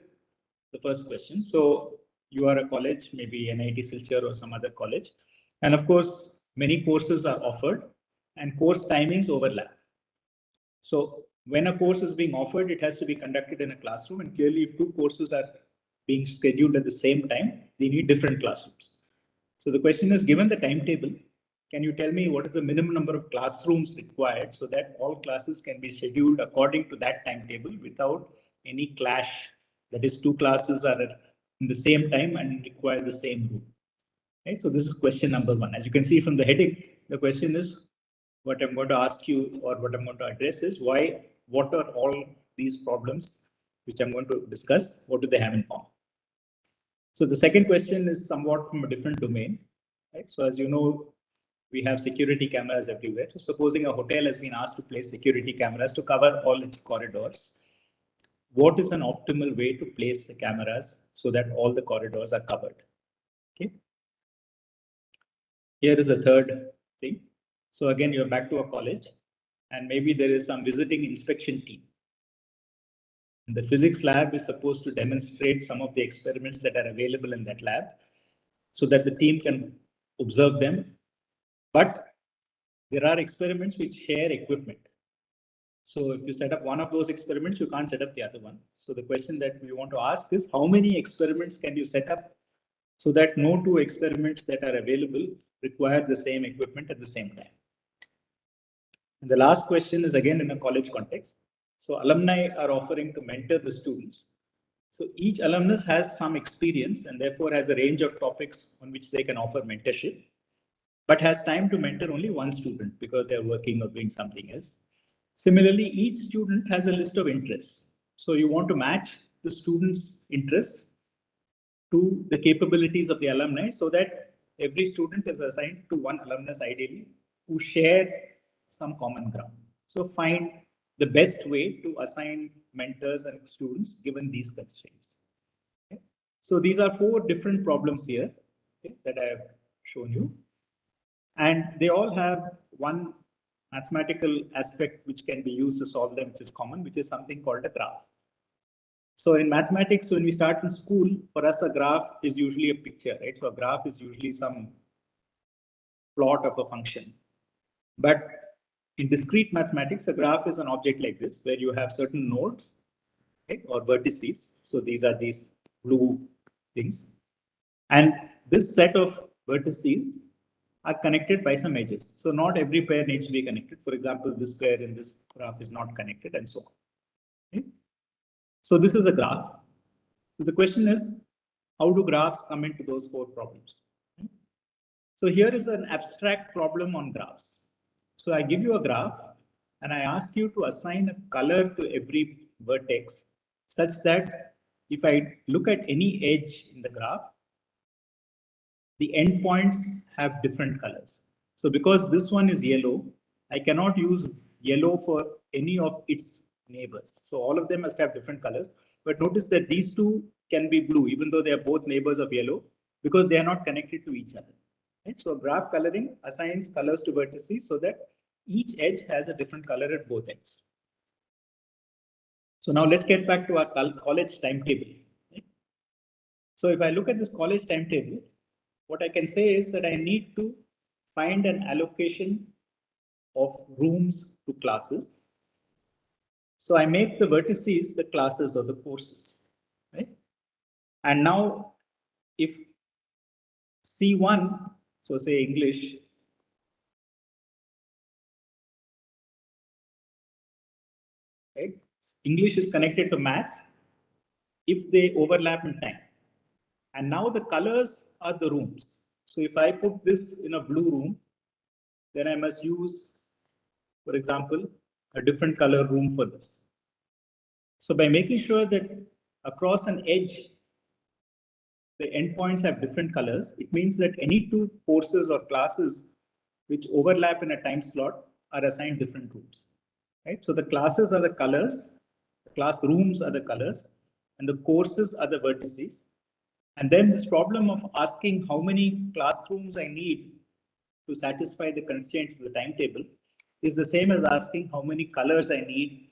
the first question. So you are a college, maybe NIT Silchar or some other college, and of course, many courses are offered and course timings overlap. So when a course is being offered, it has to be conducted in a classroom, and clearly if two courses are being scheduled at the same time, they need different classrooms. So the question is, given the timetable, can you tell me what is the minimum number of classrooms required so that all classes can be scheduled according to that timetable without any clash? That is, two classes are in the same time and require the same room. Okay, so this is question number one. As you can see from the heading, the question is, what I'm going to ask you or what I'm going to address is what are all these problems which I'm going to discuss, what do they have in common? So the second question is somewhat from a different domain, right? So as you know, we have security cameras everywhere. So supposing a hotel has been asked to place security cameras to cover all its corridors, what is an optimal way to place the cameras so that all the corridors are covered? Okay. Here is a third thing. So again, you're back to a college and maybe there is some visiting inspection team. And the physics lab is supposed to demonstrate some of the experiments that are available in that lab so that the team can observe them. But there are experiments which share equipment. So if you set up one of those experiments, you can't set up the other one. So the question that we want to ask is, how many experiments can you set up so that no two experiments that are available require the same equipment at the same time? And the last question is again in a college context. So alumni are offering to mentor the students. So each alumnus has some experience and therefore has a range of topics on which they can offer mentorship, but has time to mentor only one student because they're working or doing something else. Similarly, each student has a list of interests. So you want to match the student's interests to the capabilities of the alumni so that every student is assigned to one alumnus ideally who share some common ground. So find the best way to assign mentors and students given these constraints. Okay. So these are four different problems here, okay, that I have shown you. And they all have one mathematical aspect which can be used to solve them, which is common, which is something called a graph. So in mathematics, when we start in school, for us, a graph is usually a picture, right? So a graph is usually some plot of a function. But in discrete mathematics, a graph is an object like this, where you have certain nodes, okay, or vertices. So these are these blue things. And this set of vertices are connected by some edges. So not every pair needs to be connected. For example, this pair in this graph is not connected and so on. Okay? So this is a graph. So the question is, how do graphs come into those four problems? Okay? So here is an abstract problem on graphs. So I give you a graph and I ask you to assign a color to every vertex such that if I look at any edge in the graph, the endpoints have different colors. So because this one is yellow, I cannot use yellow for any of its neighbors. So all of them must have different colors. But notice that these two can be blue, even though they are both neighbors of yellow, because they are not connected to each other. Right? So graph coloring assigns colors to vertices so that each edge has a different color at both ends. So now let's get back to our college timetable. So if I look at this college timetable, what I can say is that I need to find an allocation of rooms to classes. So I make the vertices the classes or the courses, right? And now if C1, so say English, right? English is connected to maths if they overlap in time. And now the colors are the rooms. So if I put this in a blue room, then I must use, for example, a different color room for this. So by making sure that across an edge, the endpoints have different colors, it means that any two courses or classes which overlap in a time slot are assigned different rooms, right? So the classes are the colors, the classrooms are the colors, and the courses are the vertices. And then this problem of asking how many classrooms I need to satisfy the constraints of the timetable is the same as asking how many colors I need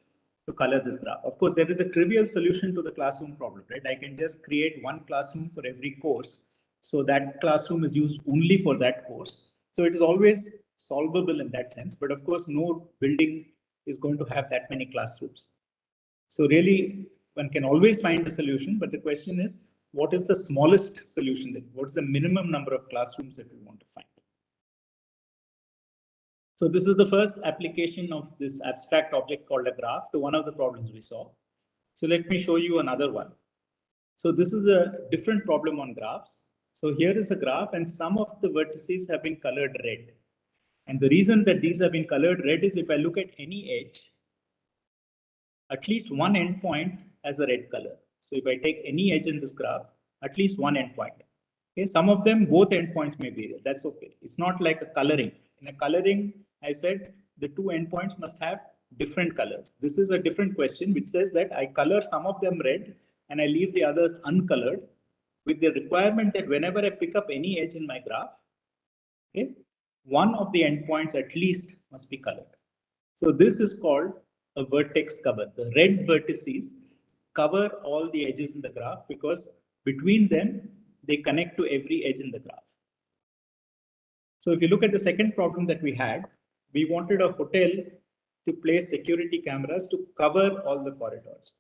to color this graph. Of course, there is a trivial solution to the classroom problem, right? I can just create one classroom for every course. So that classroom is used only for that course. So it is always solvable in that sense. But of course, no building is going to have that many classrooms. So really, one can always find a solution. But the question is, what is the smallest solution? What is the minimum number of classrooms that we want to find? So this is the first application of this abstract object called a graph to one of the problems we saw. So let me show you another one. So this is a different problem on graphs. So here is a graph and some of the vertices have been colored red. And the reason that these have been colored red is if I look at any edge, at least one endpoint has a red color. So if I take any edge in this graph, at least one endpoint. Okay, some of them, both endpoints may be red. That's okay. It's not like a coloring. In a coloring, I said the two endpoints must have different colors. This is a different question which says that I color some of them red and I leave the others uncolored with the requirement that whenever I pick up any edge in my graph, okay, one of the endpoints at least must be colored. So this is called a vertex cover. The red vertices cover all the edges in the graph because between them, they connect to every edge in the graph. So if you look at the second problem that we had, we wanted a hotel to place security cameras to cover all the corridors.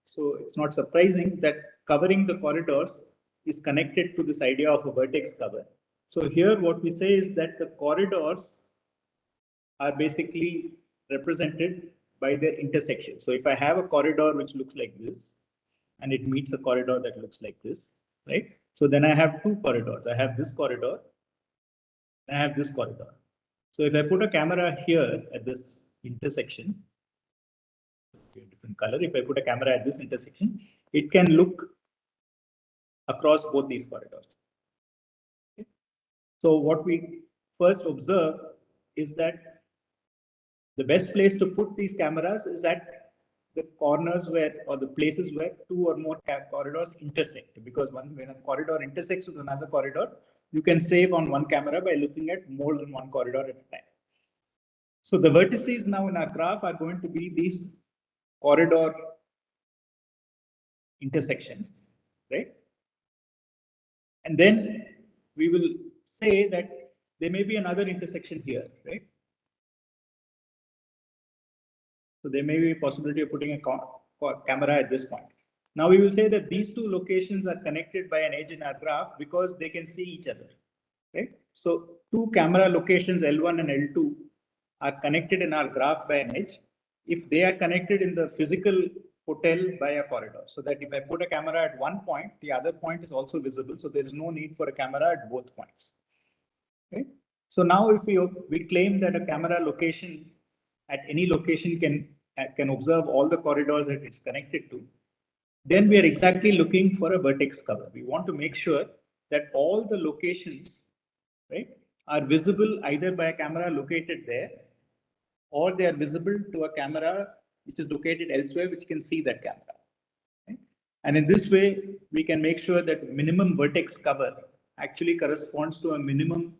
So it's not surprising that covering the corridors is connected to this idea of a vertex cover. So here what we say is that the corridors are basically represented by their intersection. So if I have a corridor which looks like this, and it meets a corridor that looks like this, right? So then I have two corridors. I have this corridor, and I have this corridor. So if I put a camera here at this intersection, different color, if I put a camera at this intersection, it can look across both these corridors. Okay. So what we first observe is that the best place to put these cameras is at the corners where, or the places where two or more corridors intersect. Because when a corridor intersects with another corridor, you can save on one camera by looking at more than one corridor at a time. So the vertices now in our graph are going to be these corridor intersections, right? And then we will say that there may be another intersection here, right? So there may be a possibility of putting a camera at this point. Now we will say that these two locations are connected by an edge in our graph because they can see each other, right? So two camera locations L1 and L2 are connected in our graph by an edge if they are connected in the physical hotel by a corridor. So that if I put a camera at one point, the other point is also visible. So there is no need for a camera at both points. Okay? So now if we claim that a camera location at any location can observe all the corridors that it's connected to, then we are exactly looking for a vertex cover. We want to make sure that all the locations, right, are visible either by a camera located there, or they are visible to a camera which is located elsewhere, which can see that camera. Okay? And in this way, we can make sure that minimum vertex cover actually corresponds to a minimum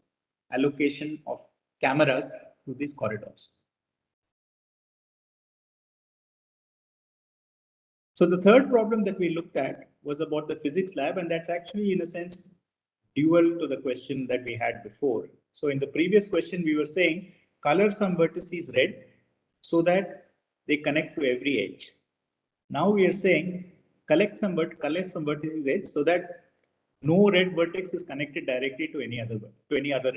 allocation of cameras to these corridors. So the third problem that we looked at was about the physics lab, and that's actually in a sense dual to the question that we had before. So in the previous question, we were saying color some vertices red so that they connect to every edge. Now we are saying collect some vertices edge so that no red vertex is connected directly to any other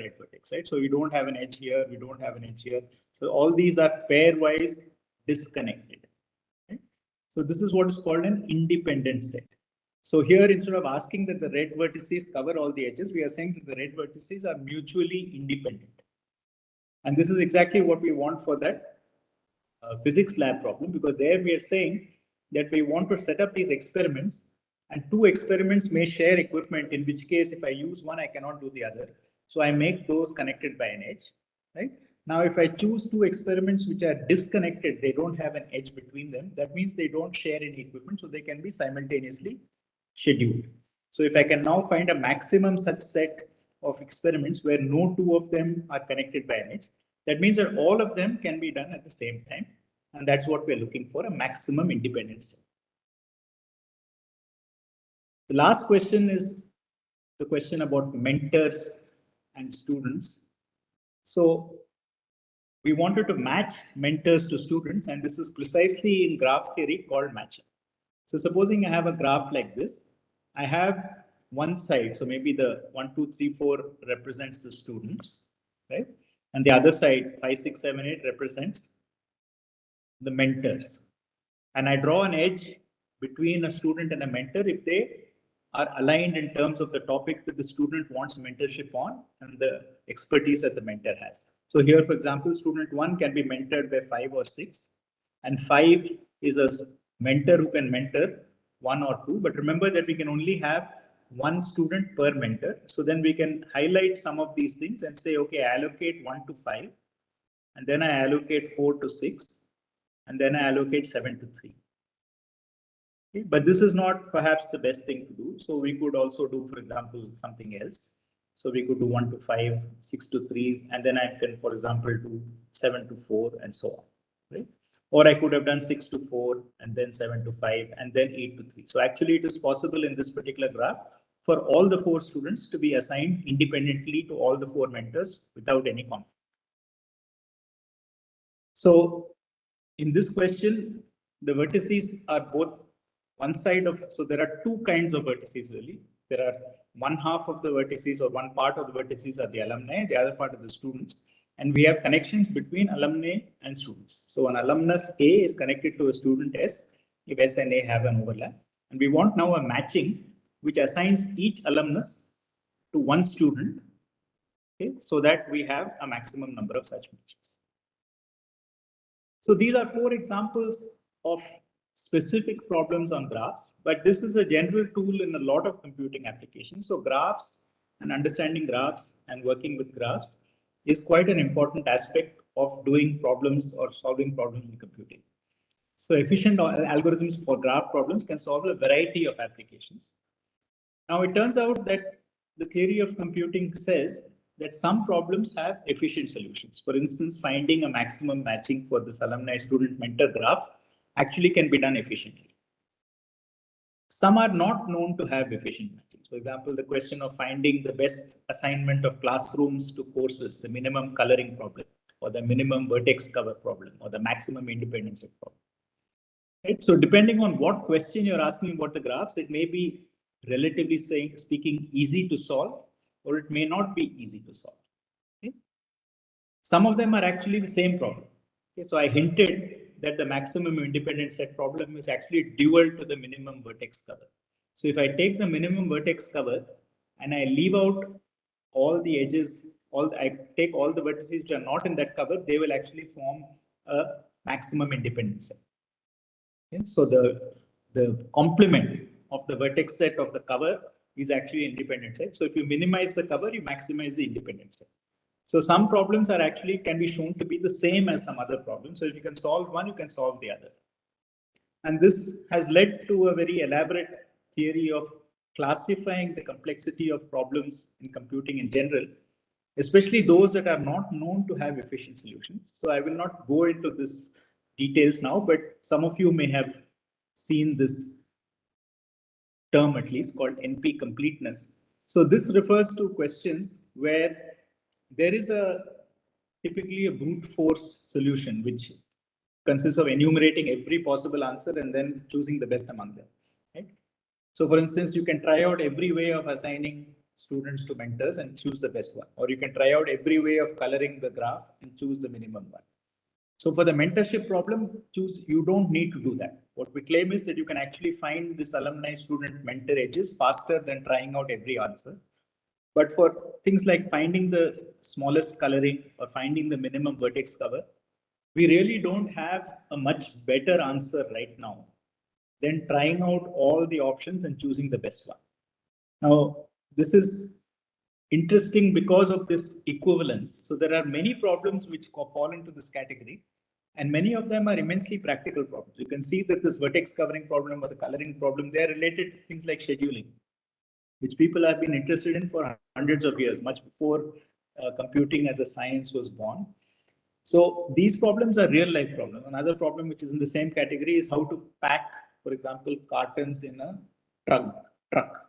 red vertex, right? So we don't have an edge here, we don't have an edge here. So all these are pairwise disconnected. Right? So this is what is called an independent set. So here, instead of asking that the red vertices cover all the edges, we are saying that the red vertices are mutually independent. And this is exactly what we want for that physics lab problem, because there we are saying that we want to set up these experiments, and two experiments may share equipment, in which case if I use one, I cannot do the other. So I make those connected by an edge, right? Now, if I choose two experiments which are disconnected, they don't have an edge between them, that means they don't share any equipment, so they can be simultaneously scheduled. So if I can now find a maximum such set of experiments where no two of them are connected by an edge, that means that all of them can be done at the same time. And that's what we're looking for, a maximum independence. The last question is the question about mentors and students. So we wanted to match mentors to students, and this is precisely in graph theory called matching. So supposing I have a graph like this, I have one side, so maybe the 1, 2, 3, 4 represents the students, right? And the other side, 5, 6, 7, 8 represents the mentors. And I draw an edge between a student and a mentor if they are aligned in terms of the topic that the student wants mentorship on and the expertise that the mentor has. So here, for example, student 1 can be mentored by 5 or 6, and 5 is a mentor who can mentor 1 or 2. But remember that we can only have one student per mentor. So then we can highlight some of these things and say, okay, I allocate 1 to 5, and then I allocate 4 to 6, and then I allocate 7 to 3. Okay, but this is not perhaps the best thing to do. So we could also do, for example, something else. So we could do 1 to 5, 6 to 3, and then I can, for example, do 7 to 4 and so on, right? Or I could have done 6 to 4 and then 7 to 5 and then 8 to 3. So actually it is possible in this particular graph for all the 4 students to be assigned independently to all the 4 mentors without any conflict. So in this question, the vertices are both one side of, so there are two kinds of vertices really. There are one half of the vertices, or one part of the vertices are the alumni, the other part of the students. And we have connections between alumni and students. So an alumnus A is connected to a student S if S and A have an overlap. And we want now a matching which assigns each alumnus to one student, okay, so that we have a maximum number of such matches. So these are 4 examples of specific problems on graphs, but this is a general tool in a lot of computing applications. So graphs and understanding graphs and working with graphs is quite an important aspect of doing problems or solving problems in computing. So efficient algorithms for graph problems can solve a variety of applications. Now it turns out that the theory of computing says that some problems have efficient solutions. For instance, finding a maximum matching for this alumni student mentor graph actually can be done efficiently. Some are not known to have efficient matching. For example, the question of finding the best assignment of classrooms to courses, the minimum coloring problem, or the minimum vertex cover problem, or the maximum independence set problem. Right? So depending on what question you're asking about the graphs, it may be relatively speaking easy to solve, or it may not be easy to solve. Okay? Some of them are actually the same problem. Okay? So I hinted that the maximum independent set problem is actually dual to the minimum vertex cover. So if I take the minimum vertex cover and I leave out all the edges, I take all the vertices which are not in that cover, they will actually form a maximum independent set. Okay? So the complement of the vertex set of the cover is actually independent set. So if you minimize the cover, you maximize the independent set. So some problems are actually can be shown to be the same as some other problems. So if you can solve one, you can solve the other. And this has led to a very elaborate theory of classifying the complexity of problems in computing in general, especially those that are not known to have efficient solutions. So I will not go into this details now, but some of you may have seen this term at least called NP completeness. So this refers to questions where there is typically a brute force solution, which consists of enumerating every possible answer and then choosing the best among them. Right? So for instance, you can try out every way of assigning students to mentors and choose the best one. Or you can try out every way of coloring the graph and choose the minimum one. So for the mentorship problem, you don't need to do that. What we claim is that you can actually find this alumni student mentor edges faster than trying out every answer. But for things like finding the smallest coloring or finding the minimum vertex cover, we really don't have a much better answer right now than trying out all the options and choosing the best one. Now, this is interesting because of this equivalence. So there are many problems which fall into this category, and many of them are immensely practical problems. You can see that this vertex covering problem or the coloring problem, they are related to things like scheduling, which people have been interested in for hundreds of years, much before computing as a science was born. So these problems are real life problems. Another problem which is in the same category is how to pack, for example, cartons in a truck.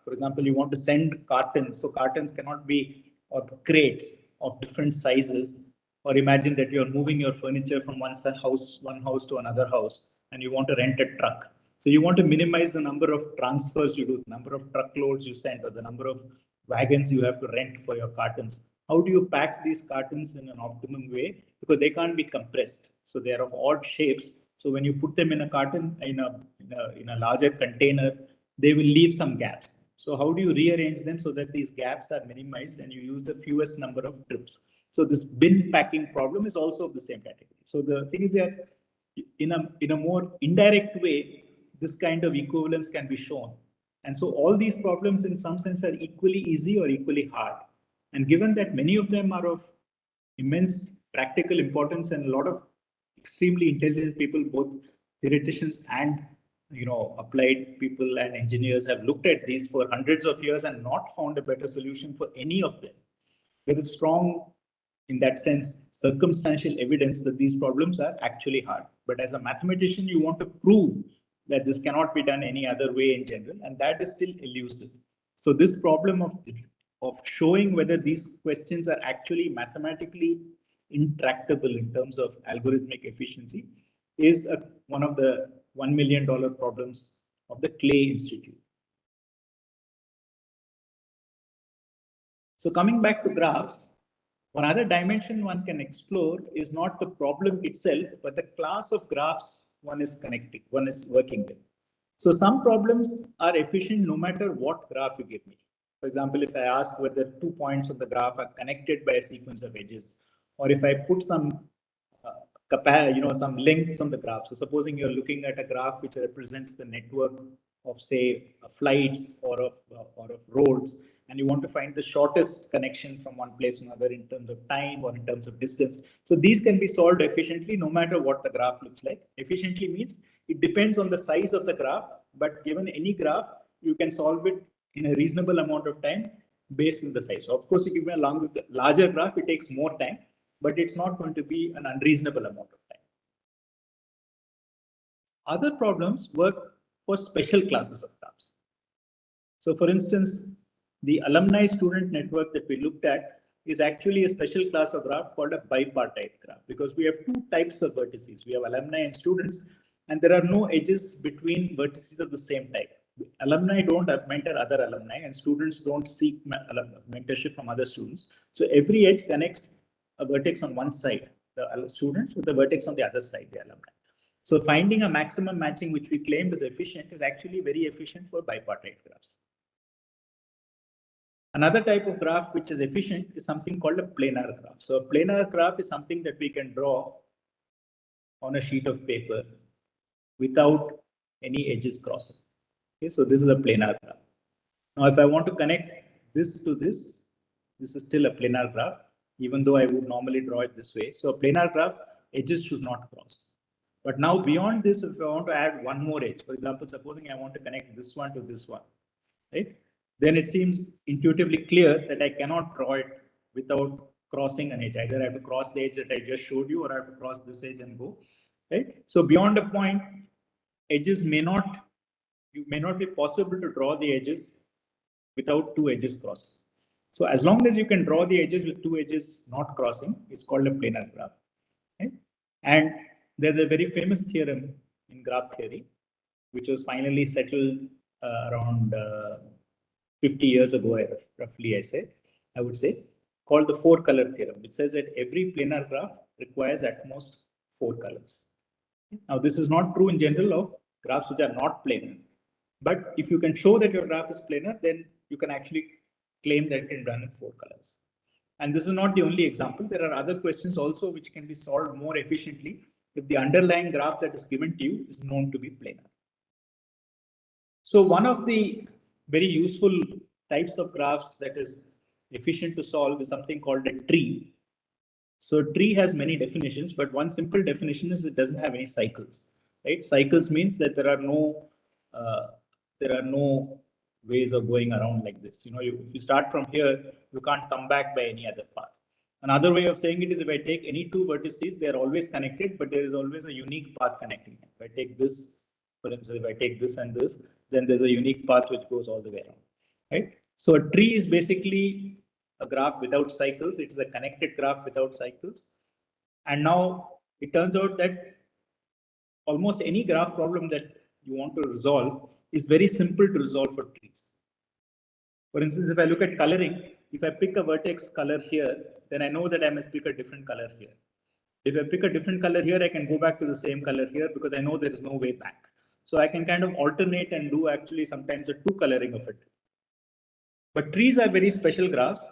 For example, you want to send cartons, so cartons cannot be, or crates of different sizes. Or imagine that you're moving your furniture from one house to another house, and you want to rent a truck. So you want to minimize the number of transfers you do, the number of truckloads you send, or the number of wagons you have to rent for your cartons. How do you pack these cartons in an optimum way? Because they can't be compressed. So they are of odd shapes. So when you put them in a carton, in a larger container, they will leave some gaps. So how do you rearrange them so that these gaps are minimized and you use the fewest number of trips? So this bin packing problem is also of the same category. So the thing is that in a more indirect way, this kind of equivalence can be shown. And so all these problems in some sense are equally easy or equally hard. And given that many of them are of immense practical importance and a lot of extremely intelligent people, both theoreticians and applied people and engineers have looked at these for hundreds of years and not found a better solution for any of them. There is strong, in that sense, circumstantial evidence that these problems are actually hard. But as a mathematician, you want to prove that this cannot be done any other way in general, and that is still elusive. So this problem of showing whether these questions are actually mathematically intractable in terms of algorithmic efficiency is one of the $1 million problems of the Clay Institute. So coming back to graphs, one other dimension one can explore is not the problem itself, but the class of graphs one is working with. So some problems are efficient no matter what graph you give me. For example, if I ask whether 2 points on the graph are connected by a sequence of edges, or if I put some some lengths on the graph. So supposing you're looking at a graph which represents the network of, say, flights or of roads, and you want to find the shortest connection from one place to another in terms of time or in terms of distance. So these can be solved efficiently no matter what the graph looks like. Efficiently means it depends on the size of the graph, but given any graph, you can solve it in a reasonable amount of time based on the size. So of course, if you give a larger graph, it takes more time, but it's not going to be an unreasonable amount of time. Other problems work for special classes of graphs. So for instance, the alumni student network that we looked at is actually a special class of graph called a bipartite graph, because we have two types of vertices. We have alumni and students, and there are no edges between vertices of the same type. Alumni don't mentor other alumni, and students don't seek mentorship from other students. So every edge connects a vertex on one side, the students, with the vertex on the other side, the alumni. So finding a maximum matching, which we claimed is efficient, is actually very efficient for bipartite graphs. Another type of graph which is efficient is something called a planar graph. So a planar graph is something that we can draw on a sheet of paper without any edges crossing. Okay, so this is a planar graph. Now, if I want to connect this to this is still a planar graph, even though I would normally draw it this way. So a planar graph, edges should not cross. But now beyond this, if I want to add one more edge, for example, supposing I want to connect this one to this one, right? Then it seems intuitively clear that I cannot draw it without crossing an edge. Either I have to cross the edge that I just showed you, or I have to cross this edge and go, right? So beyond a point, edges may not be possible to draw the edges without two edges crossing. So as long as you can draw the edges with two edges not crossing, it's called a planar graph. Right? And there's a very famous theorem in graph theory, which was finally settled around 50 years ago, roughly, I would say, called the four-color theorem, which says that every planar graph requires at most 4 colors. Now, this is not true in general of graphs which are not planar. But if you can show that your graph is planar, then you can actually claim that it can run in 4 colors. And this is not the only example. There are other questions also which can be solved more efficiently if the underlying graph that is given to you is known to be planar. So one of the very useful types of graphs that is efficient to solve is something called a tree. So a tree has many definitions, but one simple definition is it doesn't have any cycles. Right? Cycles means that there are no ways of going around like this. You know, if you start from here, you can't come back by any other path. Another way of saying it is if I take any two vertices, they are always connected, but there is always a unique path connecting them. If I take this, for instance, if I take this and this, then there's a unique path which goes all the way around. Right? So a tree is basically a graph without cycles. It is a connected graph without cycles. And now it turns out that almost any graph problem that you want to resolve is very simple to resolve for trees. For instance, if I look at coloring, if I pick a vertex color here, then I know that I must pick a different color here. If I pick a different color here, I can go back to the same color here because I know there is no way back. So I can kind of alternate and do actually sometimes a two coloring of it. But trees are very special graphs,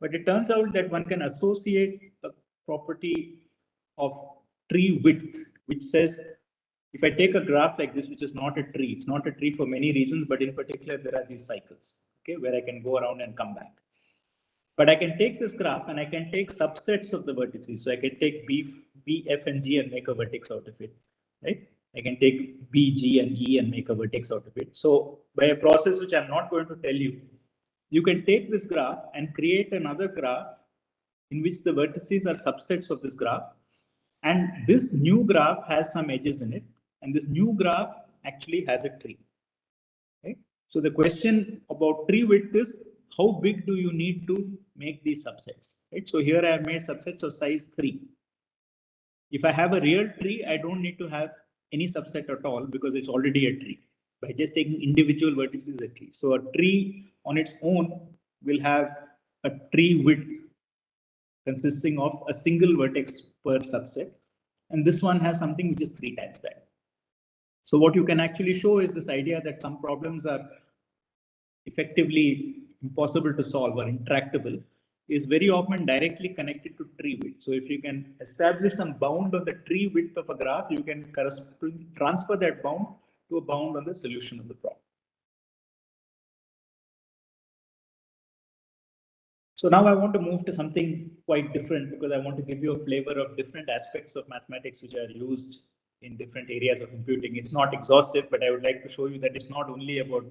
but it turns out that one can associate a property of tree width, which says if I take a graph like this, which is not a tree, it's not a tree for many reasons, but in particular, there are these cycles, okay, where I can go around and come back. But I can take this graph and I can take subsets of the vertices. So I can take B, F, and G and make a vertex out of it, right? I can take B, G, and E and make a vertex out of it. So by a process which I'm not going to tell you, you can take this graph and create another graph in which the vertices are subsets of this graph. And this new graph has some edges in it. And this new graph actually has a tree. Okay? So the question about tree width is how big do you need to make these subsets? Right? So here I have made subsets of size 3. If I have a real tree, I don't need to have any subset at all because it's already a tree. By just taking individual vertices a tree. So a tree on its own will have a tree width consisting of a single vertex per subset. And this one has something which is 3 times that. So what you can actually show is this idea that some problems are effectively impossible to solve or intractable is very often directly connected to tree width. So if you can establish some bound on the tree width of a graph, you can transfer that bound to a bound on the solution of the problem. So now I want to move to something quite different because I want to give you a flavor of different aspects of mathematics which are used in different areas of computing. It's not exhaustive, but I would like to show you that it's not only about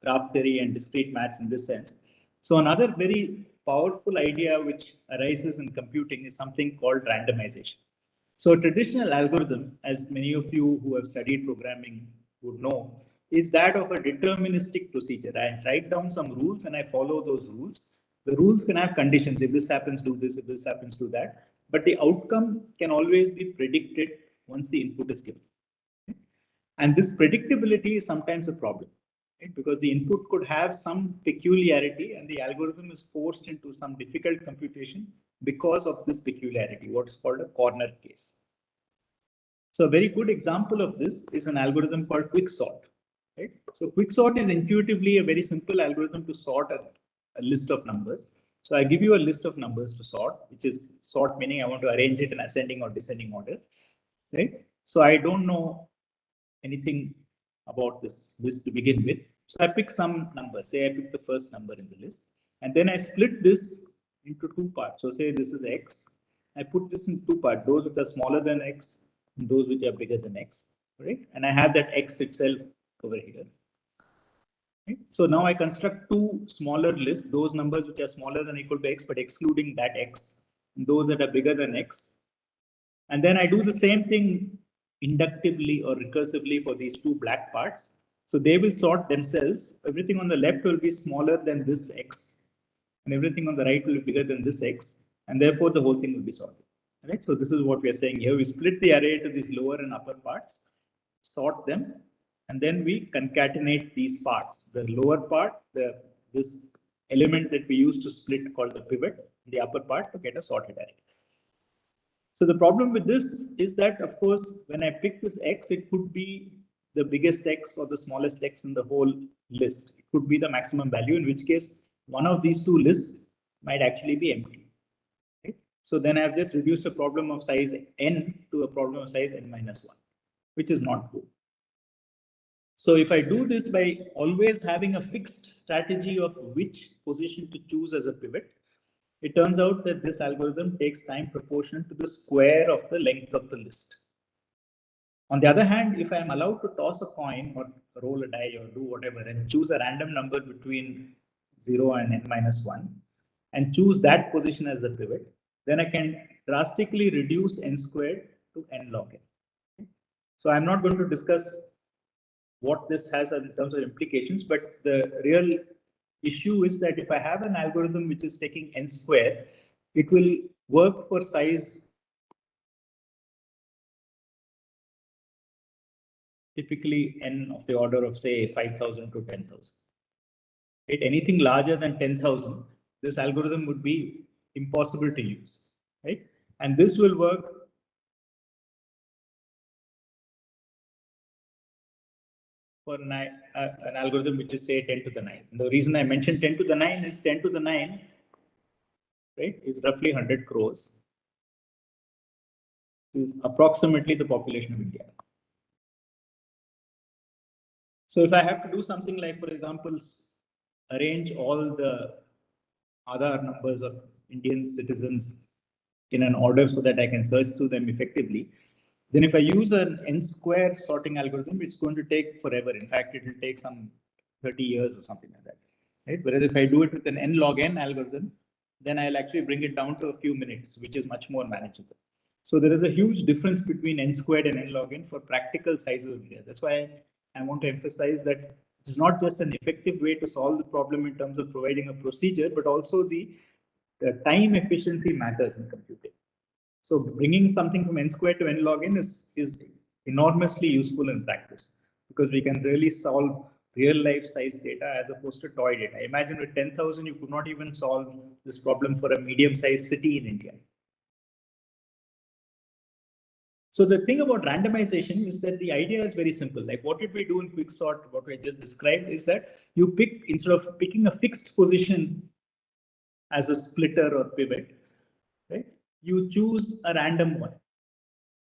graph theory and discrete maths in this sense. So another very powerful idea which arises in computing is something called randomization. So a traditional algorithm, as many of you who have studied programming would know, is that of a deterministic procedure. I write down some rules and I follow those rules. The rules can have conditions. If this happens, do this. If this happens, do that. But the outcome can always be predicted once the input is given. And this predictability is sometimes a problem, right? Because the input could have some peculiarity and the algorithm is forced into some difficult computation because of this peculiarity, what is called a corner case. So a very good example of this is an algorithm called quicksort. Right? So quicksort is intuitively a very simple algorithm to sort a list of numbers. So I give you a list of numbers to sort, which is sort meaning I want to arrange it in ascending or descending order. Right? So I don't know anything about this list to begin with. So I pick some number. Say I pick the first number in the list. And then I split this into 2 parts. So say this is X. I put this in 2 parts. Those which are smaller than X and those which are bigger than X. Right? And I have that X itself over here. Right? So now I construct 2 smaller lists, those numbers which are smaller than or equal to X, but excluding that X, and those that are bigger than X. And then I do the same thing inductively or recursively for these two black parts. So they will sort themselves. Everything on the left will be smaller than this X, and everything on the right will be bigger than this X, and therefore the whole thing will be sorted. Right? So this is what we are saying here. We split the array to these lower and upper parts, sort them, and then we concatenate these parts. The lower part, this element that we use to split called the pivot, the upper part to get a sorted array. So the problem with this is that, of course, when I pick this X, it could be the biggest X or the smallest X in the whole list. It could be the maximum value, in which case one of these two lists might actually be empty. Right? So then I've just reduced a problem of size n to a problem of size n-1, which is not good. So if I do this by always having a fixed strategy of which position to choose as a pivot, it turns out that this algorithm takes time proportional to the square of the length of the list. On the other hand, if I am allowed to toss a coin or roll a die or do whatever and choose a random number between 0 and n-1 and choose that position as the pivot, then I can drastically reduce n squared to n log n. So I'm not going to discuss what this has in terms of implications, but the real issue is that if I have an algorithm which is taking n square, it will work for size typically n of the order of say 5,000 to 10,000. Right? Anything larger than 10,000, this algorithm would be impossible to use. Right? And this will work for an algorithm which is say 10 to the 9. And the reason I mentioned 10 to the 9 is 10 to the 9, right, is roughly 100 crores. This is approximately the population of India. So if I have to do something like, for example, arrange all the Aadhaar numbers of Indian citizens in an order so that I can search through them effectively, then if I use an n square sorting algorithm, it's going to take forever. In fact, it will take some 30 years or something like that. Right? Whereas if I do it with an n log n algorithm, then I'll actually bring it down to a few minutes, which is much more manageable. So there is a huge difference between n squared and n log n for practical sizes of data. That's why I want to emphasize that it's not just an effective way to solve the problem in terms of providing a procedure, but also the time efficiency matters in computing. So bringing something from n squared to n log n is enormously useful in practice, because we can really solve real life size data as opposed to toy data. Imagine with 10,000, you could not even solve this problem for a medium sized city in India. So the thing about randomization is that the idea is very simple. Like what did we do in quicksort, what I just described is that you pick, instead of picking a fixed position as a splitter or pivot, right, you choose a random one.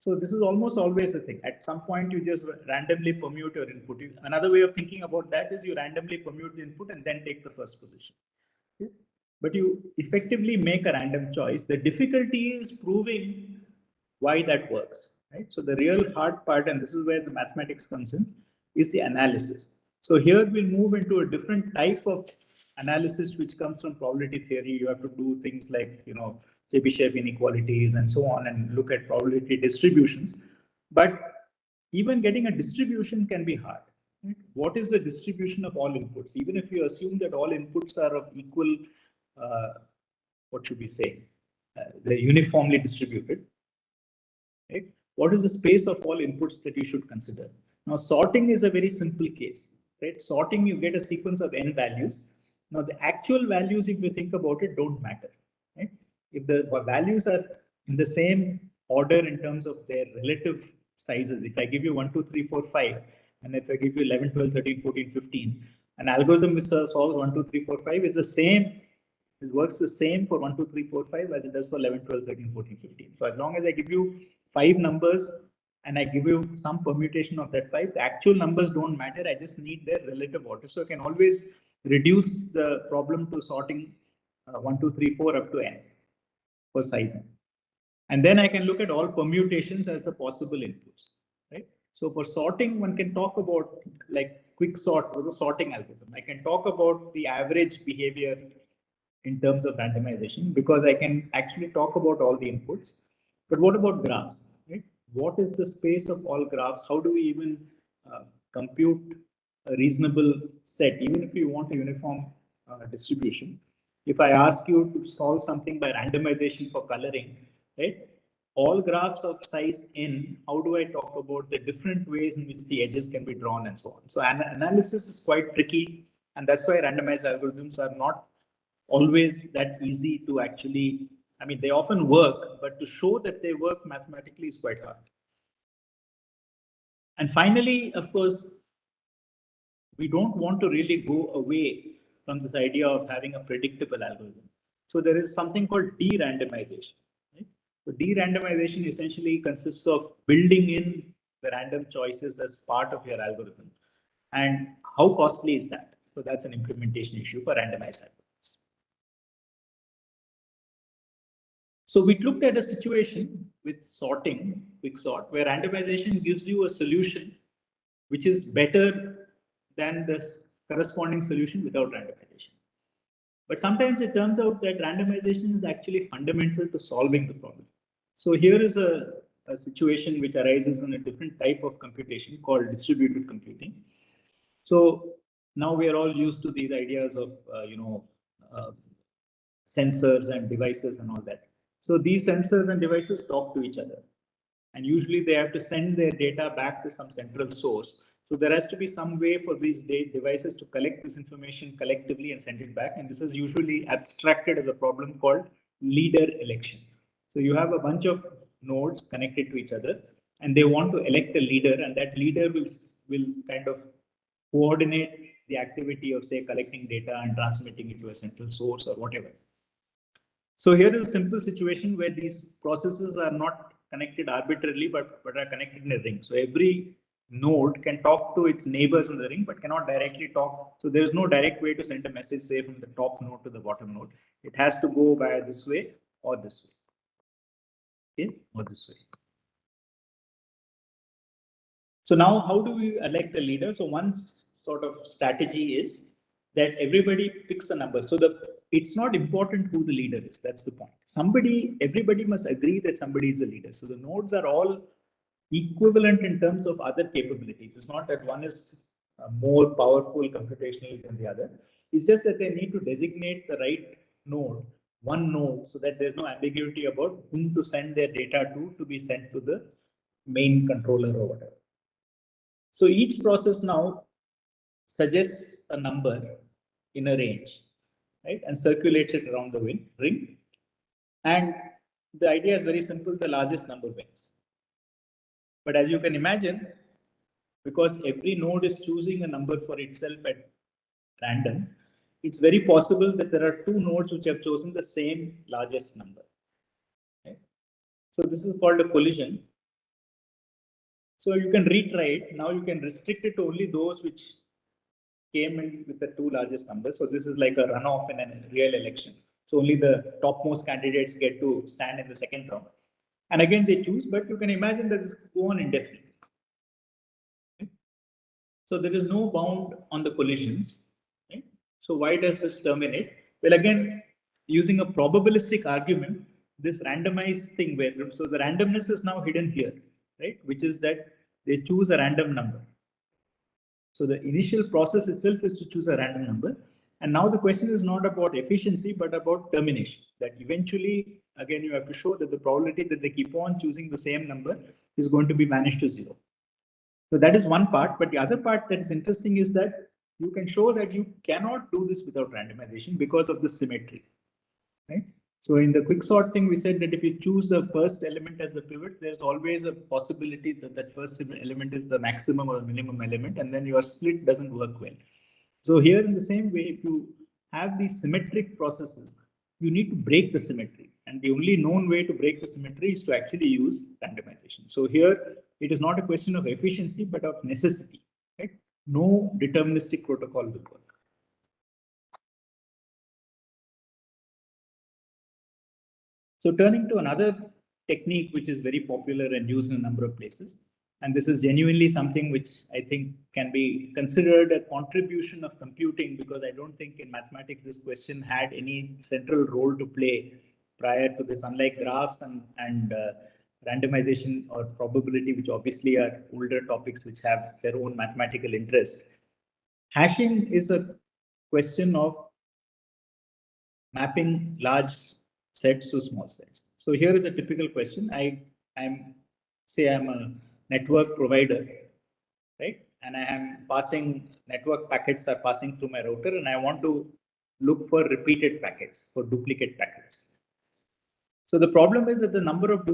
So this is almost always the thing. At some point, you just randomly permute your input. Another way of thinking about that is you randomly permute the input and then take the first position. Okay? But you effectively make a random choice. The difficulty is proving why that works. Right? So the real hard part, and this is where the mathematics comes in, is the analysis. So here we'll move into a different type of analysis which comes from probability theory. You have to do things like, you know, Chebyshev inequalities and so on, and look at probability distributions. But even getting a distribution can be hard. Right? What is the distribution of all inputs? Even if you assume that all inputs are of equal, what should we say, they're uniformly distributed. Right? What is the space of all inputs that you should consider? Now, sorting is a very simple case. Right? Sorting, you get a sequence of n values. Now, the actual values, if you think about it, don't matter. Right? If the values are in the same order in terms of their relative sizes, if I give you 1, 2, 3, 4, 5, and if I give you 11, 12, 13, 14, 15, an algorithm which solves 1, 2, 3, 4, 5 is the same. It works the same for 1, 2, 3, 4, 5 as it does for 11, 12, 13, 14, 15. So as long as I give you 5 numbers and I give you some permutation of that 5, the actual numbers don't matter. I just need their relative order. So I can always reduce the problem to sorting 1, 2, 3, 4 up to n for size n. And then I can look at all permutations as the possible inputs. Right? So for sorting, one can talk about, like quicksort was a sorting algorithm. I can talk about the average behavior in terms of randomization, because I can actually talk about all the inputs. But what about graphs? Right? what is the space of all graphs? How do we even compute a reasonable set, even if you want a uniform distribution? If I ask you to solve something by randomization for coloring, right? All graphs of size n, how do I talk about the different ways in which the edges can be drawn and so on? So analysis is quite tricky, and that's why randomized algorithms are not always that easy to actually, I mean, they often work, but to show that they work mathematically is quite hard. And finally, of course, we don't want to really go away from this idea of having a predictable algorithm. So there is something called de-randomization. Right? So de-randomization essentially consists of building in the random choices as part of your algorithm. And how costly is that? So that's an implementation issue for randomized algorithms. So we looked at a situation with sorting, quicksort, where randomization gives you a solution which is better than the corresponding solution without randomization. But sometimes it turns out that randomization is actually fundamental to solving the problem. So here is a situation which arises in a different type of computation called distributed computing. So now we are all used to these ideas of, sensors and devices and all that. So these sensors and devices talk to each other. And usually they have to send their data back to some central source. So there has to be some way for these devices to collect this information collectively and send it back. And this is usually abstracted as a problem called leader election. So you have a bunch of nodes connected to each other, and they want to elect a leader, and that leader will kind of coordinate the activity of, say, collecting data and transmitting it to a central source or whatever. So here is a simple situation where these processes are not connected arbitrarily, but are connected in a ring. So every node can talk to its neighbors in the ring, but cannot directly talk. So there's no direct way to send a message, say, from the top node to the bottom node. It has to go via this way or this way. Okay, or this way. So now how do we elect a leader? So one sort of strategy is that everybody picks a number. So it's not important who the leader is. That's the point. Everybody must agree that somebody is a leader. So the nodes are all equivalent in terms of other capabilities. It's not that one is more powerful computationally than the other. It's just that they need to designate the right node, one node, so that there's no ambiguity about whom to send their data to be sent to the main controller or whatever. So each process now suggests a number in a range, right, and circulates it around the ring. And the idea is very simple: the largest number wins. But as you can imagine, because every node is choosing a number for itself at random, it's very possible that there are two nodes which have chosen the same largest number. Right? So this is called a collision. So you can retry it. Now you can restrict it to only those which came in with the two largest numbers. So this is like a runoff in a real election. So only the topmost candidates get to stand in the second round. And again, they choose, but you can imagine that this could go on indefinitely. Okay? So there is no bound on the collisions. Right? So why does this terminate? Well, again, using a probabilistic argument, this randomized thing so the randomness is now hidden here, right? Which is that they choose a random number. So the initial process itself is to choose a random number. And now the question is not about efficiency, but about termination. That eventually, again, you have to show that the probability that they keep on choosing the same number is going to be vanished to zero. So that is one part. But the other part that is interesting is that you can show that you cannot do this without randomization because of the symmetry. Right? So in the quicksort thing, we said that if you choose the first element as the pivot, there's always a possibility that that first element is the maximum or the minimum element, and then your split doesn't work well. So here in the same way, if you have these symmetric processes, you need to break the symmetry. And the only known way to break the symmetry is to actually use randomization. So here, it is not a question of efficiency, but of necessity. Right? No deterministic protocol will work. So turning to another technique which is very popular and used in a number of places, and this is genuinely something which I think can be considered a contribution of computing, because I don't think in mathematics this question had any central role to play prior to this, unlike graphs and randomization or probability, which obviously are older topics which have their own mathematical interest. Hashing is a question of mapping large sets to small sets. So here is a typical question. I'm a network provider, right? And I am passing network packets are passing through my router, and I want to look for repeated packets, for duplicate packets. So the problem is that the number of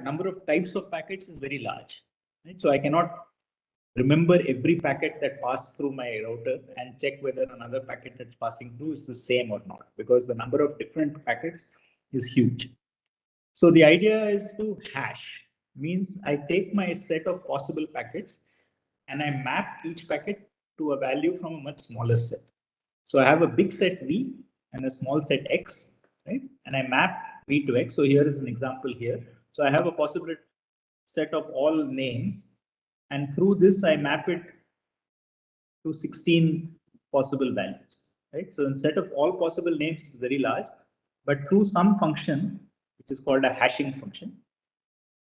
number of types of packets is very large, right? So I cannot remember every packet that passed through my router and check whether another packet that's passing through is the same or not, because the number of different packets is huge. So the idea is to hash, means I take my set of possible packets and I map each packet to a value from a much smaller set. So I have a big set V and a small set X, right? And I map V to X. So here is an example here. So I have a possible set of all names, and through this I map it to 16 possible values, right? So the set of all possible names is very large, but through some function, which is called a hashing function,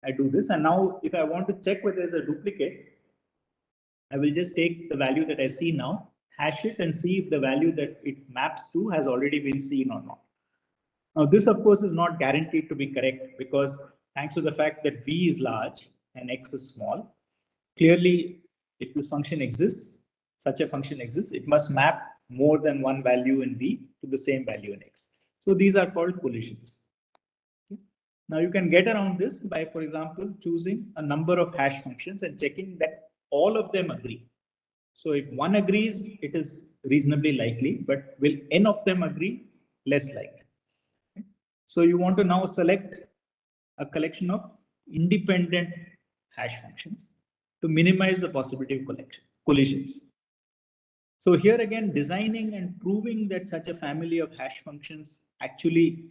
I do this. And now if I want to check whether there's a duplicate, I will just take the value that I see now, hash it, and see if the value that it maps to has already been seen or not. Now, this, of course, is not guaranteed to be correct, because thanks to the fact that V is large and X is small, clearly, if this function exists, such a function exists, it must map more than one value in V to the same value in X. So these are called collisions. Okay. Now you can get around this by, for example, choosing a number of hash functions and checking that all of them agree. So if one agrees, it is reasonably likely, but will n of them agree? Less likely. Okay. So you want to now select a collection of independent hash functions to minimize the possibility of collisions. So here again, designing and proving that such a family of hash functions actually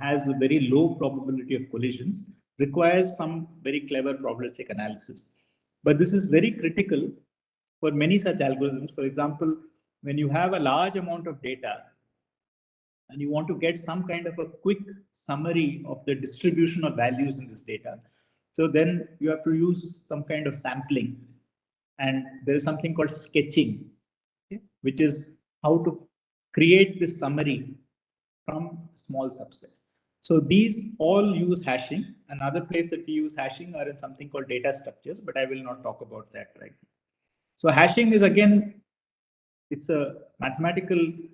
has a very low probability of collisions requires some very clever probabilistic analysis. But this is very critical for many such algorithms. For example, when you have a large amount of data and you want to get some kind of a quick summary of the distribution of values in this data, so then you have to use some kind of sampling. And there is something called sketching, okay, which is how to create this summary from a small subset. So these all use hashing. Another place that we use hashing are in something called data structures, but I will not talk about that right now. So hashing is, again, it's a mathematically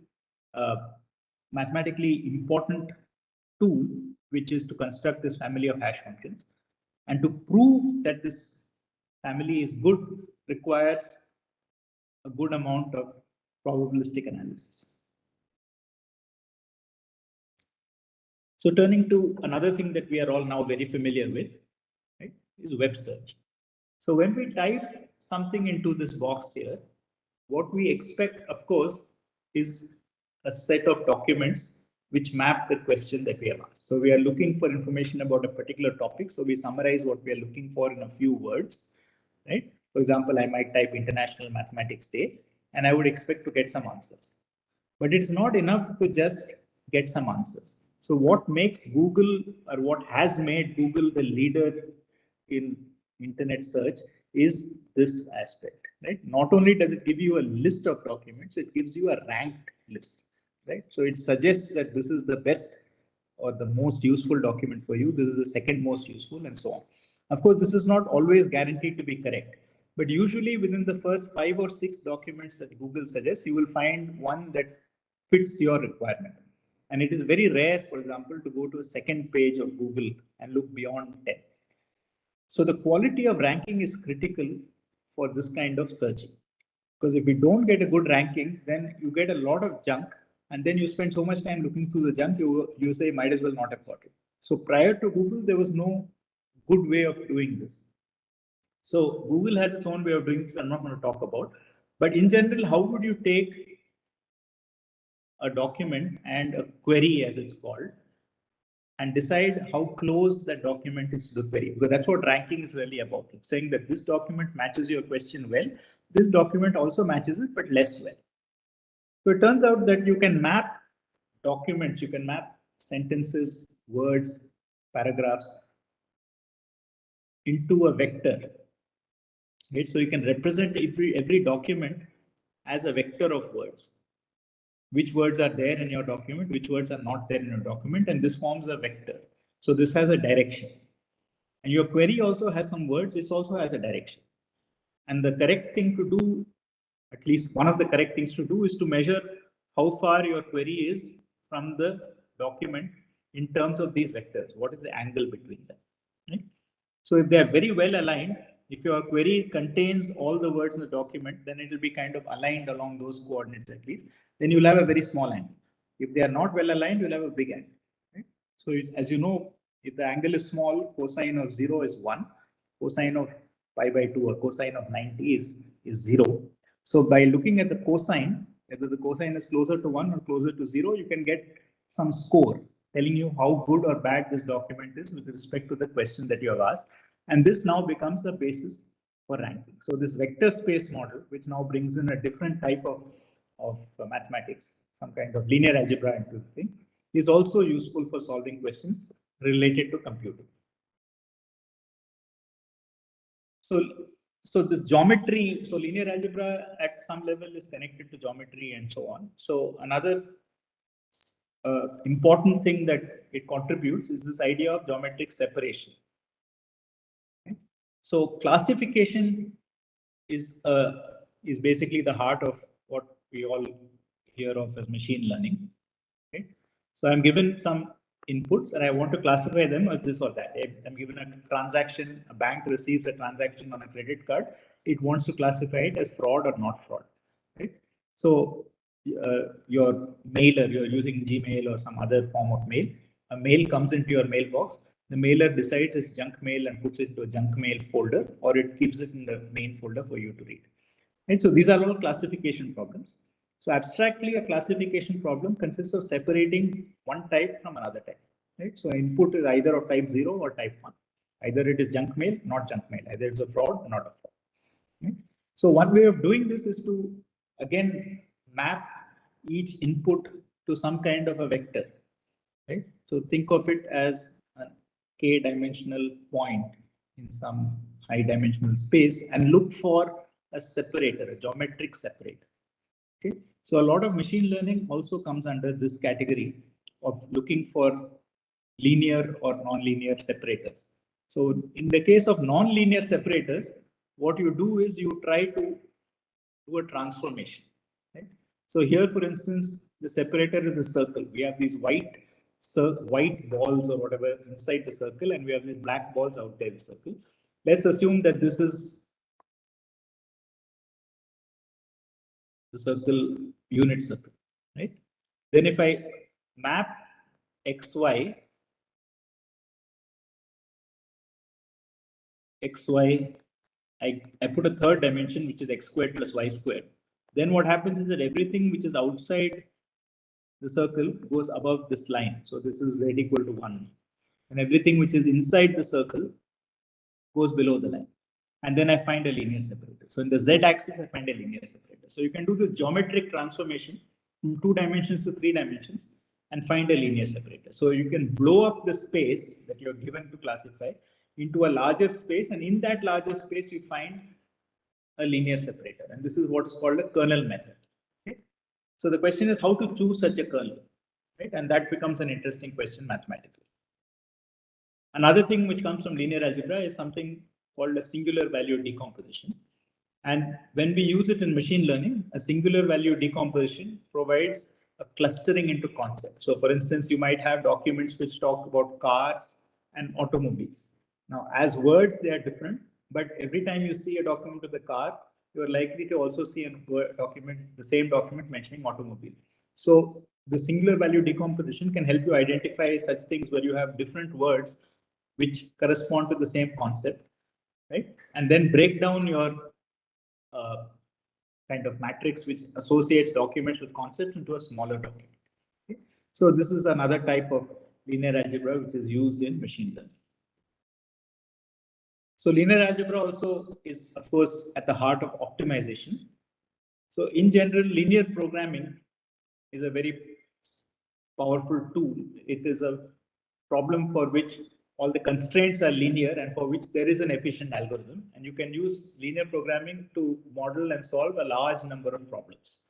important tool, which is to construct this family of hash functions. And to prove that this family is good requires a good amount of probabilistic analysis. So turning to another thing that we are all now very familiar with, right, is web search. So when we type something into this box here, what we expect, of course, is a set of documents which map the question that we have asked. So we are looking for information about a particular topic. So we summarize what we are looking for in a few words, right? For example, I might type International Mathematics Day, and I would expect to get some answers. But it's not enough to just get some answers. So what makes Google, or what has made Google the leader in internet search, is this aspect, right? Not only does it give you a list of documents, it gives you a ranked list, right? So it suggests that this is the best or the most useful document for you. This is the second most useful, and so on. Of course, this is not always guaranteed to be correct, but usually within the first 5 or 6 documents that Google suggests, you will find one that fits your requirement. And it is very rare, for example, to go to a second page of Google and look beyond 10. So the quality of ranking is critical for this kind of searching. Because if you don't get a good ranking, then you get a lot of junk, and then you spend so much time looking through the junk, you say, might as well not have got it. So prior to Google, there was no good way of doing this. So Google has its own way of doing this, I'm not going to talk about. But in general, how would you take a document and a query, as it's called, and decide how close that document is to the query? Because that's what ranking is really about. It's saying that this document matches your question well. This document also matches it, but less well. So it turns out that you can map documents, you can map sentences, words, paragraphs into a vector. Right? So you can represent every document as a vector of words. Which words are there in your document, which words are not there in your document, and this forms a vector. So this has a direction. And your query also has some words, it also has a direction. And the correct thing to do, at least one of the correct things to do, is to measure how far your query is from the document in terms of these vectors. What is the angle between them? Right? So if they are very well aligned, if your query contains all the words in the document, then it will be kind of aligned along those coordinates at least. Then you will have a very small angle. If they are not well aligned, you will have a big angle. Right? So as you know, if the angle is small, cosine of 0 is 1, cosine of pi by 2 or cosine of 90 is 0. So by looking at the cosine, whether the cosine is closer to 1 or closer to 0, you can get some score telling you how good or bad this document is with respect to the question that you have asked. And this now becomes a basis for ranking. So this vector space model, which now brings in a different type of mathematics, some kind of linear algebra into the thing, is also useful for solving questions related to computing. So this geometry, so linear algebra at some level is connected to geometry and so on. So another important thing that it contributes is this idea of geometric separation. Okay? So classification is basically the heart of what we all hear of as machine learning. Okay? So I'm given some inputs and I want to classify them as this or that. I'm given a transaction, a bank receives a transaction on a credit card. It wants to classify it as fraud or not fraud. Right? So your mailer, you're using Gmail or some other form of mail. A mail comes into your mailbox. The mailer decides it's junk mail and puts it into a junk mail folder, or it keeps it in the main folder for you to read. Right? So these are all classification problems. So abstractly, a classification problem consists of separating one type from another type. Right? So input is either of type 0 or type 1. Either it is junk mail, not junk mail. Either it's a fraud, not a fraud. Right? So one way of doing this is to, again, map each input to some kind of a vector. Right? So think of it as a k-dimensional point in some high-dimensional space and look for a separator, a geometric separator. Okay? So a lot of machine learning also comes under this category of looking for linear or non-linear separators. So in the case of non-linear separators, what you do is you try to do a transformation. Right? So here, for instance, the separator is a circle. We have these white balls or whatever inside the circle, and we have these black balls outside the circle. Let's assume that this is the circle, unit circle, right? Then if I map xy, I put a third dimension, which is x squared plus y squared. Then what happens is that everything which is outside the circle goes above this line. So this is z equal to 1. And everything which is inside the circle goes below the line. And then I find a linear separator. So in the z-axis, I find a linear separator. So you can do this geometric transformation from 2 dimensions to 3 dimensions and find a linear separator. So you can blow up the space that you're given to classify into a larger space, and in that larger space, you find a linear separator. And this is what is called a kernel method. Okay? So the question is how to choose such a kernel, right? And that becomes an interesting question mathematically. Another thing which comes from linear algebra is something called a singular value decomposition. And when we use it in machine learning, a singular value decomposition provides a clustering into concepts. So for instance, you might have documents which talk about cars and automobiles. Now, as words, they are different, but every time you see a document of the car, you are likely to also see a document, the same document mentioning automobile. So the singular value decomposition can help you identify such things where you have different words which correspond to the same concept, right? And then break down your kind of matrix which associates documents with concepts into a smaller document. Okay? So this is another type of linear algebra which is used in machine learning. So linear algebra also is, of course, at the heart of optimization. So in general, linear programming is a very powerful tool. It is a problem for which all the constraints are linear and for which there is an efficient algorithm. And you can use linear programming to model and solve a large number of problems.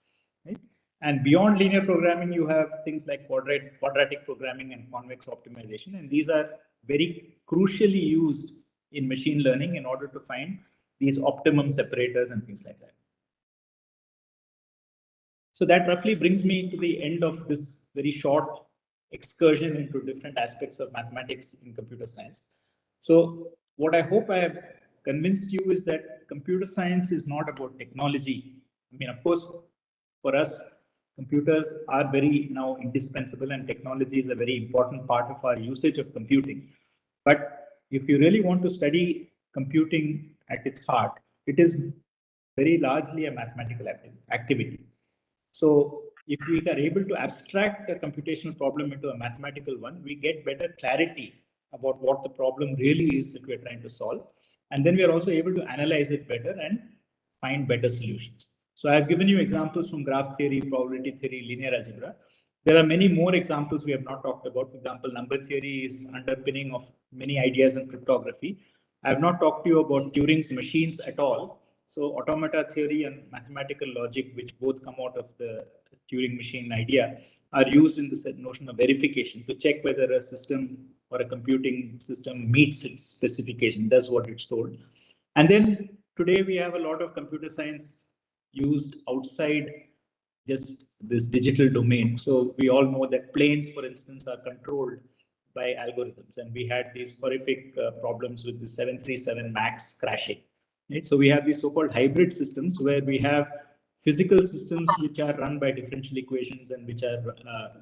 Right? And beyond linear programming, you have things like quadratic programming and convex optimization. And these are very crucially used in machine learning in order to find these optimum separators and things like that. So that roughly brings me to the end of this very short excursion into different aspects of mathematics in computer science. So what I hope I have convinced you is that computer science is not about technology. I mean, of course, for us, computers are very now indispensable and technology is a very important part of our usage of computing. But if you really want to study computing at its heart, it is very largely a mathematical activity. So if we are able to abstract a computational problem into a mathematical one, we get better clarity about what the problem really is that we're trying to solve. And then we are also able to analyze it better and find better solutions. So I've given you examples from graph theory, probability theory, linear algebra. There are many more examples we have not talked about. For example, number theory is underpinning of many ideas in cryptography. I have not talked to you about Turing's machines at all. So automata theory and mathematical logic, which both come out of the Turing machine idea, are used in this notion of verification to check whether a system or a computing system meets its specification, does what it's told. And then today we have a lot of computer science used outside just this digital domain. So we all know that planes, for instance, are controlled by algorithms. And we had these horrific problems with the 737 MAX crashing. Right? So we have these so-called hybrid systems where we have physical systems which are run by differential equations and which are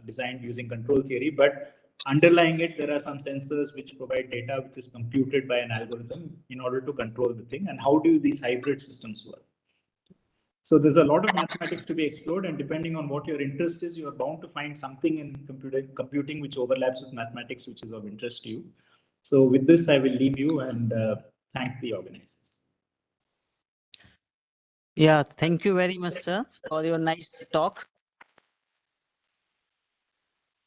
designed using control theory. But underlying it, there are some sensors which provide data which is computed by an algorithm in order to control the thing. And how do these hybrid systems work? So there's a lot of mathematics to be explored, and depending on what your interest is, you are bound to find something in computing which overlaps with mathematics, which is of interest to you. So with this, I will leave you and thank the organizers. Yeah, thank you very much, sir, for your nice talk.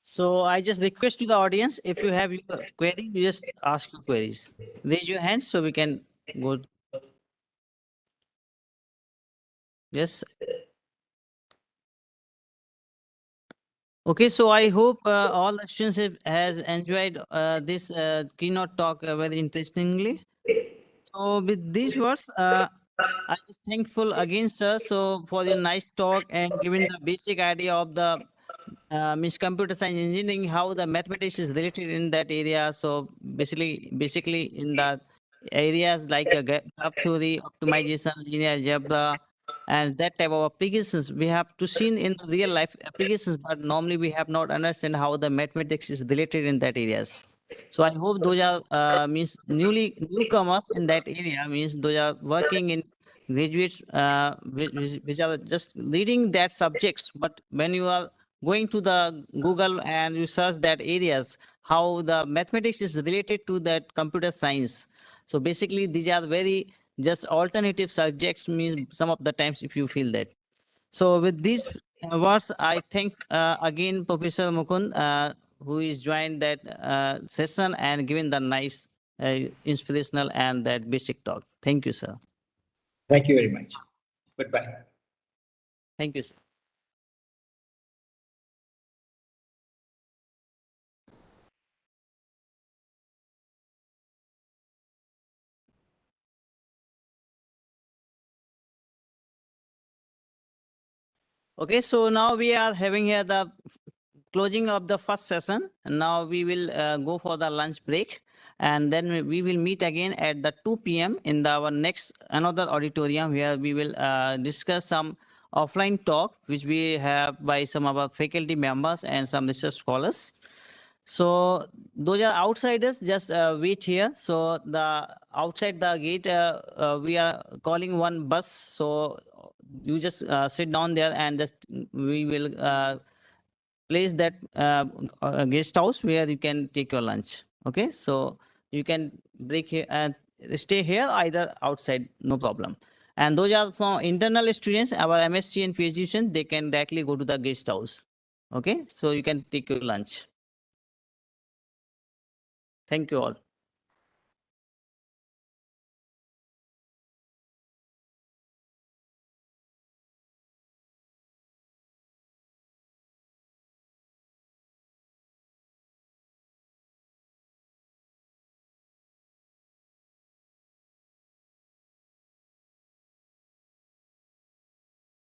So I just request to the audience, if you have your query, you just ask your queries. Raise your hand so we can go. Yes. Okay, so I hope all the students has enjoyed this keynote talk very interestingly. So with these words, I'm just thankful again, sir, so for your nice talk and giving the basic idea of the means computer science engineering, how the mathematics is related in that area. So basically in the areas like graph theory, optimization, linear algebra, and that type of applications we have to see in real life applications, but normally we have not understand how the mathematics is related in that areas. So I hope those are means newcomers in that area, means those are working in graduates which are just reading that subjects, but when you are going to the Google and you search that areas, how the mathematics is related to that computer science. So basically these are very just alternative subjects, means some of the times if you feel that. So with these words, I thank again Professor Mukund, who is joined that session and given the nice inspirational and that basic talk. Thank you, sir. Thank you very much. Goodbye. Thank you, sir. Okay, so now we are having here the closing of the first session. And now we will go for the lunch break. And then we will meet again at the 2 p.m. in our next another auditorium where we will discuss some offline talk, which we have by some of our faculty members and some research scholars. So those are outsiders, just wait here. So the outside the gate, we are calling one bus. So you just sit down there and just we will place that guest house where you can take your lunch. Okay, so you can break here and stay here either outside, no problem. And those are from internal students, our MSc and PhD students, they can directly go to the guest house. Okay, so you can take your lunch. Thank you all.